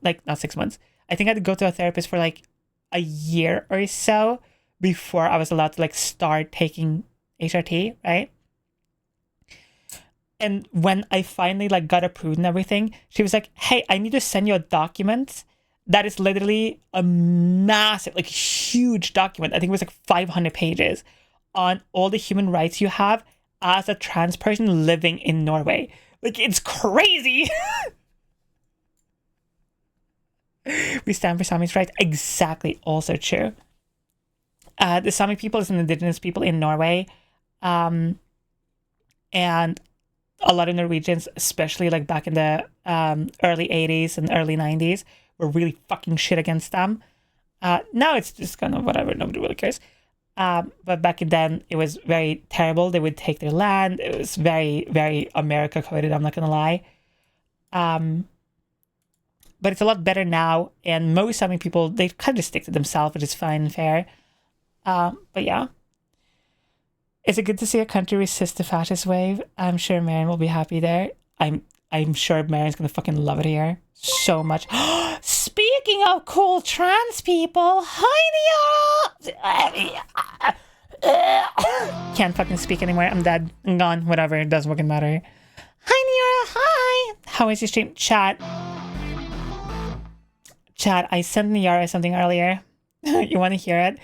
not 6 months. I think I had to go to a therapist for like a year or so before I was allowed to like start taking HRT, right? And when I finally like got approved and everything, she was like, hey, I need to send you a document that is literally a massive, like huge document. I think it was like 500 pages on all the human rights you have as a trans person living in Norway. Like, it's crazy. We stand for Sami's rights. Exactly. Also true. The Sami people is an indigenous people in Norway. And a lot of Norwegians, especially like back in the early 80s and early 90s, were really fucking shit against them. Now it's just kind of whatever. Nobody really cares. But back then, it was very terrible. They would take their land. It was very, very America coded, I'm not going to lie. But it's a lot better now. And most Sami people, they kind of stick to themselves, which is fine and fair. But yeah. Is it good to see a country resist the fascist wave? I'm sure Marion will be happy there. I'm sure Marion's going to fucking love it here. So much. Speaking of cool trans people, hi Nia! Can't fucking speak anymore. I'm dead. I'm gone. Whatever. It doesn't fucking matter. Hi Nia! Hi! How is your stream? Chat, I sent Niara something earlier. You want to hear it?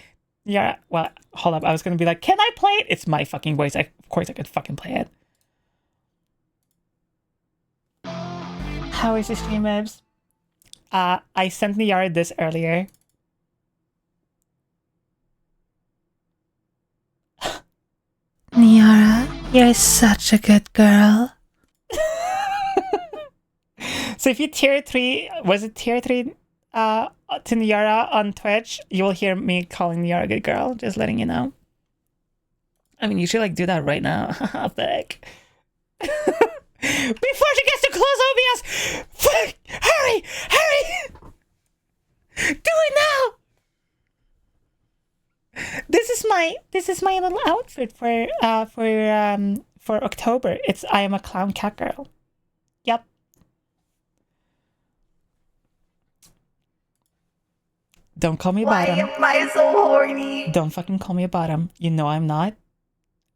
Yeah, well, hold up. I was going to be like, can I play it? It's my fucking voice. Of course I could fucking play it. How is your stream, Mibs? I sent Niara this earlier. Niara, you're such a good girl. So if you tier 3, was it tier 3 to Niara on Twitch, you will hear me calling Niara a good girl. Just letting you know. I mean, you should like do that right now. Thick. Before she gets too close, OBS! Fuck! Hurry! Do it now! This is my little outfit for October. It's I am a clown cat girl. Yep. Don't call me a bottom. Why am I so horny? Don't fucking call me a bottom. You know I'm not.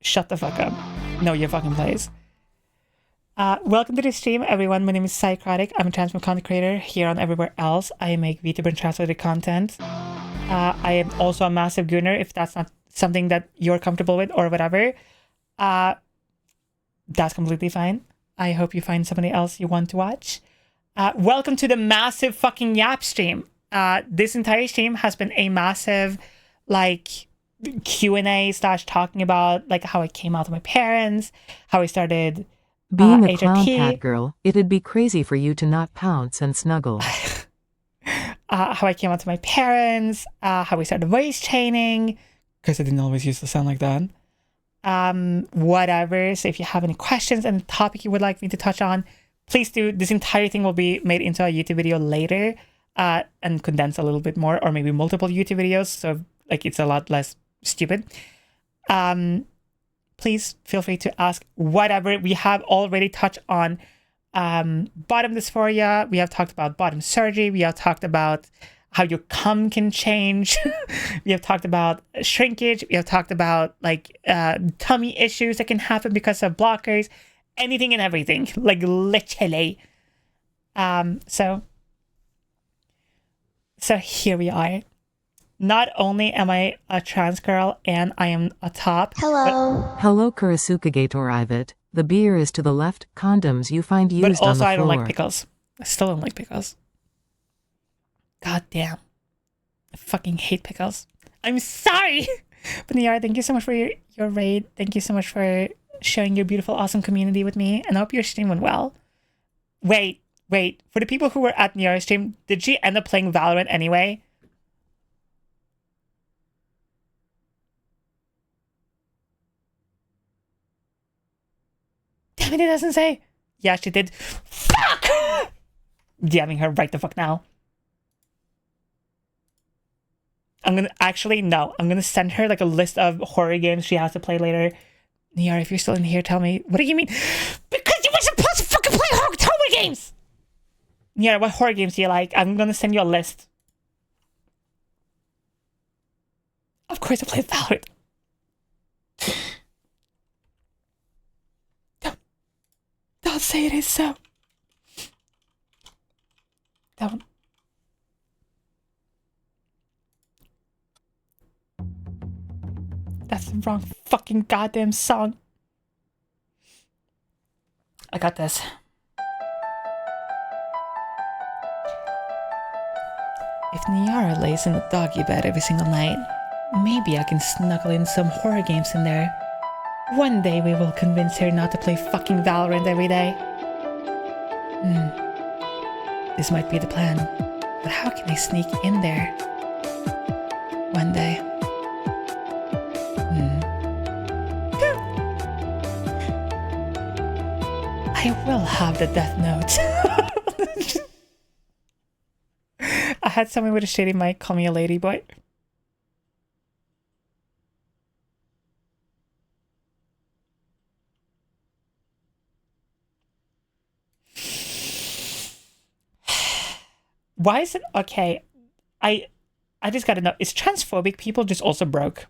Shut the fuck up. Know your fucking place. Welcome to the stream, everyone. My name is Szycrotic. I'm a trans content creator here on everywhere else. I make VTuber and trans-related content. I am also a massive gooner, if that's not something that you're comfortable with or whatever. That's completely fine. I hope you find somebody else you want to watch. Welcome to the massive fucking YAP stream. This entire stream has been a massive, like, Q&A / talking about like how I came out to my parents, how I started Being a clown HRT. cat girl, it'd be crazy for you to not pounce and snuggle. How I came out to my parents, how we started voice training, because I didn't always used to sound like that. Whatever. So if you have any questions and topic you would like me to touch on, please do. This entire thing will be made into a YouTube video later, and condense a little bit more, or maybe multiple YouTube videos, so like it's a lot less stupid. Please feel free to ask whatever. We have already touched on bottom dysphoria. We have talked about bottom surgery. We have talked about how your cum can change. We have talked about shrinkage. We have talked about like tummy issues that can happen because of blockers. Anything and everything, like literally. So here we are. Not only am I a trans girl and I am a top. Hello. Hello, Kurasuka Gator Ivet. The beer is to the left. Condoms you find used on the floor. But also I don't like pickles. I still don't like pickles. God damn. I fucking hate pickles. I'm sorry. But Niara, thank you so much for your raid. Thank you so much for sharing your beautiful, awesome community with me. And I hope your stream went well. Wait. For the people who were at Niara's stream, did she end up playing Valorant anyway? Damn it, it doesn't say. Yeah, she did. Fuck! DMing her right the fuck now. I'm gonna send her like a list of horror games she has to play later. Niara, if you're still in here, tell me. What do you mean? Because you were supposed to fucking play horror games! Niara, what horror games do you like? I'm gonna send you a list. Of course I played Valorant. Don't say it is so. Don't. That's the wrong fucking goddamn song. I got this. If Niara lays in the doggy bed every single night, maybe I can snuggle in some horror games in there. One day we will convince her not to play fucking Valorant every day. This might be the plan, but how can I sneak in there? One day. I will have the death note. I had someone with a shitty mic call me a ladyboy. Why is it okay? I just gotta know. Is transphobic people just also broke?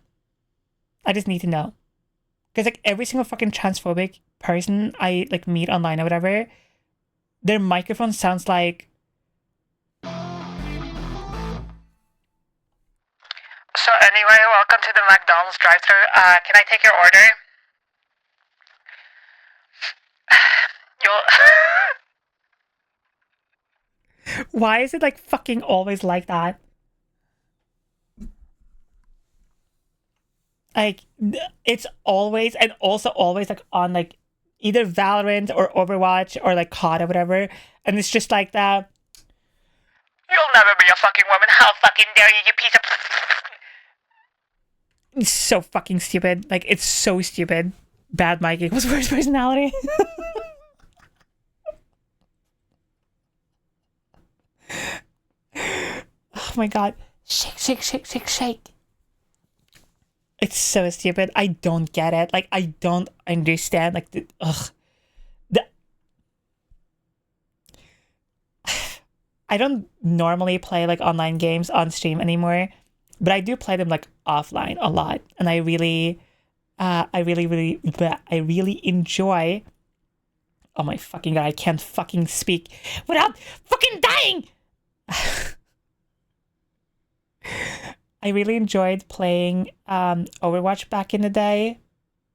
I just need to know. Because like every single fucking transphobic person I like meet online or whatever, their microphone sounds like. So anyway, welcome to the McDonald's drive-thru. Can I take your order? Why is it like fucking always like that? Like it's always and also always like on like either Valorant or Overwatch or like COD or whatever, and it's just like that. You'll never be a fucking woman. How fucking dare you, you piece of. It's so fucking stupid. Like it's so stupid. Bad mic equals worst personality. Oh my god. Shake, shake, shake, shake, shake. It's so stupid. I don't get it. Like, I don't understand. Like, I don't normally play, like, online games on stream anymore. But I do play them, like, offline a lot. And I really enjoy... Oh my fucking god, I can't fucking speak without fucking dying! I really enjoyed playing Overwatch back in the day.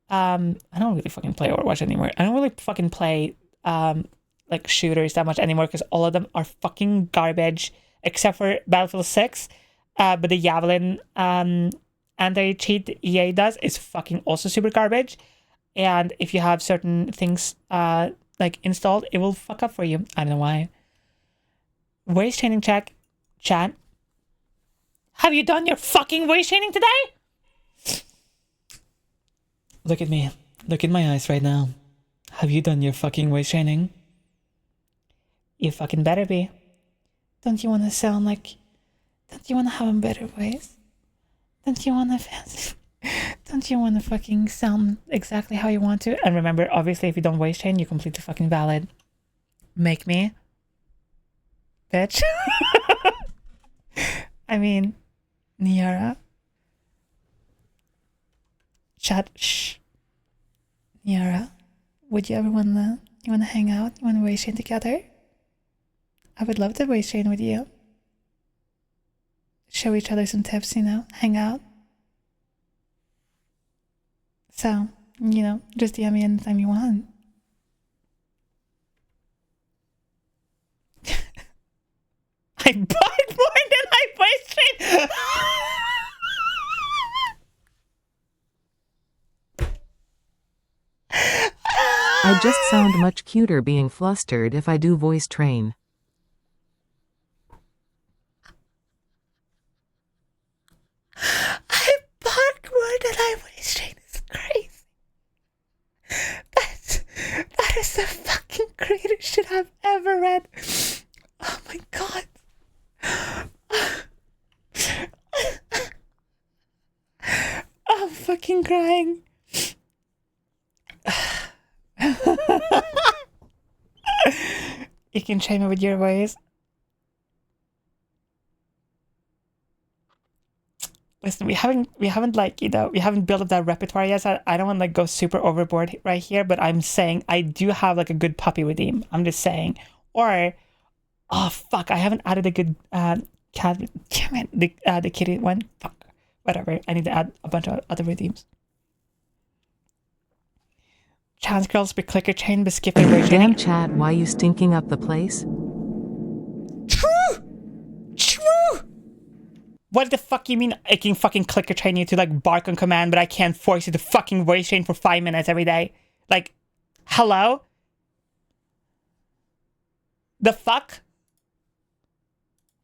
I don't really fucking play Overwatch anymore. I don't really fucking play like shooters that much anymore because all of them are fucking garbage except for Battlefield 6. But the Javelin anti-cheat the EA does is fucking also super garbage. And if you have certain things like installed, it will fuck up for you. I don't know why. Waist training check. Chat. Have you done your fucking waist training today? Look at me. Look in my eyes right now. Have you done your fucking waist training? You fucking better be. Don't you want to sound like... Don't you want to have a better voice? Don't you want to... Don't you want to fucking sound exactly how you want to? And remember, obviously, if you don't waist train, you're completely fucking valid. Make me. Bitch. I mean, Niara. Chat. Shh. Niara, would you ever wanna hang out? You wanna waist train together? I would love to waist train with you. Show each other some tips, you know? Hang out. So, you know, just DM me anytime you want. I bark more than I waist train. I just sound much cuter being flustered if I do voice train. I bark more than I waist train. It's crazy. That is the fucking greatest shit I've ever read. Oh my god. I'm fucking crying. You can train me with your voice. Listen, we haven't like, you know, we haven't built up that repertoire yet, so I don't want to like go super overboard right here, but I'm saying I do have like a good puppy redeem. I'm just saying. Or, oh fuck, I haven't added a good cat. Damn it, the kitty one. Fuck, whatever. I need to add a bunch of other redeems. Chance girls be clicker chain, but skip the way. Damn chat, why you stinking up the place? True. What the fuck you mean I can fucking clicker train you to like bark on command, but I can't force you to fucking voice train for 5 minutes every day? Like, hello? The fuck?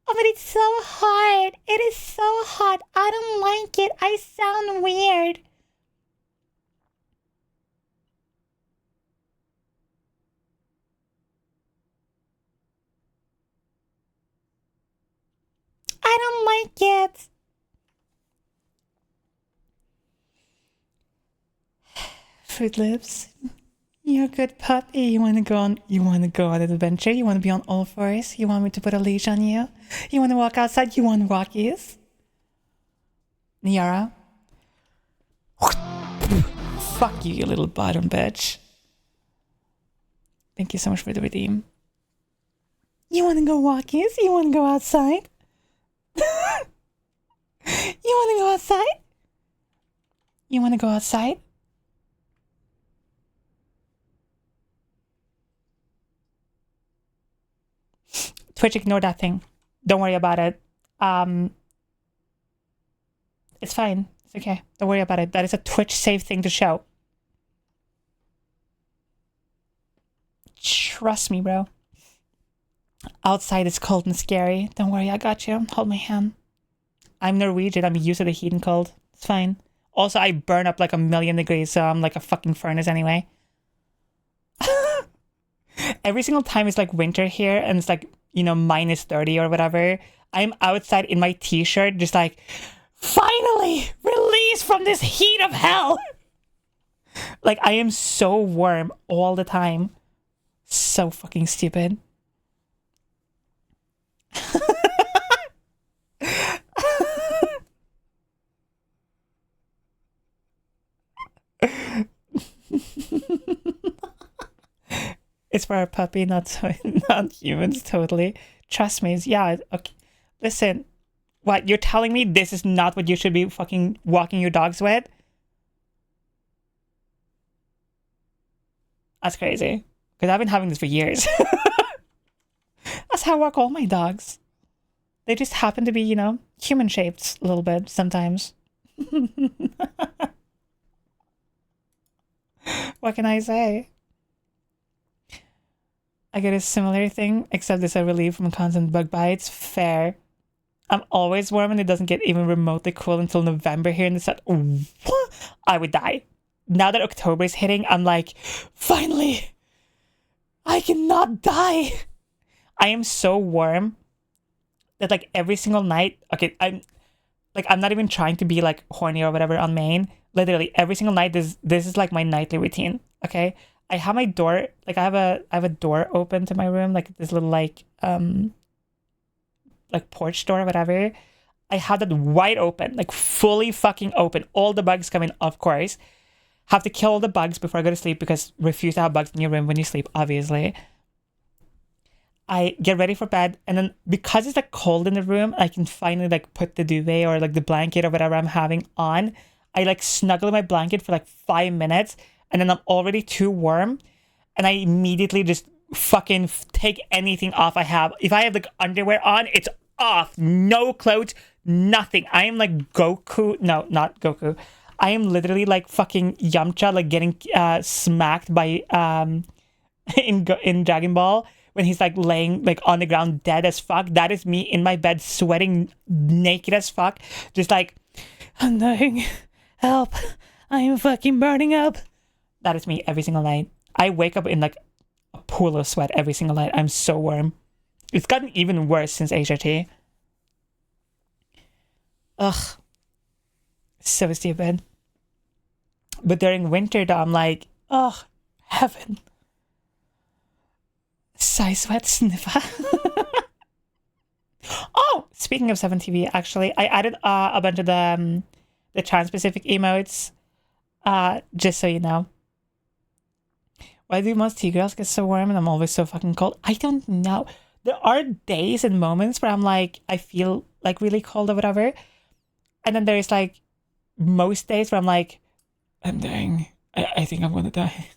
Oh, but it's so hard. It is so hot. I don't like it. I sound weird. I don't like it. Fruit Lips, you're a good puppy. You wanna go on an adventure? You wanna be on all fours? You want me to put a leash on you? You wanna walk outside? You want walkies? Niara? Fuck you, you little bottom bitch. Thank you so much for the redeem. You wanna go walkies? You wanna go outside? You wanna go outside? You wanna go outside? Twitch, ignore that thing. Don't worry about it. It's fine. It's okay. Don't worry about it. That is a Twitch safe thing to show. Trust me, bro. Outside is cold and scary. Don't worry, I got you. Hold my hand. I'm Norwegian. I'm used to the heat and cold. It's fine. Also, I burn up like 1,000,000 degrees, so I'm like a fucking furnace anyway. Every single time it's like winter here and it's like, you know, -30 or whatever, I'm outside in my t-shirt just like, finally released from this heat of hell. Like, I am so warm all the time. So fucking stupid. It's for our puppy, not humans, totally. Trust me. Yeah, okay. Listen, what, you're telling me this is not what you should be fucking walking your dogs with? That's crazy. Because I've been having this for years. That's how I walk all my dogs. They just happen to be, you know, human-shaped a little bit sometimes. What can I say? I get a similar thing, except this a relief from constant bug bites. Fair. I'm always warm and it doesn't get even remotely cool until November here in the south. I would die. Now that October is hitting, I'm like, finally, I cannot die. I am so warm that like every single night, okay, I'm not even trying to be like horny or whatever on Maine. Literally every single night, this is like my nightly routine. Okay, I have my door, like I have a door open to my room, like this little like porch door or whatever. I have that wide open, like fully fucking open. All the bugs come in, of course. Have to kill all the bugs before I go to sleep because refuse to have bugs in your room when you sleep, obviously. I get ready for bed, and then because it's like cold in the room, I can finally like put the duvet or like the blanket or whatever I'm having on. I like snuggle in my blanket for like 5 minutes, and then I'm already too warm, and I immediately just fucking take anything off I have. If I have like underwear on, it's off. No clothes, nothing. I am like Goku. No, not Goku. I am literally like fucking Yamcha, like getting smacked by in Dragon Ball when he's like laying like on the ground dead as fuck. That is me in my bed sweating naked as fuck, just like, I'm dying, help, I am fucking burning up. That is me every single night. I wake up in like a pool of sweat every single night. I'm so warm. It's gotten even worse since HRT. Ugh. So stupid. But during winter though, I'm like, oh, heaven. Sigh, sweat, sniffer. Oh, speaking of 7TV, actually, I added a bunch of the trans-specific emotes, just so you know. Why do most T-girls get so warm and I'm always so fucking cold? I don't know. There are days and moments where I'm like, I feel like really cold or whatever. And then there's like most days where I'm like, I'm dying. I think I'm gonna die.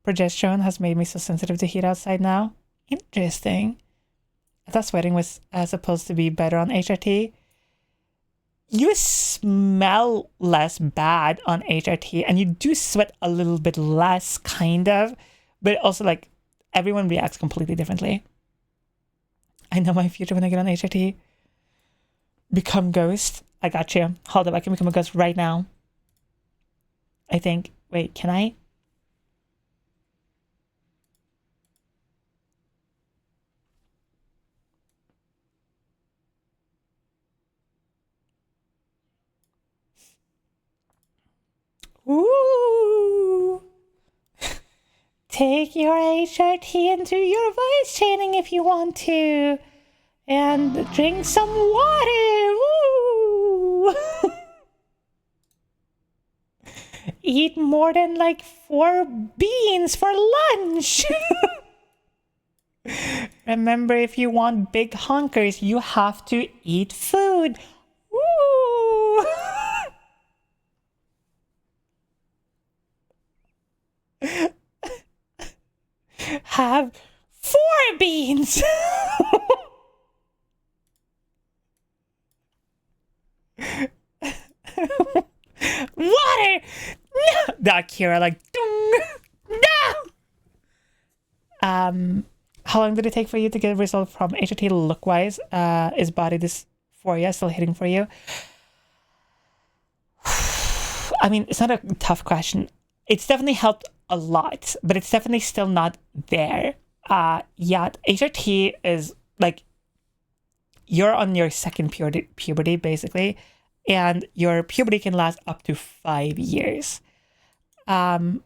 Progesterone has made me so sensitive to heat outside now. Interesting. I thought sweating was supposed to be better on HRT. You smell less bad on HRT, and you do sweat a little bit less, kind of. But also, like, everyone reacts completely differently. I know my future when I get on HRT. Become ghost. I got you. Hold up, I can become a ghost right now. I think. Wait, can I? Ooh. Take your HRT into your voice training if you want to. And drink some water. Ooh. Eat more than like 4 beans for lunch. Remember, if you want big honkers, you have to eat food. Ooh. Have 4 beans. Water. No. That Kira like no. How long did it take for you to get a result from HRT look wise? Is body dysphoria still hitting for you? I mean, it's not a tough question. It's definitely helped a lot, but it's definitely still not there yet. HRT is like, you're on your second puberty basically, and your puberty can last up to 5 years. I'm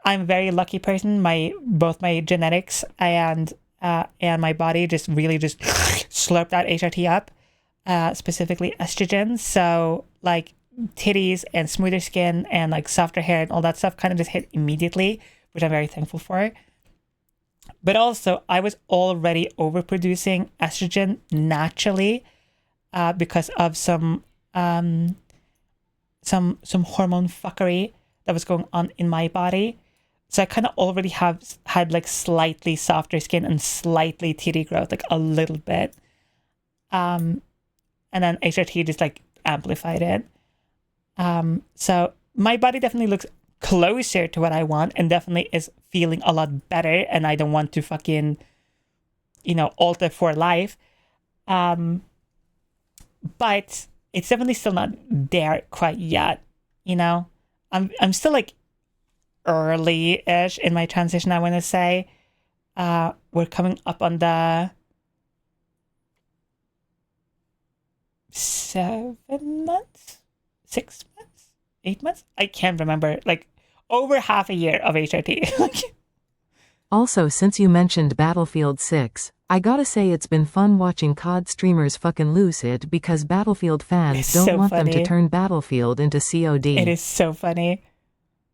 a very lucky person. Both my genetics and my body just really just slurped that HRT up, specifically estrogen. So like titties and smoother skin and like softer hair and all that stuff kind of just hit immediately, which I'm very thankful for. But also, I was already overproducing estrogen naturally because of some hormone fuckery that was going on in my body. So I kind of already had like slightly softer skin and slightly titty growth, like a little bit. And then HRT just like amplified it. So my body definitely looks closer to what I want and definitely is feeling a lot better, and I don't want to fucking, you know, alter for life. But it's definitely still not there quite yet, you know? I'm still like early-ish in my transition, I want to say. We're coming up on the 7 months? 6 months? 8 months? I can't remember. Like, over half a year of HRT. Also, since you mentioned Battlefield 6, I gotta say it's been fun watching COD streamers fucking lose it because Battlefield fans don't want them to turn Battlefield into COD. It is so funny.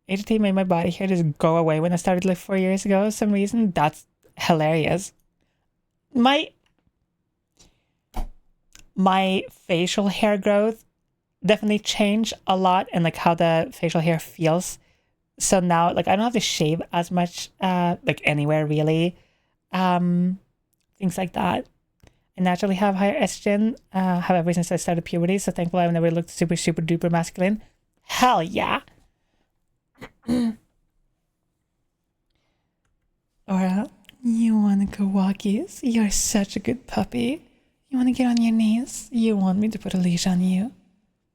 HRT made my body hair just go away when I started like 4 years ago for some reason. That's hilarious. My facial hair growth definitely changed a lot, and like how the facial hair feels. So now, like, I don't have to shave as much, like, anywhere, really. Things like that. I naturally have higher estrogen, however, since I started puberty, so thankfully I've never looked super, super duper masculine. Hell yeah! Aura, you wanna go walkies? You're such a good puppy. You wanna get on your knees? You want me to put a leash on you?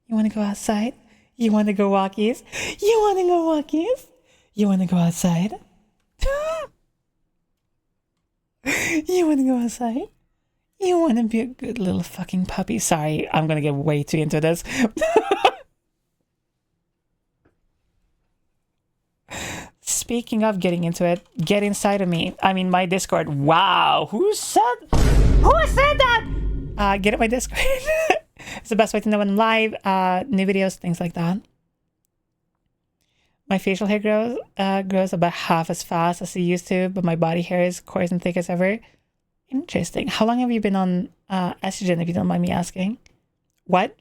You wanna go outside? You wanna go walkies? You wanna go walkies? You wanna go outside? You wanna go outside? You wanna be a good little fucking puppy? Sorry, I'm gonna get way too into this. Speaking of getting into it, get inside of me. I mean, my Discord. Wow, who said that? Get at my Discord. It's the best way to know when I'm live, new videos, things like that. My facial hair grows about half as fast as it used to, but my body hair is coarse and thick as ever. Interesting. How long have you been on estrogen, if you don't mind me asking? What?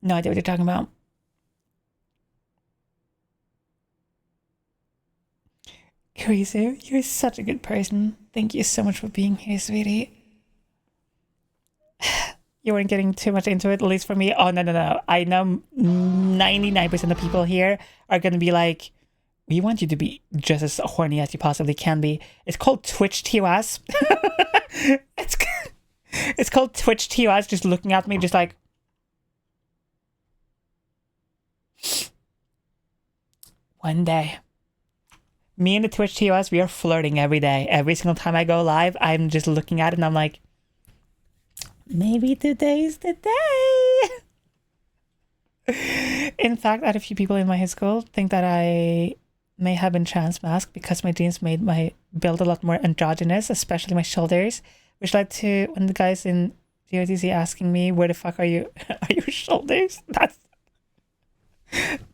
No idea what you're talking about. Crazy, you're such a good person. Thank you so much for being here, sweetie. You weren't getting too much into it, at least for me. Oh, no. I know 99% of people here are going to be like, we want you to be just as horny as you possibly can be. It's called Twitch TOS. It's called Twitch TOS, just looking at me just like... One day. Me and the Twitch TOS, we are flirting every day. Every single time I go live, I'm just looking at it and I'm like, maybe today's the day. In fact, I had a few people in my high school think that I may have been trans masked because my jeans made my build a lot more androgynous, especially my shoulders, which led to one of the guys in GOTC asking me, where the fuck are your shoulders?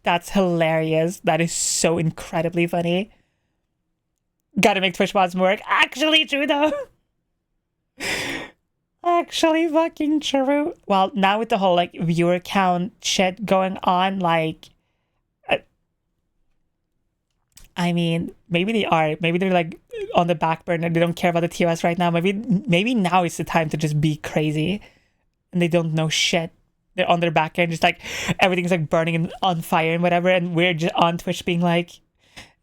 That's hilarious. That is so incredibly funny. Gotta make Twitch mods work. Actually true though. Actually fucking true. Well, now with the whole like viewer count shit going on, like, I mean, maybe they are. Maybe they're like on the back burner. They don't care about the TOS right now. Maybe now is the time to just be crazy, and they don't know shit. They're on their back end, just like everything's like burning and on fire and whatever, and we're just on Twitch being like,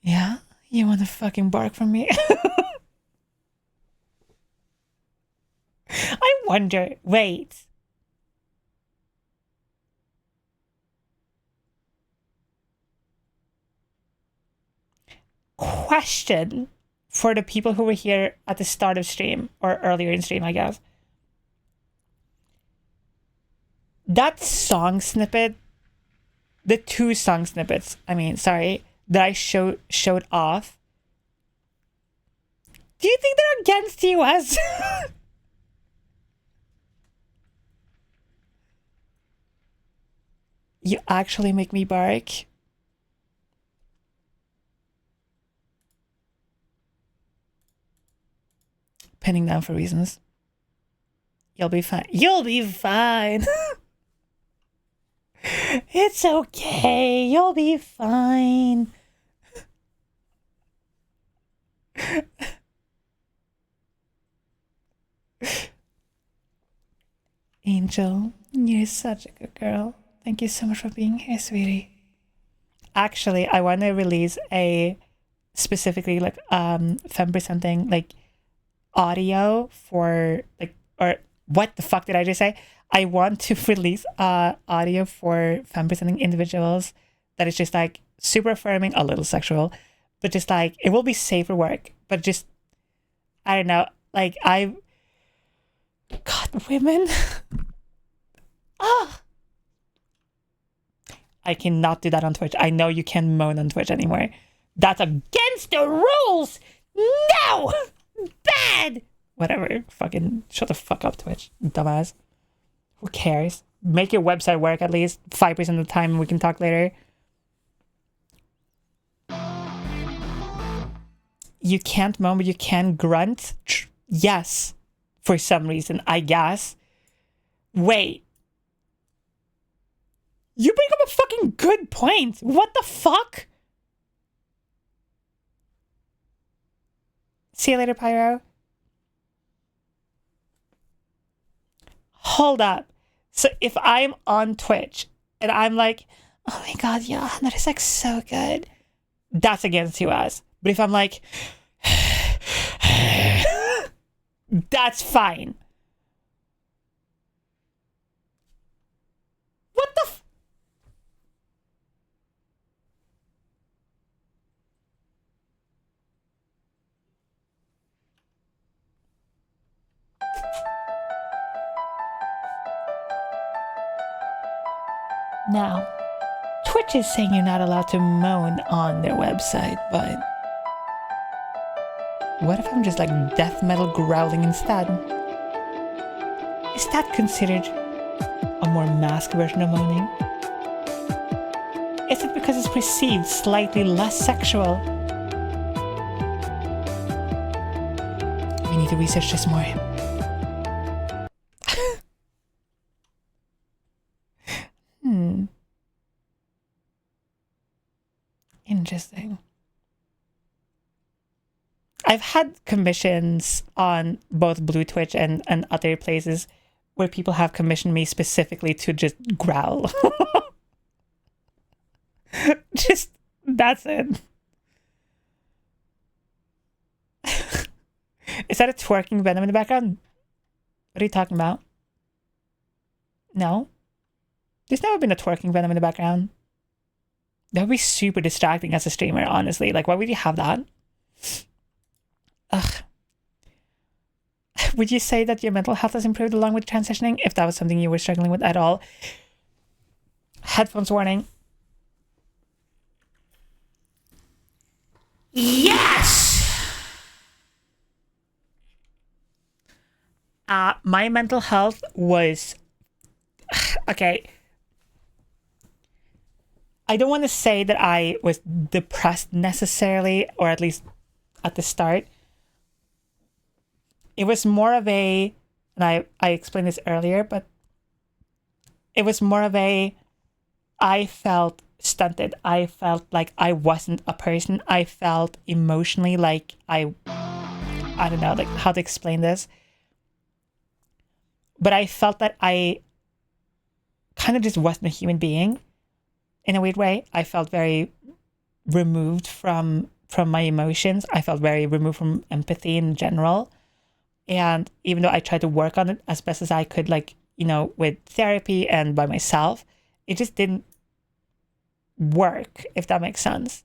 yeah, you want to fucking bark from me? I wonder, wait. Question for the people who were here at the start of stream, or earlier in stream, I guess. That song snippet, the 2 song snippets, that I showed off, do you think they're against US? You actually make me bark. Pinning down for reasons. You'll be fine. You'll be fine. It's okay. You'll be fine. Angel, you're such a good girl. Thank you so much for being here, sweetie. Actually, I want to release a specifically like femme presenting like audio for like, or what the fuck did I just say? I want to release audio for femme presenting individuals that is just like super affirming, a little sexual, but just like it will be safe for work. But just I don't know, like God, women. Ah. I cannot do that on Twitch. I know you can't moan on Twitch anymore. That's against the rules. No, bad. Whatever. Fucking shut the fuck up, Twitch, dumbass. Who cares? Make your website work at least 5% of the time, and we can talk later. You can't moan, but you can grunt. Yes, for some reason, I guess. Wait. You bring up a fucking good point. What the fuck? See you later, Pyro. Hold up. So if I'm on Twitch and I'm like, oh my god, yeah, that is like so good, that's against us. But if I'm like, that's fine. What the Now, Twitch is saying you're not allowed to moan on their website, but what if I'm just like death metal growling instead? Is that considered a more masked version of moaning? Is it because it's perceived slightly less sexual? We need to research this more. Interesting. I've had commissions on both Blue Twitch and other places where people have commissioned me specifically to just growl. Just, that's it. Is that a twerking Venom in the background? What are you talking about? No? There's never been a twerking Venom in the background. That would be super distracting as a streamer, honestly. Like, why would you have that? Ugh. Would you say that your mental health has improved along with transitioning, if that was something you were struggling with at all? Headphones warning. Yes! My mental health was... Okay. I don't want to say that I was depressed necessarily, or at least at the start. It was more of a, and I explained this earlier, but it was more of a, I felt stunted. I felt like I wasn't a person. I felt emotionally like I don't know, like how to explain this. But I felt that I kind of just wasn't a human being. In a weird way, I felt very removed from my emotions. I felt very removed from empathy in general. And even though I tried to work on it as best as I could, like, you know, with therapy and by myself, it just didn't work, if that makes sense.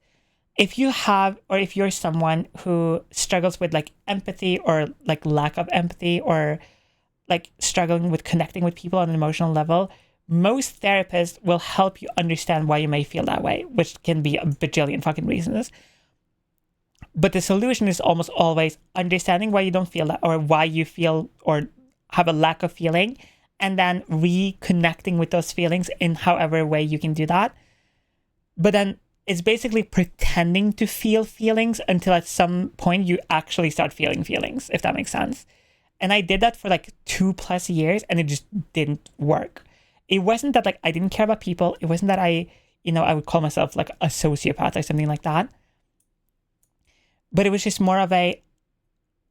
If you have, or if you're someone who struggles with like empathy or like lack of empathy, or like struggling with connecting with people on an emotional level, most therapists will help you understand why you may feel that way, which can be a bajillion fucking reasons. But the solution is almost always understanding why you don't feel that, or why you feel or have a lack of feeling, and then reconnecting with those feelings in however way you can do that. But then it's basically pretending to feel feelings until at some point you actually start feeling feelings, if that makes sense. And I did that for like 2+ years and it just didn't work. it wasn't that like I didn't care about people. It wasn't that I would call myself like a sociopath or something like that. But it was just more of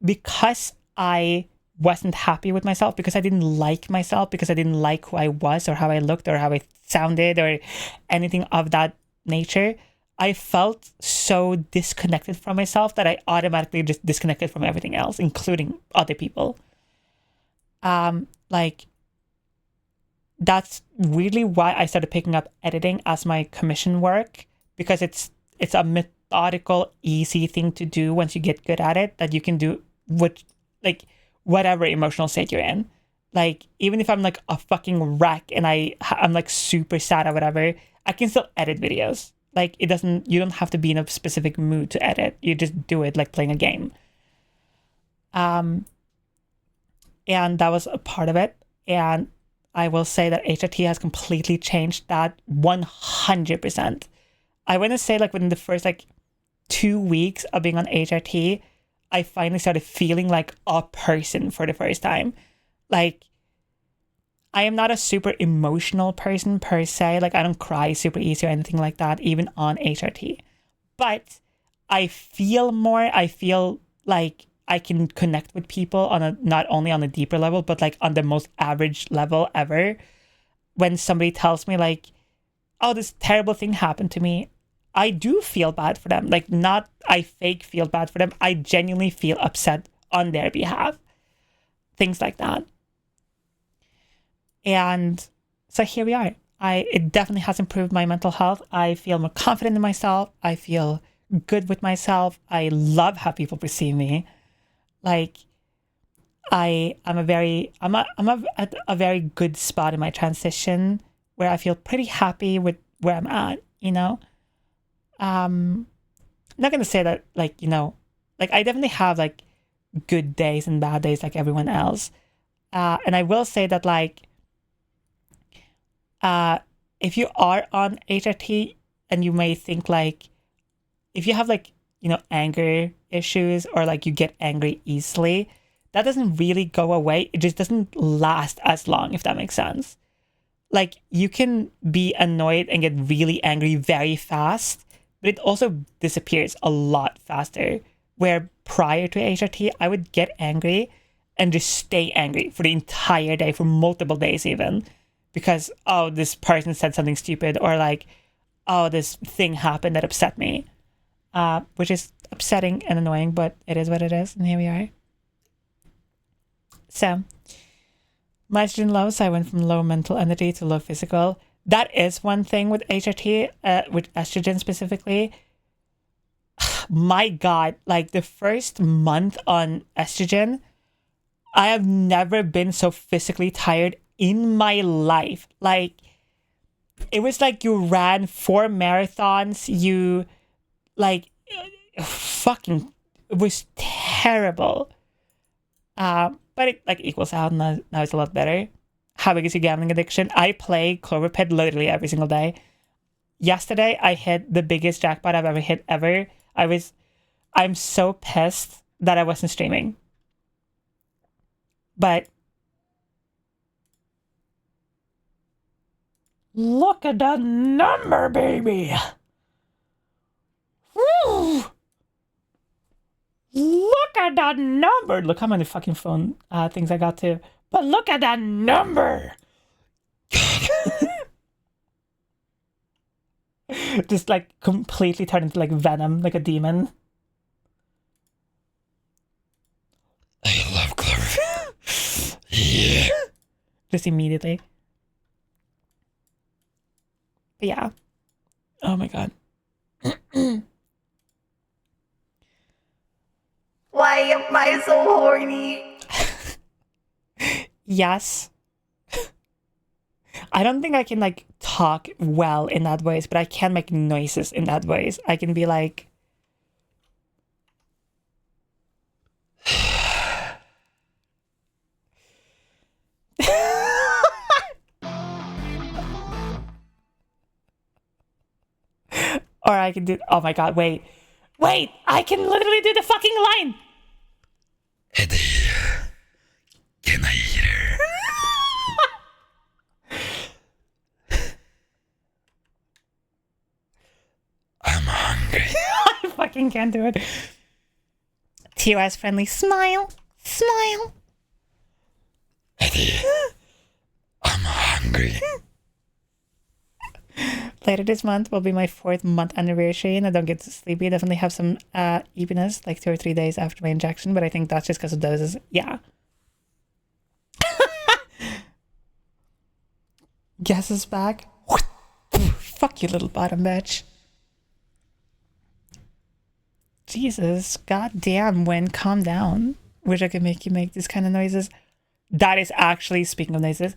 because I wasn't happy with myself, because I didn't like myself, because I didn't like who I was or how I looked or how I sounded or anything of that nature, I felt so disconnected from myself that I automatically just disconnected from everything else, including other people. Like, that's really why I started picking up editing as my commission work, because it's a methodical, easy thing to do once you get good at it, that you can do with like whatever emotional state you're in. Like, even if I'm like a fucking wreck and I'm like super sad or whatever, I can still edit videos. Like, you don't have to be in a specific mood to edit. You just do it like playing a game. And that was a part of it. And I will say that HRT has completely changed that 100%. I want to say like within the first like 2 weeks of being on HRT, I finally started feeling like a person for the first time. Like, I am not a super emotional person per se. Like, I don't cry super easy or anything like that, even on HRT. But I feel more. I feel like I can connect with people on not only on a deeper level, but like on the most average level ever. When somebody tells me like, oh, this terrible thing happened to me, I do feel bad for them. Like, not I fake feel bad for them. I genuinely feel upset on their behalf. Things like that. And so here we are. It definitely has improved my mental health. I feel more confident in myself. I feel good with myself. I love how people perceive me. Like, I'm at a very good spot in my transition where I feel pretty happy with where I'm at, you know? I'm not gonna say that like, you know, like I definitely have like good days and bad days like everyone else. And I will say that like, if you are on HRT and you may think like, if you have like, you know, anger issues or like you get angry easily, that doesn't really go away. It just doesn't last as long, if that makes sense. Like, you can be annoyed and get really angry very fast, but it also disappears a lot faster. Where prior to HRT, I would get angry and just stay angry for the entire day, for multiple days even. Because, oh, this person said something stupid, or like, oh, this thing happened that upset me. Which is upsetting and annoying, but it is what it is, and here we are. So, my estrogen low, so I went from low mental energy to low physical. That is one thing with HRT, with estrogen specifically. My God, like the first month on estrogen, I have never been so physically tired in my life. Like, it was like you ran 4 marathons, you like fucking, it was terrible. But it like equals out, and now it's a lot better. How big is your gambling addiction? I play Cloverpit literally every single day. Yesterday, I hit the biggest jackpot I've ever hit ever. I'm so pissed that I wasn't streaming. But look at that number, baby. Woo! Look at that number. Look how many fucking phone things I got too. But look at that number. Just like completely turned into like Venom, like a demon. I love Cloverfield. Yeah. Just immediately. But yeah. Oh my God. Why am I so horny? Yes. I don't think I can like talk well in that voice, but I can make noises in that voice. I can be like, or I can do, oh my God, wait, I can literally do the fucking line. Eddie, can I hear? fucking can't do it. TOS friendly smile. Smile. Eddie, I'm hungry. Later this month will be my 4th month anniversary and I don't get sleepy. I definitely have some eepiness like 2 or 3 days after my injection, but I think that's just because of doses. Yeah. Guess is back. Fuck you, little bottom bitch. Jesus, goddamn, Win, calm down. Wish I could make you make these kind of noises. That is actually, speaking of noises,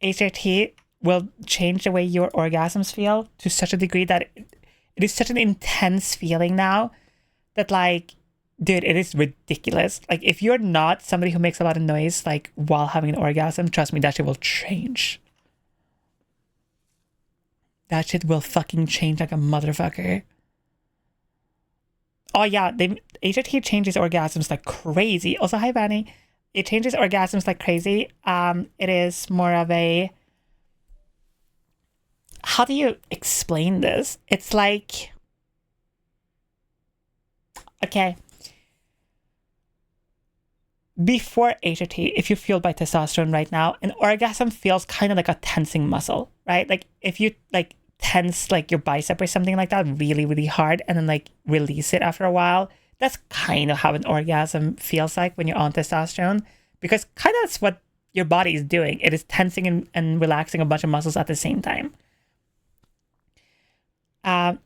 HRT will change the way your orgasms feel to such a degree that it is such an intense feeling now that, like, dude, it is ridiculous. Like, if you're not somebody who makes a lot of noise, like, while having an orgasm, trust me, that shit will change. That shit will fucking change like a motherfucker. Oh yeah, HRT changes orgasms like crazy. Also, hi Vanny. It changes orgasms like crazy. It is more of a... How do you explain this? It's like... Okay. Before HRT, if you're fueled by testosterone right now, an orgasm feels kind of like a tensing muscle, right? Like if you like tense like your bicep or something like that really, really hard and then like release it after a while, that's kind of how an orgasm feels like when you're on testosterone, because kind of that's what your body is doing. It is tensing and relaxing a bunch of muscles at the same time.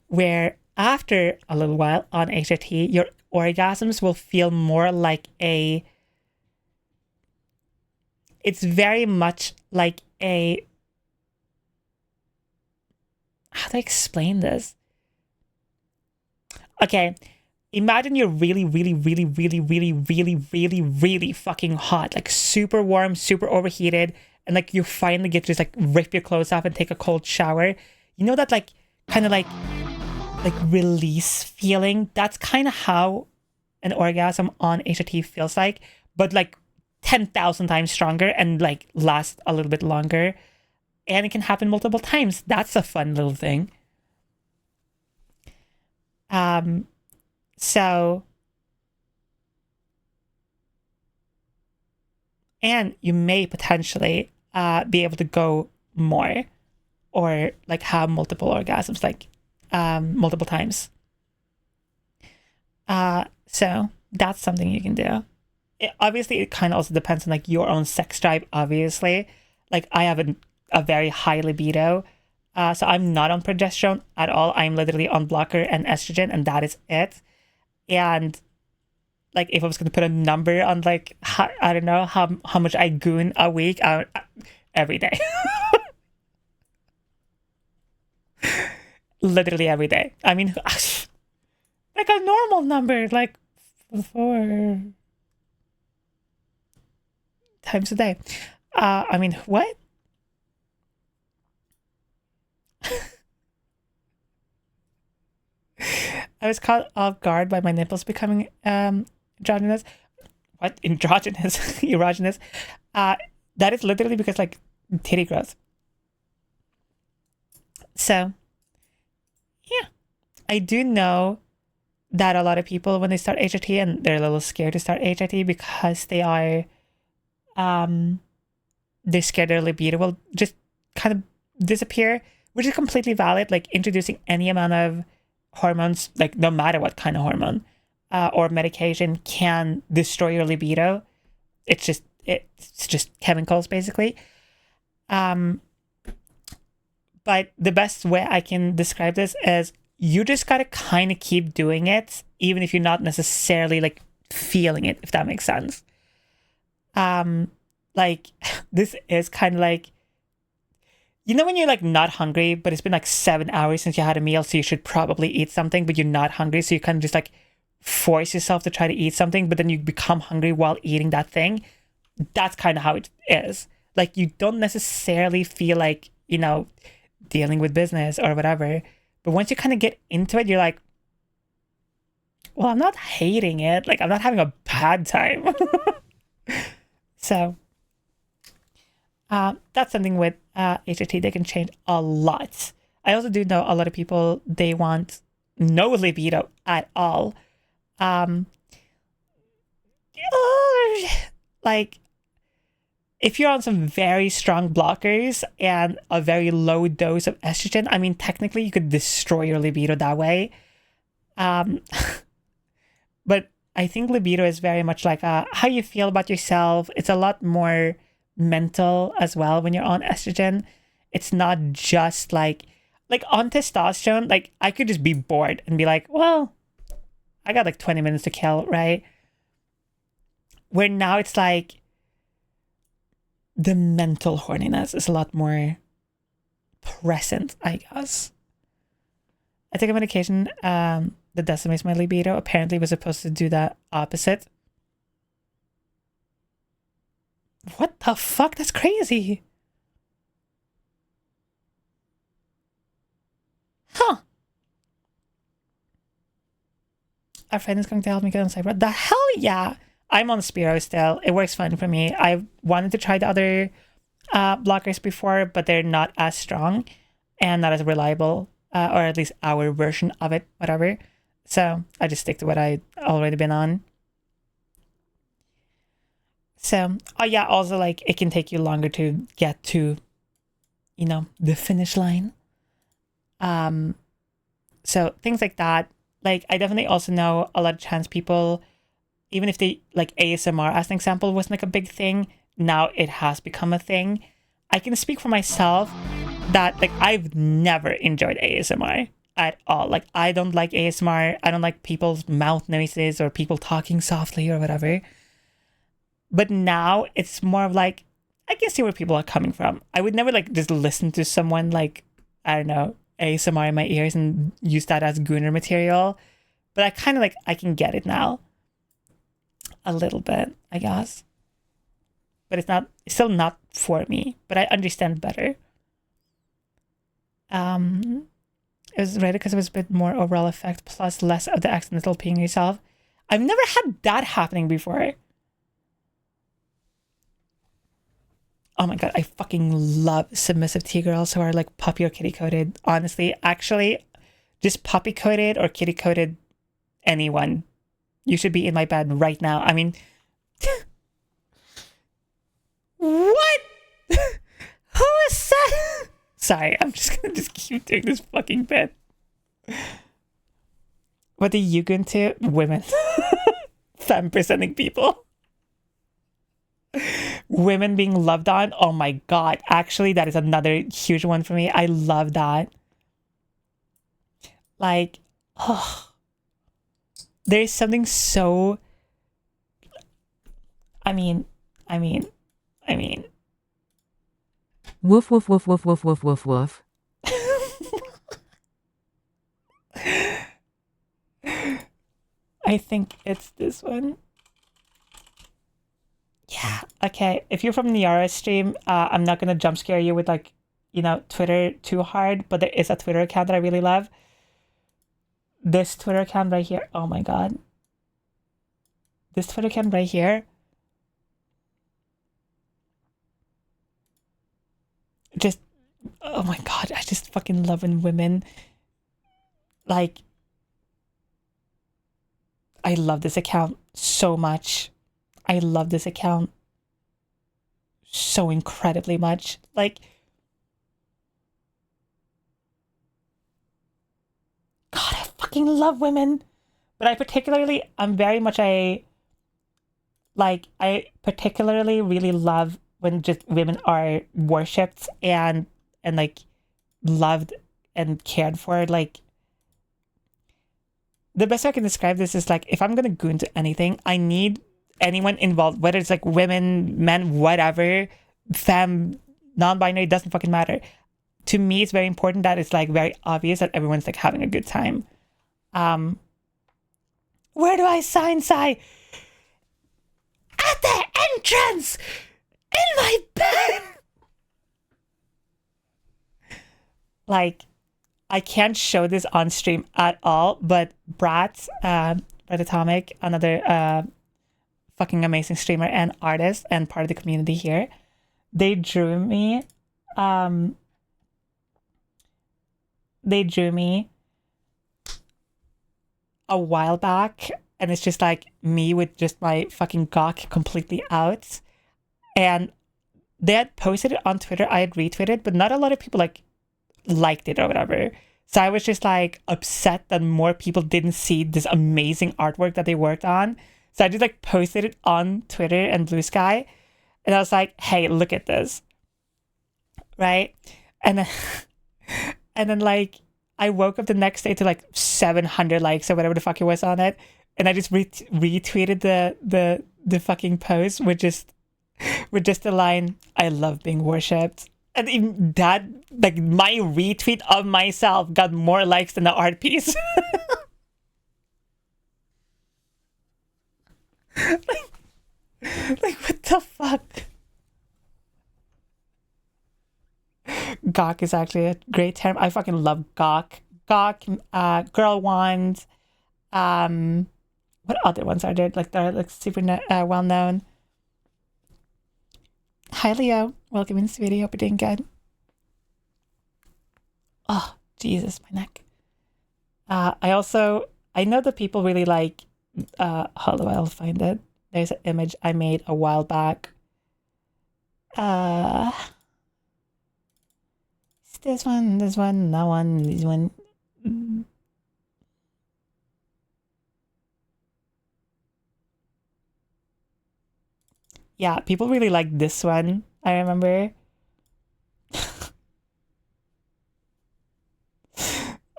Where after a little while on HRT, your orgasms will feel more like a... It's very much like a... How do I explain this? Okay, imagine you're really, really, really, really, really, really, really, really fucking hot. Like super warm, super overheated. And like you finally get to just like rip your clothes off and take a cold shower. You know that like kind of like release feeling? That's kind of how an orgasm on HRT feels like. But like 10,000 times stronger and like last a little bit longer. And it can happen multiple times. That's a fun little thing. So, and you may potentially be able to go more or like have multiple orgasms, like multiple times. So that's something you can do. Obviously, it kind of also depends on like your own sex drive, obviously. Like I have a very high libido. So I'm not on progesterone at all. I'm literally on blocker and estrogen, and that is it. And like, if I was going to put a number on like, I don't know how much I goon a week, every day. Literally every day. I mean, like a normal number, like 4 times a day. I mean, what? I was caught off guard by my nipples becoming androgynous. What? Androgynous? Erogenous? That is literally because like titty growth. So, yeah. I do know that a lot of people, when they start HRT, and they're a little scared to start HRT because they are, they're scared their libido will just kind of disappear, which is completely valid. Like introducing any amount of hormones, like no matter what kind of hormone or medication, can destroy your libido. It's just chemicals basically. But the best way I can describe this is you just gotta kind of keep doing it, even if you're not necessarily like feeling it, if that makes sense. Like this is kind of like, you know when you're like not hungry, but it's been like 7 hours since you had a meal, so you should probably eat something, but you're not hungry, so you kind of just like force yourself to try to eat something, but then you become hungry while eating that thing. That's kind of how it is. Like you don't necessarily feel like, you know, dealing with business or whatever, but once you kind of get into it, you're like, well, I'm not hating it. Like I'm not having a bad time. So that's something with HRT they can change a lot. I also do know a lot of people, they want no libido at all. Like, if you're on some very strong blockers and a very low dose of estrogen, I mean, technically you could destroy your libido that way. But I think libido is very much like how you feel about yourself. It's a lot more mental as well when you're on estrogen. It's not just like on testosterone, like I could just be bored and be like, well, I got like 20 minutes to kill, right? Where now it's like the mental horniness is a lot more present, I guess. I take a medication that decimates my libido. Apparently was supposed to do the opposite. What the fuck? That's crazy. Huh. Our friend is going to help me get on Cyber. The hell yeah. I'm on Spiro still. It works fine for me. I wanted to try the other blockers before, but they're not as strong and not as reliable, or at least our version of it, whatever. So I just stick to what I already been on. So, oh yeah, also like it can take you longer to get to, you know, the finish line. So things like that. Like I definitely also know a lot of trans people, even if they like ASMR as an example wasn't like a big thing, now it has become a thing. I can speak for myself that like I've never enjoyed ASMR at all. Like I don't like ASMR. I don't like people's mouth noises or people talking softly or whatever. But now it's more of like, I can see where people are coming from. I would never like just listen to someone like, I don't know, ASMR in my ears and use that as gooner material. But I kind of like, I can get it now. A little bit, I guess. But it's still not for me, but I understand better. It was rated because it was a bit more overall effect plus less of the accidental peeing yourself. I've never had that happening before. Oh my god, I fucking love submissive T-girls who are like puppy or kitty coated. Honestly, actually, just puppy coated or kitty coated anyone. You should be in my bed right now. I mean, what? Who is that? Sorry, I'm just gonna keep doing this fucking bit. What are you going to? Women. Femme presenting people. Women being loved on. Oh my god. Actually, that is another huge one for me. I love that. Like, oh. There's something so... I mean... Woof, woof, woof, woof, woof, woof, woof, woof. I think it's this one. Yeah, okay. If you're from Niara's stream, I'm not gonna jump scare you with like, you know, Twitter too hard, but there is a Twitter account that I really love. This Twitter account right here. Oh my god. This Twitter account right here. Just, oh my god, I just fucking love when women, like, I love this account so much. I love this account so incredibly much. Like, God, I fucking love women. But I particularly, I'm very much I particularly really love when just women are worshipped and like loved and cared for. Like, the best way I can describe this is like, if I'm gonna go into anything, I need anyone involved, whether it's like women, men, whatever, femme, non-binary, doesn't fucking matter. To me, it's very important that it's like very obvious that everyone's like having a good time. Where do I sign, Sai? At the entrance! In my bed! Like, I can't show this on stream at all, but Brat, Brad Atomic, another fucking amazing streamer and artist and part of the community here, they drew me a while back, and it's just like me with just my fucking gawk completely out. And they had posted it on Twitter. I had retweeted, but not a lot of people like liked it or whatever. So I was just like upset that more people didn't see this amazing artwork that they worked on. So I just like posted it on Twitter and Blue Sky. And I was like, hey, look at this. Right? And then, and then like I woke up the next day to like 700 likes or whatever the fuck it was on it. And I just retweeted the fucking post with just the line, I love being worshipped. And even that, like, my retweet of myself got more likes than the art piece. like, what the fuck? Gawk is actually a great term. I fucking love gawk. Gawk, girl wand. What other ones are there? Like, they're like super well known. Hi, Leo. Welcome into the video. Hope you're doing good. Oh, Jesus, my neck. I know that people really like, hold on, I'll find it. There's an image I made a while back. It's this one, that one, this one. Yeah, people really like this one, I remember.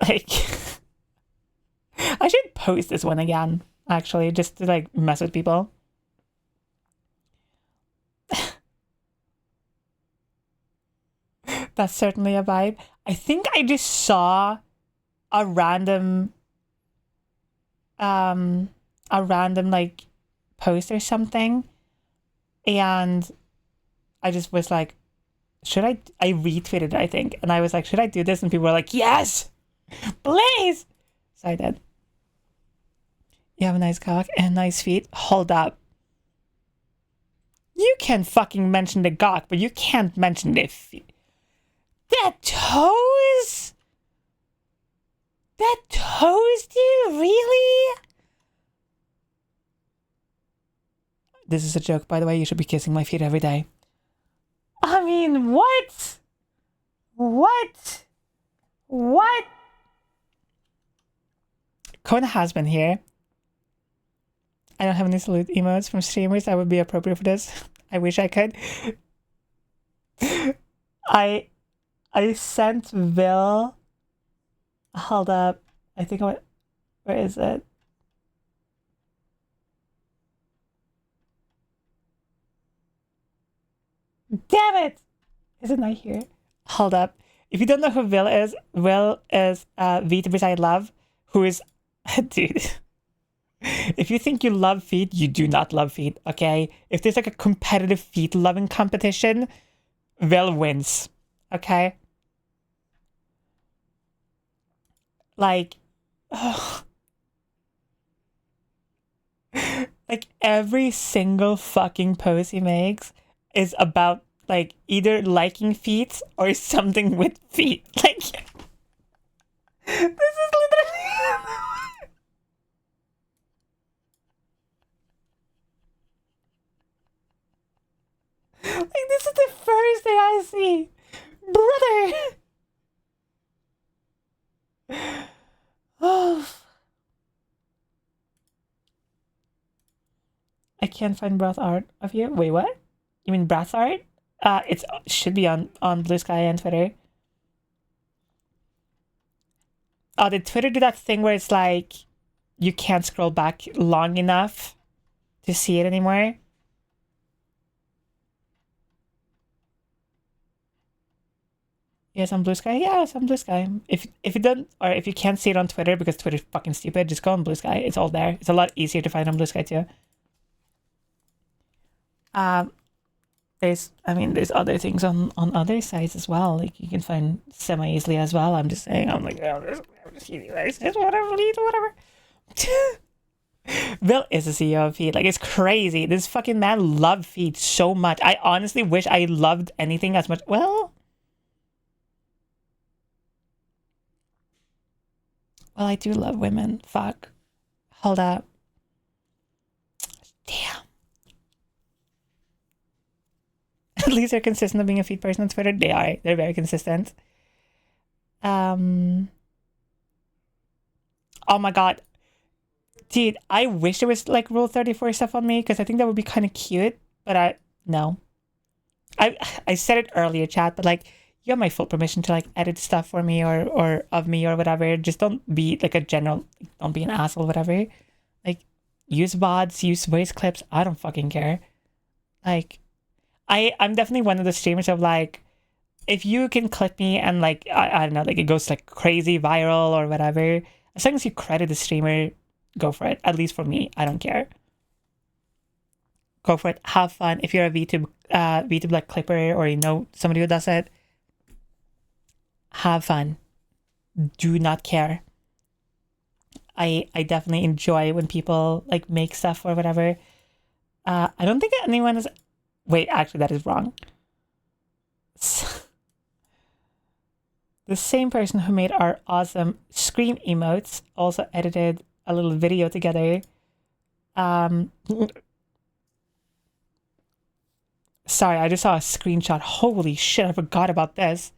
Like, I should post this one again, actually, just to like mess with people. That's certainly a vibe. I think I just saw a random like post or something. And I just was like, I retweeted it, I think. And I was like, should I do this? And people were like, yes, please. So I did. You have a nice cock and nice feet. Hold up. You can fucking mention the cock, but you can't mention the feet. That toes? That toes, dude? Really? This is a joke, by the way. You should be kissing my feet every day. I mean, what? What? What? Kona has been here. I don't have any salute emotes from streamers that would be appropriate for this. I wish I could. I sent Vil. Hold up. I think where is it? Damn it! Is it not here? Hold up. If you don't know who Will is vtuber I love, who is... Dude. If you think you love feet, you do not love feet, okay? If there's like a competitive feet-loving competition, Will wins, okay? Like... Oh. Like, every single fucking post he makes is about like either liking feet or something with feet. Like, this is literally like, this is the first thing I see, brother. Oh, I can't find breath art of you. Wait, what? You mean breath art? It should be on Blue Sky and Twitter. Oh, did Twitter do that thing where it's like you can't scroll back long enough to see it anymore? Yes, on Blue Sky. Yes, on Blue Sky. If you don't, or if you can't see it on Twitter because Twitter's fucking stupid, just go on Blue Sky. It's all there. It's a lot easier to find on Blue Sky too. There's other things on other sites as well. Like, you can find semi-easily as well. I'm just saying, I'm like, oh, just whatever. Bill is the CEO of Feed. Like, it's crazy. This fucking man loved Feed so much. I honestly wish I loved anything as much. Well, I do love women. Fuck. Hold up. Damn. At least they're consistent of being a feed person on Twitter. They are. They're very consistent. Oh my god. Dude, I wish there was like Rule 34 stuff on me because I think that would be kind of cute. But no. I said it earlier, chat, but like, you have my full permission to like edit stuff for me or of me or whatever. Just don't be like don't be an asshole, whatever. Like, use VODs, use voice clips. I don't fucking care. Like, I'm definitely one of the streamers of like, if you can clip me and like, I don't know, like it goes like crazy viral or whatever, as long as you credit the streamer, go for it. At least for me, I don't care. Go for it. Have fun. If you're a VTube like clipper or you know somebody who does it, have fun. Do not care. I definitely enjoy when people like make stuff or whatever. I don't think anyone is. Wait, actually, that is wrong. The same person who made our awesome scream emotes also edited a little video together. Sorry, I just saw a screenshot. Holy shit, I forgot about this.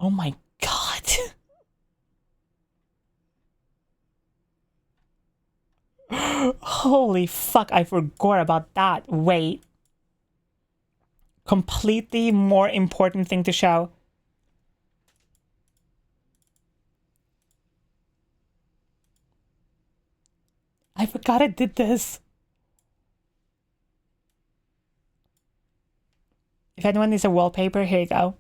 Oh my god. Holy fuck, I forgot about that. Wait. Completely more important thing to show. I forgot I did this. If anyone needs a wallpaper, here you go.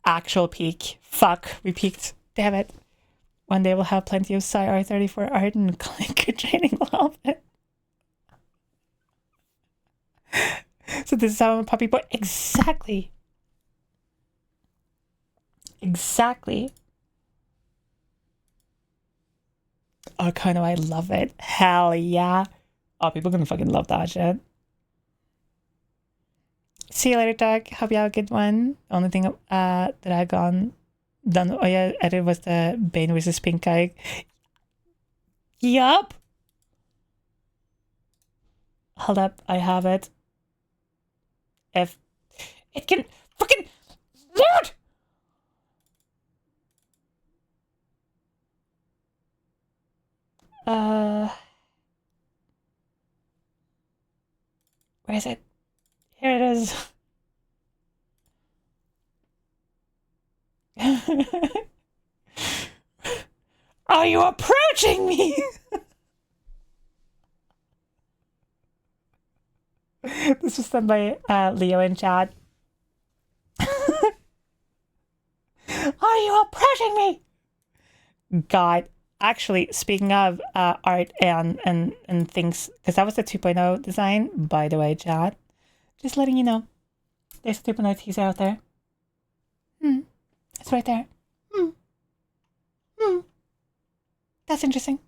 Actual peak. Fuck, we peaked. Damn it. One day we'll have plenty of R34 art and clinker training will help it. So this is how I'm a puppy boy. Exactly. Exactly. Oh, Kono, I love it. Hell yeah. Oh, people are gonna fucking love that shit. See you later, Doug. Hope you have a good one. The only thing that I done edit was the Bane versus Pink guy. Yup. Hold up, I have it. If it can fucking load. Where is it? Here it is. Are you approaching me? This was done by Leo in chat. Are you approaching me? God. Actually, speaking of art and things, because that was the 2.0 design, by the way, chat. Just letting you know. There's a 2.0 teaser out there. It's right there. That's interesting.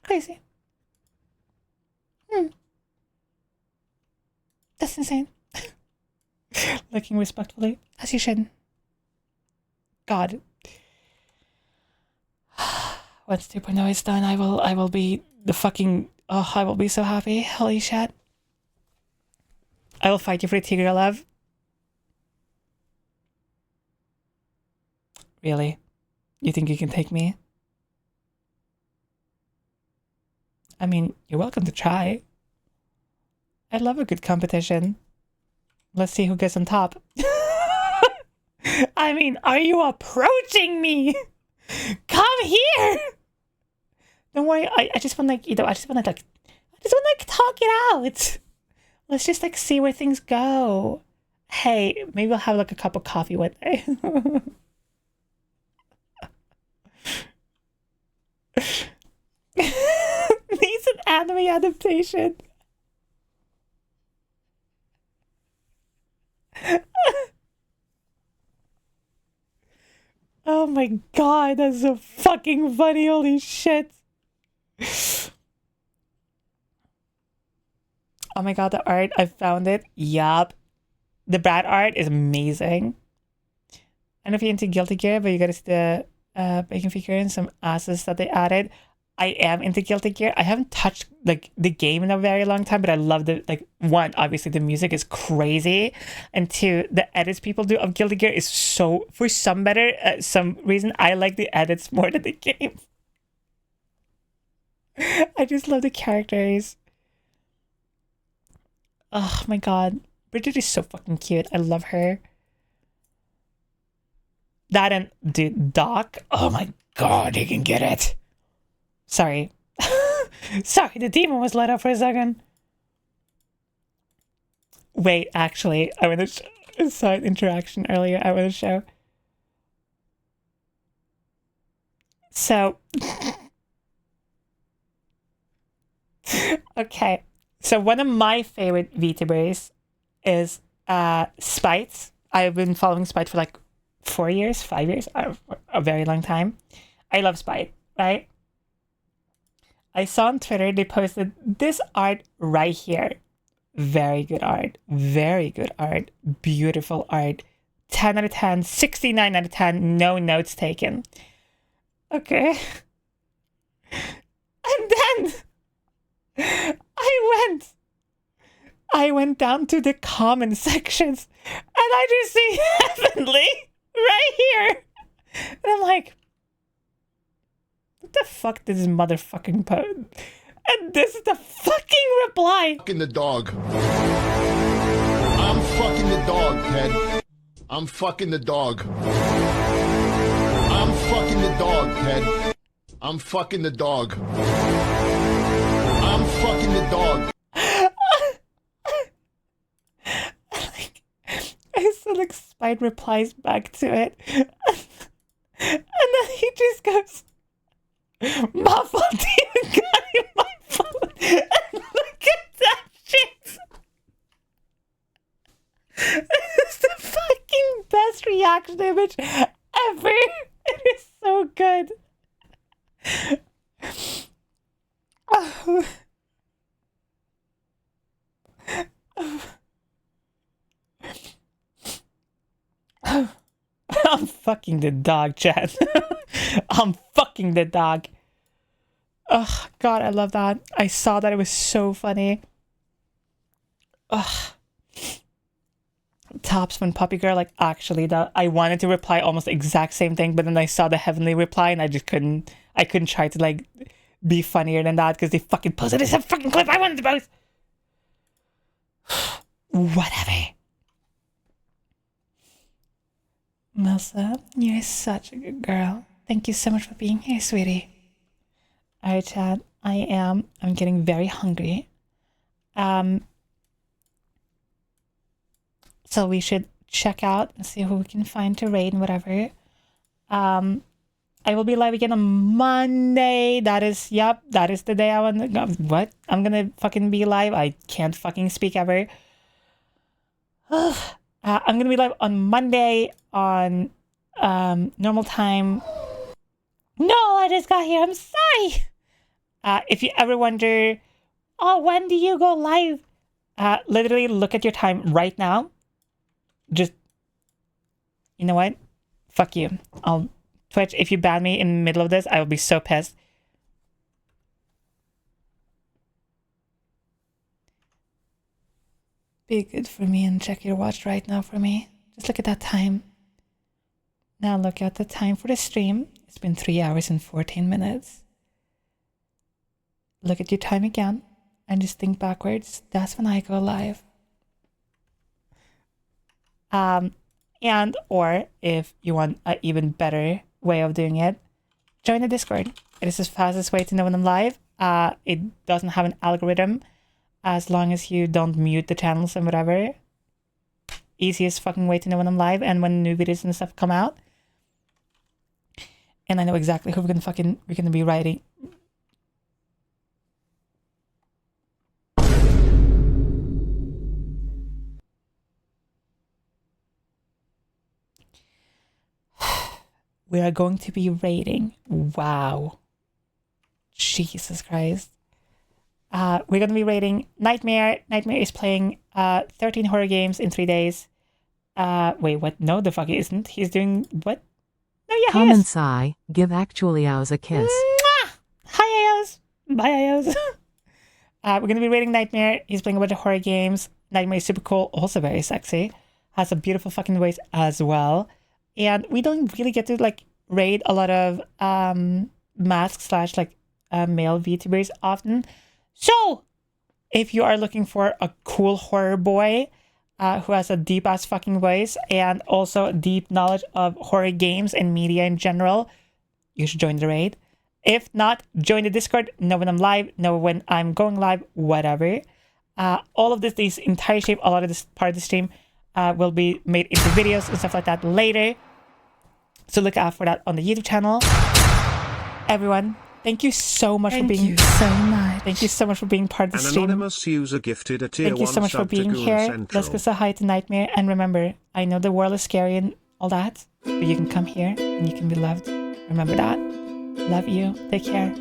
Crazy. That's insane. Looking respectfully, as you should. God. Once 2.0 is done, I will be the fucking... Oh, I will be so happy. Holy shit. I will fight you for the Tigger love. Really? You think you can take me? I mean, you're welcome to try. I love a good competition. Let's see who gets on top. I mean, are you approaching me? Come here! Don't worry, I just want like, you know, I just want to talk it out. Let's just like see where things go. Hey, maybe we'll have like a cup of coffee one day. Needs an anime adaptation. Oh Oh my god, that's so fucking funny. Holy shit. Oh my god, the art, I found it. Yup. The Brad art is amazing. I don't know if you're into Guilty Gear, but you gotta see the bacon figure and some asses that they added. I am into Guilty Gear. I haven't touched like the game in a very long time, but I love the like one, obviously the music is crazy, and two, the edits people do of Guilty Gear is so, for some reason I like the edits more than the game. I just love the characters. Oh my god, Bridget is so fucking cute. I love her. That and dude, Doc. Oh my god, you can get it. Sorry. Sorry, the demon was let up for a second. Wait, actually, I want to saw an interaction earlier. I want to show. So, okay. So one of my favorite VTubers is Spite. I've been following Spite for like 4 years, 5 years, a very long time. I love Spite, right? I saw on Twitter they posted this art right here. Very good art. Very good art. Beautiful art. 10 out of 10. 69 out of 10. No notes taken. Okay. And then I went down to the comment sections and I just see Heavenly right here. And I'm like, what the fuck did this motherfucking post? And this is the fucking reply. Fucking the dog. I'm fucking the dog, Ted. I'm fucking the dog. I'm fucking the dog, Ted. I'm fucking the dog. I'm fucking the dog. I saw like Spite replies back to it. And then he just goes, my fault, you got it, my fault. And look at that shit. This is the fucking best reaction image ever. It is so good. Oh. I'm fucking the dog, Chad. I'm fucking the dog. Oh, God, I love that. I saw that. It was so funny. Ugh. Tops when Puppy Girl, like, actually, that I wanted to reply almost the exact same thing, but then I saw the Heavenly reply and I just couldn't try to, like, be funnier than that because they fucking posted this fucking clip I wanted to post. Whatever. Melissa, you're such a good girl. Thank you so much for being here, sweetie. Alright, Chad, I'm getting very hungry. So we should check out and see who we can find to raid and whatever. I will be live again on Monday. That is the day I want to go. What? I'm gonna fucking be live. I can't fucking speak ever. I'm gonna be live on Monday on normal time. No, I just got here. I'm sorry. If you ever wonder, oh, when do you go live? Literally look at your time right now. Just, you know what? Fuck you. Twitch, if you ban me in the middle of this, I will be so pissed. Be good for me and check your watch right now for me. Just look at that time. Now look at the time for the stream. It's been 3 hours and 14 minutes. Look at your time again and just think backwards. That's when I go live. And or if you want an even better way of doing it, join the Discord. It is the fastest way to know when I'm live. It doesn't have an algorithm as long as you don't mute the channels and whatever. Easiest fucking way to know when I'm live and when new videos and stuff come out. And I know exactly who we're gonna be writing. we are going to be rating. Wow. Jesus Christ. We're going to be rating Nightmare. Nightmare is playing 13 horror games in 3 days. Wait, what? No, the fuck he isn't. He's doing what? No, yeah, Come he is. and sigh, give actually Ows a kiss. Mwah! Hi, Ayos. Bye, Ayos. We're going to be rating Nightmare. He's playing a bunch of horror games. Nightmare is super cool, also very sexy. Has a beautiful fucking voice as well. And we don't really get to like raid a lot of masks slash like male VTubers often. So, if you are looking for a cool horror boy who has a deep ass fucking voice and also deep knowledge of horror games and media in general, you should join the raid. If not, join the Discord. Know when I'm live, know when I'm going live, whatever. All of this entire stream, a lot of this part of the stream will be made into videos and stuff like that later. So look out for that on the YouTube channel. Everyone, thank you so much for being so much. Thank you so much for being part of the An stream. anonymous user gifted a tier Thank you 1 so much for sub to being Goon here. Central. Let's go say hi to Nightmare. And remember, I know the world is scary and all that, but you can come here and you can be loved. Remember that. Love you. Take care.